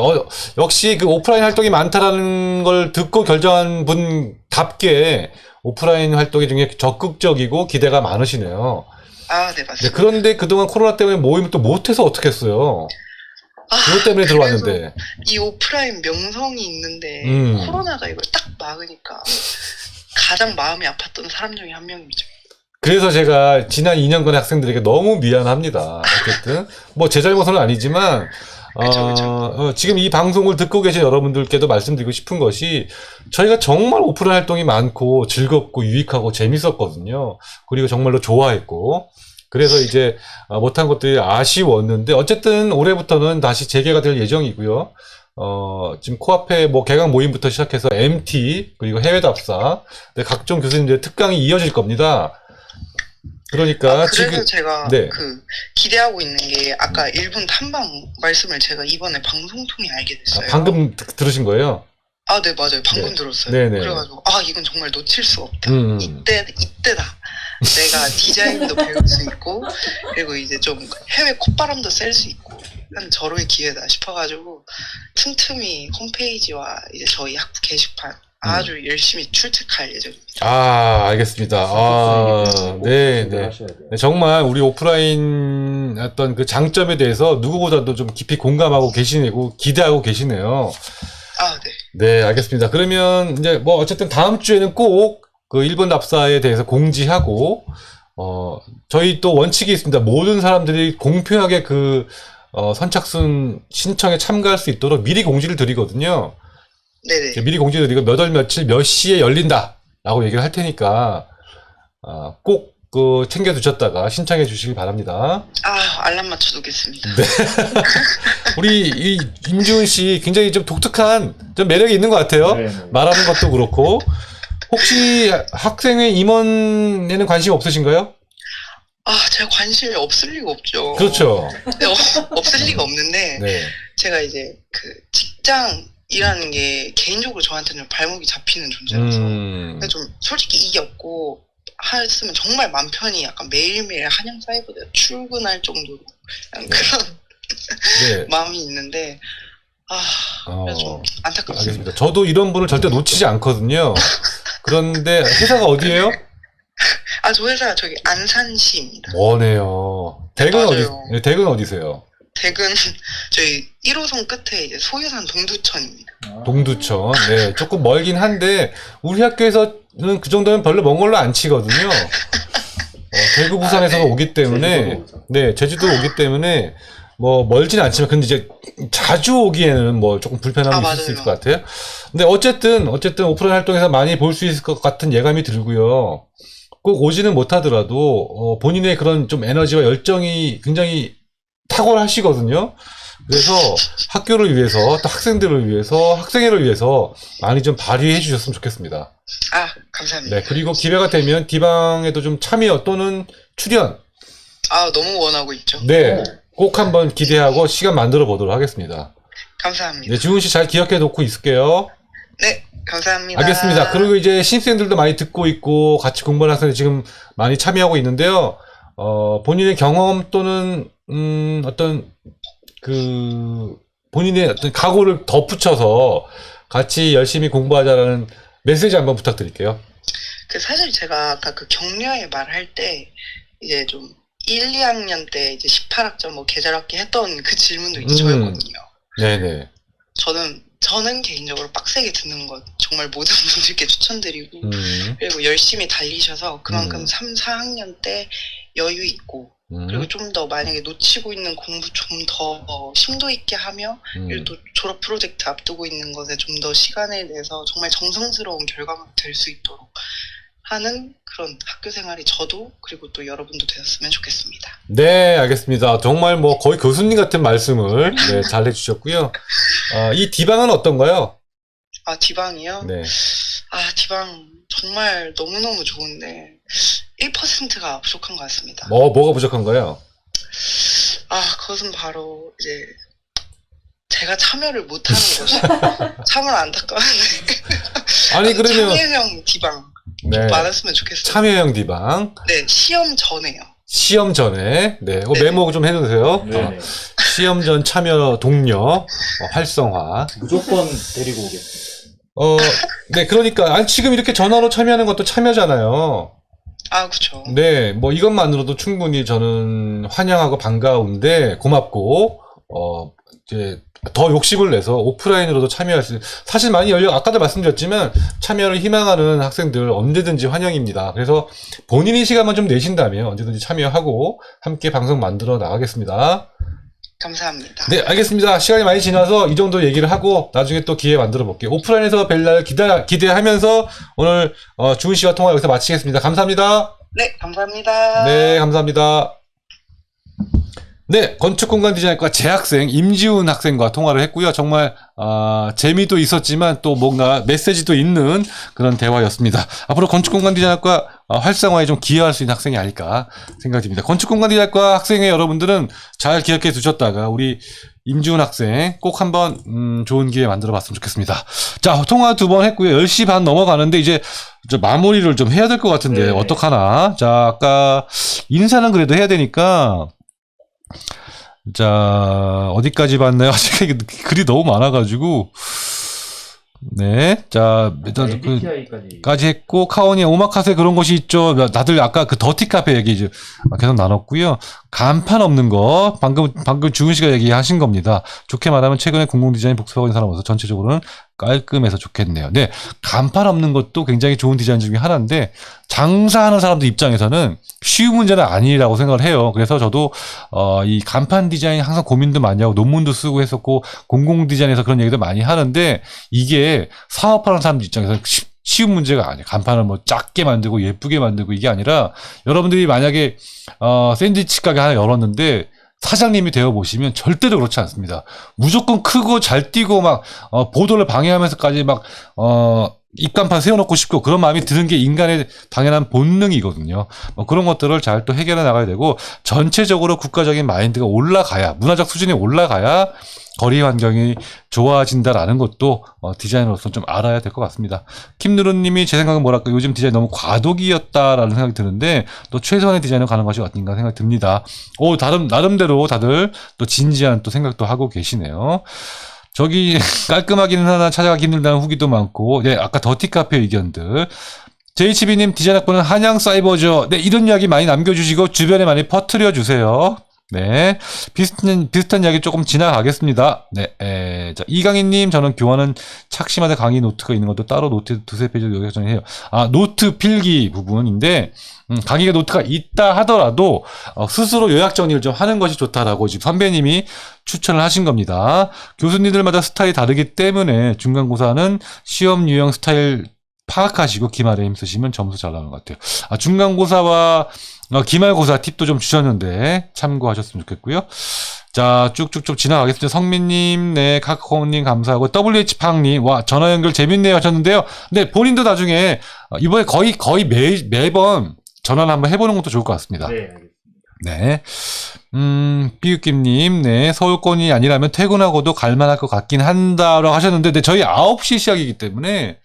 역시 그 오프라인 활동이 많다라는 걸 듣고 결정한 분답게 오프라인 활동이 중에 적극적이고 기대가 많으시네요. 네, 맞습니다. 네, 그런데 그동안 코로나 때문에 모임을 또 못해서 어떻게 했어요? 그것 때문에 들어왔는데. 이 오프라인 명성이 있는데 코로나가 이걸 딱 막으니까 가장 마음이 아팠던 사람 중에 한 명이죠. 그래서 제가 지난 2년간의 학생들에게 너무 미안합니다. 어쨌든 제 잘못은 아니지만 그쵸. 지금 이 방송을 듣고 계신 여러분들께도 말씀드리고 싶은 것이 저희가 정말 오프라인 활동이 많고 즐겁고 유익하고 재밌었거든요. 그리고 정말로 좋아했고 그래서 이제 못한 것들이 아쉬웠는데 어쨌든 올해부터는 다시 재개가 될 예정이고요. 지금 코앞에 개강 모임부터 시작해서 MT 그리고 해외 답사 각종 교수님들의 특강이 이어질 겁니다. 그러니까 그래서 제가 기대하고 있는 게 아까 일본 탐방 말씀을 제가 이번에 방송 통해 알게 됐어요. 방금 들으신 거예요? 네, 맞아요. 방금 들었어요. 네네. 그래가지고 이건 정말 놓칠 수 없다. 이때다. 내가 디자인도 배울 수 있고 그리고 이제 좀 해외 콧바람도 쐴 수 있고 한 절호의 기회다 싶어가지고 틈틈이 홈페이지와 이제 저희 학부 게시판 아주 열심히 출첵할 예정입니다. 아, 알겠습니다. 아, 네, 네. 하셔야 돼요. 네, 정말 우리 오프라인 어떤 그 장점에 대해서 누구보다도 좀 깊이 공감하고 계시고 기대하고 계시네요. 아, 네. 네, 알겠습니다. 그러면 이제 뭐 어쨌든 다음 주에는 꼭 그 일본 납사에 대해서 공지하고 저희 또 원칙이 있습니다. 모든 사람들이 공평하게 그 선착순 신청에 참가할 수 있도록 미리 공지를 드리거든요. 네네. 미리 공지 드리고 몇 월 며칠 몇 시에 열린다라고 얘기를 할 테니까 꼭 그 챙겨 두셨다가 신청해 주시기 바랍니다. 아, 알람 맞춰두겠습니다. 네. 우리 이 임지훈 씨 굉장히 좀 독특한 좀 매력이 있는 것 같아요. 네, 네. 말하는 것도 그렇고. 혹시 학생회 임원에는 관심 없으신가요? 아, 제가 관심이 없을 리가 없죠. 그렇죠. 네, 없을 리가 없는데, 네. 제가 이제 그 직장이라는 게 개인적으로 저한테는 발목이 잡히는 존재라서, 근데 좀 솔직히 이게 없고, 했으면 정말 맘 편히 약간 매일매일 한양사이버대 출근할 정도로 그런 네. 마음이 있는데, 그래서 좀 안타깝습니다. 알겠습니다. 저도 이런 분을 절대 놓치지 않거든요. 그런데 회사가 어디예요? 아, 저 회사 저기 안산시입니다. 뭐네요. 댁은 맞아요. 어디? 댁은 어디세요? 댁은 저희 1호선 끝에 이제 소유산 동두천입니다. 동두천. 네, 조금 멀긴 한데 우리 학교에서는 그 정도면 별로 먼 걸로 안 치거든요. 대구 부산에서가 네. 오기 때문에 네, 제주도 오기 때문에 뭐 멀진 않지만 근데 이제 자주 오기에는 뭐 조금 불편함이 있을 수 있을 것 같아요. 근데 어쨌든 오프라인 활동에서 많이 볼 수 있을 것 같은 예감이 들고요. 꼭 오지는 못하더라도 본인의 그런 좀 에너지와 열정이 굉장히 탁월하시거든요. 그래서 학교를 위해서 또 학생들을 위해서 학생회를 위해서 많이 좀 발휘해 주셨으면 좋겠습니다. 아, 감사합니다. 네, 그리고 기회가 되면 디방에도 좀 참여 또는 출연 아, 너무 원하고 있죠. 네, 꼭 한번 기대하고 시간 만들어 보도록 하겠습니다. 감사합니다. 네, 지훈 씨 잘 기억해 놓고 있을게요. 네, 감사합니다. 알겠습니다. 그리고 이제 신입생들도 많이 듣고 있고 같이 공부하는 학생들 지금 많이 참여하고 있는데요. 본인의 경험 또는 어떤 그 본인의 어떤 각오를 덧붙여서 같이 열심히 공부하자라는 메시지 한번 부탁드릴게요. 사실 제가 아까 그 격려의 말 할 때 이제 좀 1, 2학년 때 이제 18학점 뭐 계절학기 했던 그 질문도 이제 저였거든요. 네네. 저는 개인적으로 빡세게 듣는 것 정말 모든 분들께 추천드리고 그리고 열심히 달리셔서 그만큼 3, 4학년 때 여유 있고 그리고 좀 더 만약에 놓치고 있는 공부 좀 더 심도 있게 하며 그리고 또 졸업 프로젝트 앞두고 있는 것에 좀 더 시간을 내서 정말 정성스러운 결과물이 될 수 있도록 하는 그런 학교 생활이 저도 그리고 또 여러분도 되었으면 좋겠습니다. 네, 알겠습니다. 정말 뭐 거의 교수님 같은 말씀을 네, 잘 해주셨고요. 이 디방은 어떤가요? 아, 디방이요? 네. 아, 디방 정말 너무너무 좋은데 1%가 부족한 것 같습니다. 뭐가 부족한가요? 아, 그것은 바로 이제 제가 참여를 못하는 것이 참을 안타까운데 아니 그러면 참여형 디방 네. 많았으면 좋겠어요. 참여형 디방. 네, 시험 전에요. 시험 전에 네, 네. 메모 좀 해두세요. 네네. 시험 전 참여 독려 활성화. 무조건 데리고 오겠습니다. 네, 그러니까 아니 지금 이렇게 전화로 참여하는 것도 참여잖아요. 아, 그쵸. 네, 뭐 이것만으로도 충분히 저는 환영하고 반가운데 고맙고 이제 더 욕심을 내서 오프라인으로도 참여할 수 사실 많이 아까도 말씀드렸지만 참여를 희망하는 학생들 언제든지 환영입니다. 그래서 본인이 시간만 좀 내신다면 언제든지 참여하고 함께 방송 만들어 나가겠습니다. 감사합니다. 네, 알겠습니다. 시간이 많이 지나서 이 정도 얘기를 하고 나중에 또 기회 만들어 볼게요. 오프라인에서 뵐 날 기대하면서 오늘 주은 씨와 통화 여기서 마치겠습니다. 감사합니다. 네, 감사합니다. 네, 감사합니다. 네, 건축공간 디자인과 재학생 임지훈 학생과 통화를 했고요. 정말 재미도 있었지만 또 뭔가 메시지도 있는 그런 대화였습니다. 앞으로 건축공간 디자인과 활성화에 좀 기여할 수 있는 학생이 아닐까 생각됩니다. 건축공간 디자인과 학생의 여러분들은 잘 기억해 두셨다가 우리 임지훈 학생 꼭 한번 좋은 기회 만들어 봤으면 좋겠습니다. 자, 통화 2번 했고요. 10시 반 넘어가는데 이제 마무리를 좀 해야 될 것 같은데 네. 어떡하나. 자, 아까 인사는 그래도 해야 되니까 자, 어디까지 봤나요? 아직 글이 너무 많아가지고. 네. 자, MBTI까지. 까지 했고, 카오니 오마카세 그런 곳이 있죠. 다들 아까 그 더티 카페 얘기 계속 나눴고요. 간판 없는 거, 방금 주은 씨가 얘기하신 겁니다. 좋게 말하면 최근에 공공 디자인 복습하고 있는 사람으로서 전체적으로는 깔끔해서 좋겠네요. 네. 간판 없는 것도 굉장히 좋은 디자인 중에 하나인데, 장사하는 사람들 입장에서는 쉬운 문제는 아니라고 생각을 해요. 그래서 저도, 이 간판 디자인 항상 고민도 많이 하고, 논문도 쓰고 했었고, 공공 디자인에서 그런 얘기도 많이 하는데, 이게 사업하는 사람들 입장에서 쉬운 문제가 아니에요. 간판을 뭐 작게 만들고 예쁘게 만들고 이게 아니라 여러분들이 만약에 샌드위치 가게 하나 열었는데 사장님이 되어 보시면 절대로 그렇지 않습니다. 무조건 크고 잘 뛰고 막 보도를 방해하면서까지 막 입간판 세워놓고 싶고 그런 마음이 드는 게 인간의 당연한 본능이거든요. 그런 것들을 잘 또 해결해 나가야 되고 전체적으로 국가적인 마인드가 올라가야 문화적 수준이 올라가야 거리 환경이 좋아진다라는 것도 디자이너로서 좀 알아야 될 것 같습니다. 김누르님이 제 생각은 뭐랄까 요즘 디자인 너무 과도기였다라는 생각이 드는데 또 최소한의 디자인을 가는 것이 어딘가 생각이 듭니다. 나름대로 다들 또 진지한 또 생각도 하고 계시네요. 저기 깔끔하기는 하나 찾아가기 힘들다는 후기도 많고, 네, 아까 더티카페 의견들. JHB님 디자인 학부는 한양 사이버죠. 네, 이런 이야기 많이 남겨주시고 주변에 많이 퍼뜨려 주세요. 네, 비슷한 이야기 조금 지나가겠습니다. 네, 자, 이강희님, 저는 교환은 착심하다 강의 노트가 있는 것도 따로 노트 두세 페이지 여기서 정리해요. 노트 필기 부분인데, 강의가 노트가 있다 하더라도, 스스로 요약 정리를 좀 하는 것이 좋다라고 지금 선배님이 추천을 하신 겁니다. 교수님들마다 스타일이 다르기 때문에 중간고사는 시험 유형 스타일 파악하시고 기말에 힘쓰시면 점수 잘 나오는 것 같아요. 중간고사와 기말고사 팁도 좀 주셨는데 참고하셨으면 좋겠고요. 자, 쭉쭉쭉 지나가겠습니다. 성민님, 네, 카카오님 감사하고 WH팡님, 와, 전화 연결 재밌네요 하셨는데요. 네, 본인도 나중에 이번에 거의 매번 전화를 한번 해보는 것도 좋을 것 같습니다. 네, 알겠습니다. 네. 삐우김님, 네, 서울권이 아니라면 퇴근하고도 갈만할 것 같긴 한다라고 하셨는데, 네, 저희 9시 시작이기 때문에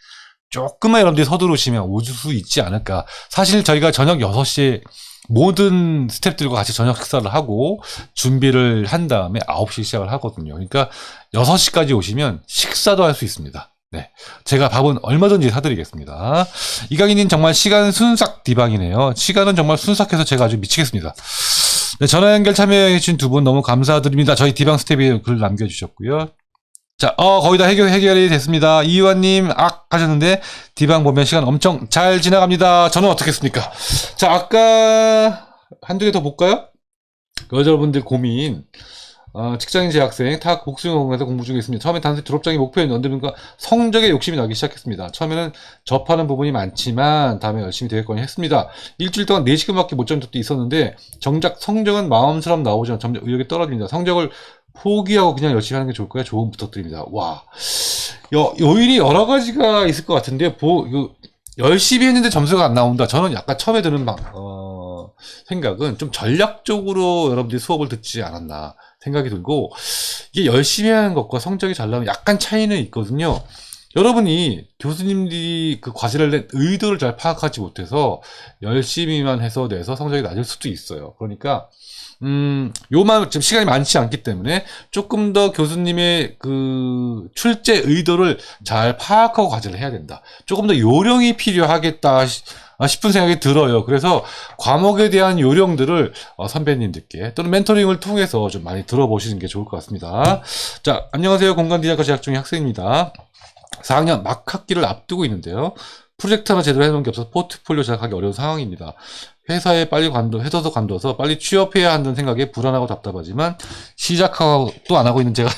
조금만 여러분들이 서두르시면 오실 수 있지 않을까. 사실 저희가 저녁 6시에 모든 스태프들과 같이 저녁 식사를 하고 준비를 한 다음에 9시 시작을 하거든요. 그러니까 6시까지 오시면 식사도 할 수 있습니다. 네, 제가 밥은 얼마든지 사드리겠습니다. 이강희님 정말 시간 순삭 디방이네요. 시간은 정말 순삭해서 제가 아주 미치겠습니다. 네, 전화 연결 참여해주신 두 분 너무 감사드립니다. 저희 디방 스텝이 글 남겨주셨고요. 자, 거의 다 해결이 됐습니다. 이유환님, 하셨는데, 디방 보면 시간 엄청 잘 지나갑니다. 저는 어떻겠습니까? 자, 아까, 한두 개 더 볼까요? 여자분들 고민. 직장인 재학생, 타학 복수공학에서 공부 중에 있습니다. 처음에 단순히 졸업장이 목표였는데, 언제든가 성적에 욕심이 나기 시작했습니다. 처음에는 접하는 부분이 많지만, 다음에 열심히 되겠거니 했습니다. 일주일 동안 4시간밖에 못 잡은 적도 있었는데, 정작 성적은 마음처럼 나오지만 점점 의욕이 떨어집니다. 성적을 포기하고 그냥 열심히 하는 게 좋을까요? 조언 부탁드립니다. 와, 요인이 여러 가지가 있을 것 같은데, 열심히 했는데 점수가 안 나온다. 저는 약간 처음에 드는 생각은 좀 전략적으로 여러분들이 수업을 듣지 않았나 생각이 들고, 이게 열심히 하는 것과 성적이 잘 나오면 약간 차이는 있거든요. 여러분이 교수님들이 그 과제를 낸 의도를 잘 파악하지 못해서 열심히만 해서 내서 성적이 낮을 수도 있어요. 그러니까 지금 시간이 많지 않기 때문에 조금 더 교수님의 그 출제 의도를 잘 파악하고 과제를 해야 된다. 조금 더 요령이 필요하겠다 싶은 생각이 들어요. 그래서 과목에 대한 요령들을 선배님들께 또는 멘토링을 통해서 좀 많이 들어보시는 게 좋을 것 같습니다. 자, 안녕하세요. 공간디자인과 제작 중인 학생입니다. 4학년 막학기를 앞두고 있는데요. 프로젝트 하나 제대로 해놓은 게 없어서 포트폴리오 제작하기 어려운 상황입니다. 회사에 빨리 회사도 관둬서 빨리 취업해야 한다는 생각에 불안하고 답답하지만 시작하고 또 안 하고 있는 제가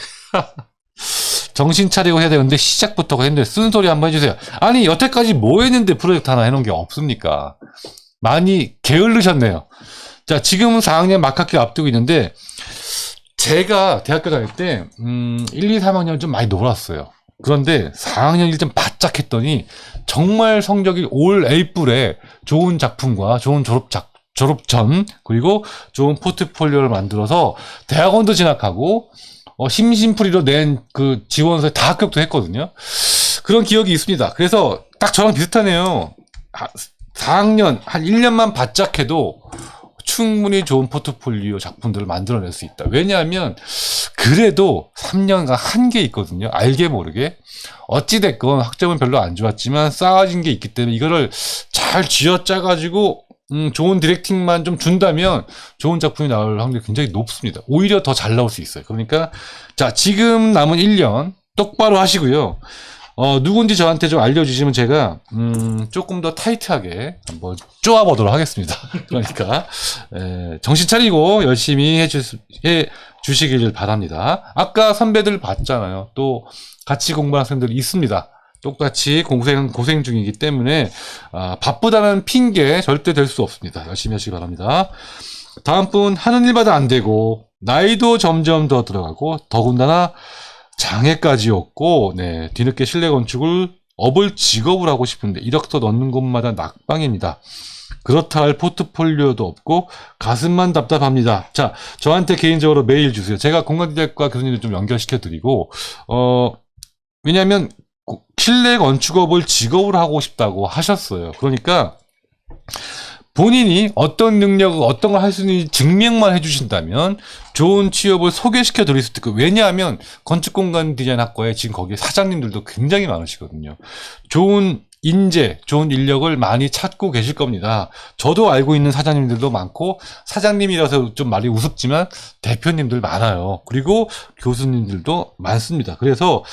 정신 차리고 해야 되는데 시작부터가 힘들어요. 쓴소리 한번 해주세요. 아니 여태까지 뭐 했는데 프로젝트 하나 해놓은 게 없습니까? 많이 게을르셨네요. 자, 지금은 4학년 막학기를 앞두고 있는데 제가 대학교 다닐 때 1, 2, 3학년 좀 많이 놀았어요. 그런데 4학년 1점 바짝 했더니 정말 성적이 올 A뿔에 좋은 작품과 좋은 졸업전 그리고 좋은 포트폴리오를 만들어서 대학원도 진학하고 심심풀이로 낸 그 지원서에 다 합격도 했거든요. 그런 기억이 있습니다. 그래서 딱 저랑 비슷하네요. 4학년 한 1년만 바짝 해도 충분히 좋은 포트폴리오 작품들을 만들어낼 수 있다. 왜냐하면 그래도 3년간 한 게 있거든요. 알게 모르게. 어찌됐건 학점은 별로 안 좋았지만 쌓아진 게 있기 때문에 이거를 잘 쥐어짜가지고 좋은 디렉팅만 좀 준다면 좋은 작품이 나올 확률이 굉장히 높습니다. 오히려 더 잘 나올 수 있어요. 그러니까 자, 지금 남은 1년 똑바로 하시고요. 누군지 저한테 좀 알려주시면 제가 조금 더 타이트하게 한번 쪼아보도록 하겠습니다. 그러니까 정신 차리고 열심히 해주시길 바랍니다. 아까 선배들 봤잖아요. 또 같이 공부하는 학생들 있습니다. 똑같이 고생 중이기 때문에 바쁘다는 핑계 절대 될 수 없습니다. 열심히 하시기 바랍니다. 다음 분, 하는 일마다 안 되고 나이도 점점 더 들어가고 더군다나 장애까지 없고 뒤늦게 실내 건축을 업을 직업을 하고 싶은데 이력서 넣는 곳마다 낙방입니다. 그렇다 할 포트폴리오도 없고 가슴만 답답합니다. 자, 저한테 개인적으로 메일 주세요. 제가 공간디자인과 교수님들 좀 연결시켜 드리고 왜냐하면 실내 건축업을 직업으로 하고 싶다고 하셨어요. 그러니까 본인이 어떤 능력을 어떤 걸 할 수 있는지 증명만 해주신다면 좋은 취업을 소개시켜 드릴 수도 있고, 왜냐하면 건축공간 디자인학과에 지금 거기에 사장님들도 굉장히 많으시거든요. 좋은 인재, 좋은 인력을 많이 찾고 계실 겁니다. 저도 알고 있는 사장님들도 많고, 사장님이라서 좀 말이 우습지만 대표님들 많아요. 그리고 교수님들도 많습니다. 그래서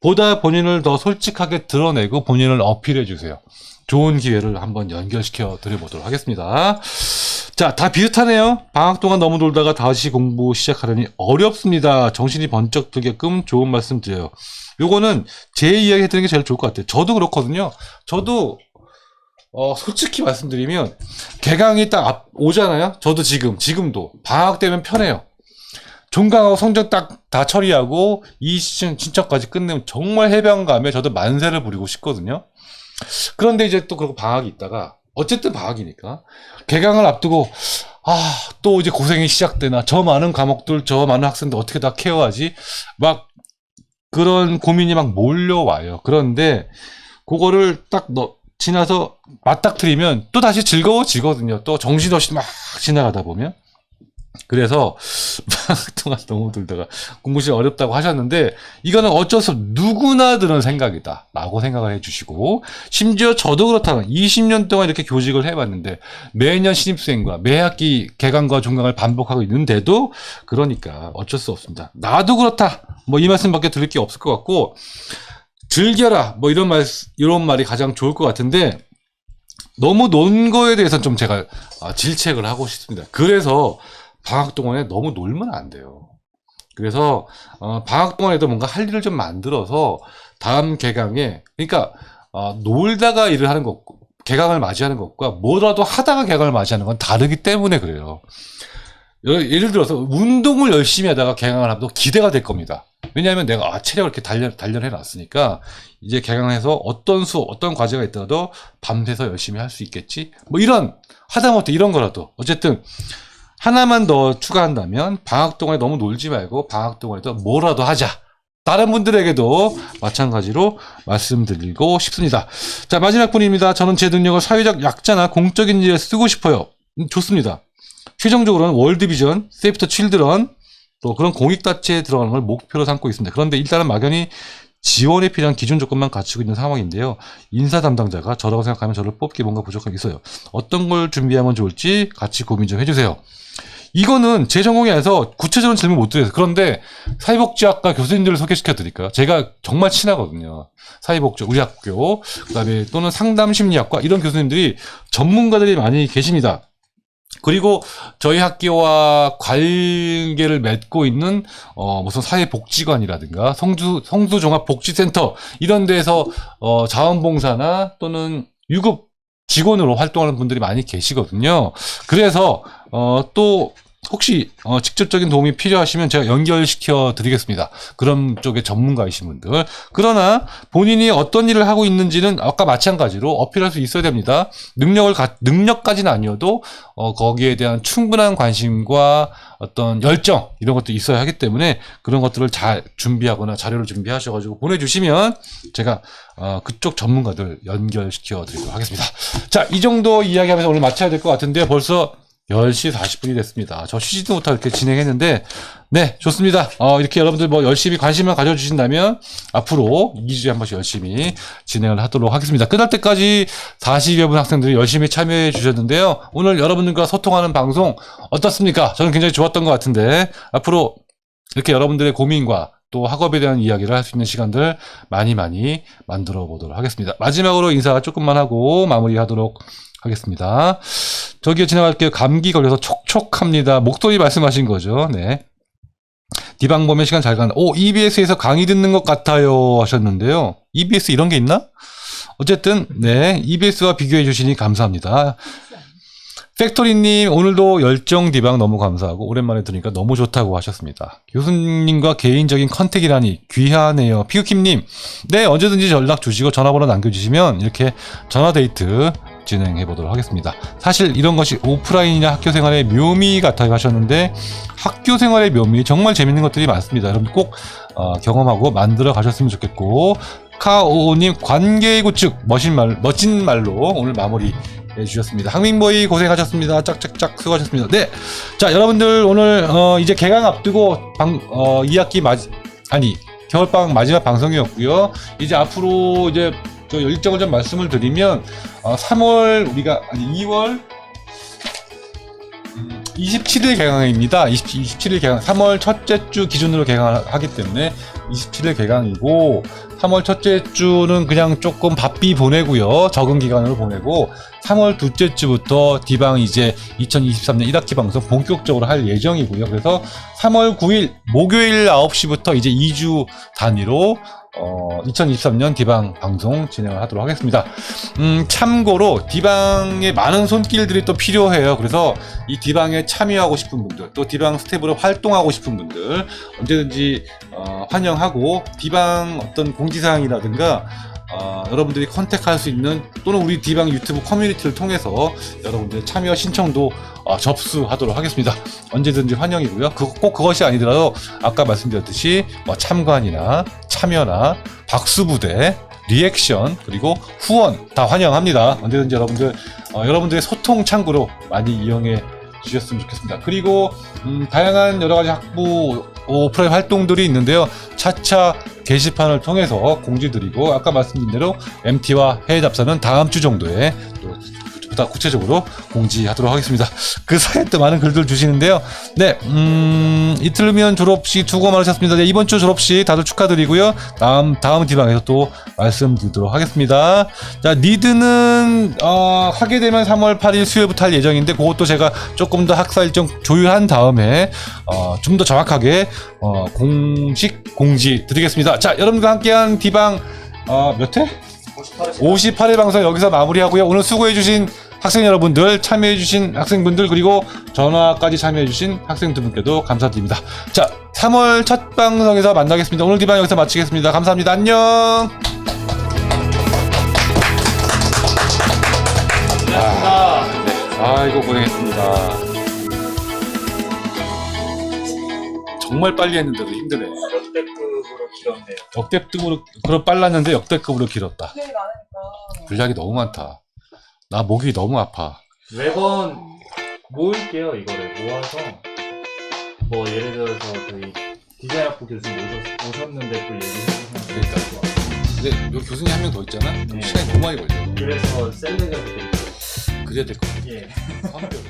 보다 본인을 더 솔직하게 드러내고 본인을 어필해 주세요. 좋은 기회를 한번 연결시켜 드려보도록 하겠습니다. 자, 다 비슷하네요. 방학 동안 너무 놀다가 다시 공부 시작하려니 어렵습니다. 정신이 번쩍 들게끔 좋은 말씀 드려요. 요거는 제 이야기 해드리는 게 제일 좋을 것 같아요. 저도 그렇거든요. 저도 솔직히 말씀드리면 개강이 딱 오잖아요. 저도 지금도 방학 되면 편해요. 종강하고 성적 딱 다 처리하고 이 신청까지 끝내면 정말 해변감에 저도 만세를 부리고 싶거든요. 그런데 이제 또 그러고 방학이 있다가 어쨌든 방학이니까 개강을 앞두고 또 이제 고생이 시작되나, 저 많은 과목들, 저 많은 학생들 어떻게 다 케어하지, 막 그런 고민이 막 몰려와요. 그런데 그거를 딱 지나서 맞닥뜨리면 또 다시 즐거워지거든요. 또 정신없이 막 지나가다 보면. 그래서 방학 동안 너무 들다가 공부시 어렵다고 하셨는데, 이거는 어쩔 수 없이 누구나 드는 생각이다 라고 생각을 해주시고, 심지어 저도 그렇다면 20년 동안 이렇게 교직을 해봤는데 매년 신입생과 매 학기 개강과 종강을 반복하고 있는데도, 그러니까 어쩔 수 없습니다. 나도 그렇다 뭐 이 말씀밖에 드릴 게 없을 것 같고, 즐겨라 뭐 이런 말이 가장 좋을 것 같은데, 너무 논 거에 대해서는 좀 제가 질책을 하고 싶습니다. 그래서 방학 동안에 너무 놀면 안 돼요. 그래서 방학 동안에도 뭔가 할 일을 좀 만들어서 다음 개강에, 그러니까 놀다가 일을 하는 것, 개강을 맞이하는 것과 뭐라도 하다가 개강을 맞이하는 건 다르기 때문에 그래요. 예를 들어서 운동을 열심히 하다가 개강을 하면 기대가 될 겁니다. 왜냐하면 내가 체력을 이렇게 단련해 놨으니까 이제 개강해서 어떤 수업, 어떤 과제가 있더라도 밤새서 열심히 할 수 있겠지, 뭐 이런, 하다못해 이런 거라도 어쨌든 하나만 더 추가한다면, 방학 동안에 너무 놀지 말고 방학 동안에도 뭐라도 하자. 다른 분들에게도 마찬가지로 말씀드리고 싶습니다. 자, 마지막 분입니다. 저는 제 능력을 사회적 약자나 공적인 일에 쓰고 싶어요. 좋습니다. 최종적으로는 월드비전, 세이브 더 칠드런, 또 그런 공익단체에 들어가는 걸 목표로 삼고 있습니다. 그런데 일단은 막연히 지원에 필요한 기준 조건만 갖추고 있는 상황인데요. 인사 담당자가 저라고 생각하면 저를 뽑기 뭔가 부족한 게 있어요. 어떤 걸 준비하면 좋을지 같이 고민 좀 해주세요. 이거는 제 전공이 아니라서 구체적인 질문 못 드려요. 그런데 사회복지학과 교수님들을 소개시켜 드릴까요? 제가 정말 친하거든요. 사회복지, 우리 학교, 그 다음에 또는 상담심리학과, 이런 교수님들이 전문가들이 많이 계십니다. 그리고 저희 학교와 관계를 맺고 있는 무슨 사회복지관이라든가 성수종합복지센터 이런 데서 자원봉사나 또는 유급 직원으로 활동하는 분들이 많이 계시거든요. 그래서 또 혹시 직접적인 도움이 필요하시면 제가 연결시켜 드리겠습니다. 그런 쪽에 전문가이신 분들. 그러나 본인이 어떤 일을 하고 있는지는 아까 마찬가지로 어필할 수 있어야 됩니다. 능력까지는 아니어도 거기에 대한 충분한 관심과 어떤 열정, 이런 것도 있어야 하기 때문에 그런 것들을 잘 준비하거나 자료를 준비하셔가지고 보내주시면 제가 그쪽 전문가들 연결시켜 드리도록 하겠습니다. 자, 이 정도 이야기하면서 오늘 마쳐야 될 것 같은데요. 벌써 10시 40분이 됐습니다. 저 쉬지도 못하고 이렇게 진행했는데, 네, 좋습니다. 이렇게 여러분들 뭐 열심히 관심을 가져주신다면, 앞으로 2주에 한 번씩 열심히 진행을 하도록 하겠습니다. 끝날 때까지 40여 분 학생들이 열심히 참여해 주셨는데요. 오늘 여러분들과 소통하는 방송 어떻습니까? 저는 굉장히 좋았던 것 같은데, 앞으로 이렇게 여러분들의 고민과 또 학업에 대한 이야기를 할 수 있는 시간들 많이 만들어 보도록 하겠습니다. 마지막으로 인사 조금만 하고 마무리하도록 하겠습니다. 저기요, 지나갈게요. 감기 걸려서 촉촉합니다. 목소리 말씀하신 거죠. 네. 디방 보면 시간 잘 간다. EBS에서 강의 듣는 것 같아요 하셨는데요. EBS 이런 게 있나? 어쨌든 네, EBS와 비교해 주시니 감사합니다. 팩토리님, 오늘도 열정 디방 너무 감사하고 오랜만에 들으니까 너무 좋다고 하셨습니다. 교수님과 개인적인 컨택이라니 귀하네요. 피우킴님, 네, 언제든지 연락 주시고 전화번호 남겨주시면 이렇게 전화데이트 진행해 보도록 하겠습니다. 사실 이런 것이 오프라인이나 학교 생활의 묘미 같아요 하셨는데, 학교 생활의 묘미 정말 재밌는 것들이 많습니다. 여러분 꼭 경험하고 만들어 가셨으면 좋겠고, 카오님, 관계 구축 멋진 말로 오늘 마무리 해주셨습니다. 항민보이 고생하셨습니다. 짝짝짝 수고하셨습니다. 네, 자, 여러분들 오늘 이제 개강 앞두고 2학기 겨울방학 마지막 방송이었고요. 이제 앞으로 이제 저 일정을 좀 말씀을 드리면 2월 27일 개강입니다. 27일 개강, 3월 첫째 주 기준으로 개강을 하기 때문에 27일 개강이고, 3월 첫째 주는 그냥 조금 바삐 보내고요. 적응 기간으로 보내고, 3월 둘째 주부터 디방 이제 2023년 1학기 방송 본격적으로 할 예정이고요. 그래서 3월 9일 목요일 9시부터 이제 2주 단위로 2023년 디방 방송 진행을 하도록 하겠습니다. 참고로 디방에 많은 손길들이 또 필요해요. 그래서 이 디방에 참여하고 싶은 분들, 또 디방 스텝으로 활동하고 싶은 분들 언제든지 환영하고, 디방 어떤 공지사항이라든가 여러분들이 컨택할 수 있는, 또는 우리 디방 유튜브 커뮤니티를 통해서 여러분들의 참여 신청도 접수하도록 하겠습니다. 언제든지 환영이고요. 꼭 그것이 아니더라도 아까 말씀드렸듯이 참관이나 참여나 박수부대, 리액션, 그리고 후원 다 환영합니다. 언제든지 여러분들의 소통 창구로 많이 이용해 주셨으면 좋겠습니다. 그리고 다양한 여러가지 학부 오프라인 활동들이 있는데요. 차차 게시판을 통해서 공지드리고, 아까 말씀드린 대로 MT와 해외 답사는 다음 주 정도에 또 보다 구체적으로 공지하도록 하겠습니다. 그 사이에 또 많은 글들 주시는데요. 네, 이틀 후면 졸업식 수고 많으셨습니다. 네, 이번 주 졸업식 다들 축하드리고요. 다음 디방에서 또 말씀드리도록 하겠습니다. 자, 니드는 하게 되면 3월 8일 수요일부터 할 예정인데, 그것도 제가 조금 더 학사 일정 조율한 다음에 좀 더 정확하게 공식 공지 드리겠습니다. 자, 여러분과 함께한 디방 몇 회? 58회 방송 여기서 마무리하고요. 오늘 수고해주신 학생 여러분들, 참여해주신 학생분들, 그리고 전화까지 참여해주신 학생 두 분께도 감사드립니다. 자, 3월 첫 방송에서 만나겠습니다. 오늘 디방 여기서 마치겠습니다. 감사합니다. 안녕. 아이고, 고생했습니다. 정말 빨리 했는데도 힘드네. 역대급으로 길었네요. 역대급으로 빨랐는데 역대급으로 길었다. 분량이 너무 많다. 나 목이 너무 아파. 매번 모을게요. 이거를 모아서 뭐 예를 들어서 저희 디자인학부 교수님 오셨는데 또 얘기해주시면 그러니까. 근데 여기 교수님 한 명 더 있잖아? 네. 시간이 너무 많이 걸려. 그래서 셀렉을 드릴게요. 그래야 될 것 같아. 예. 화학별.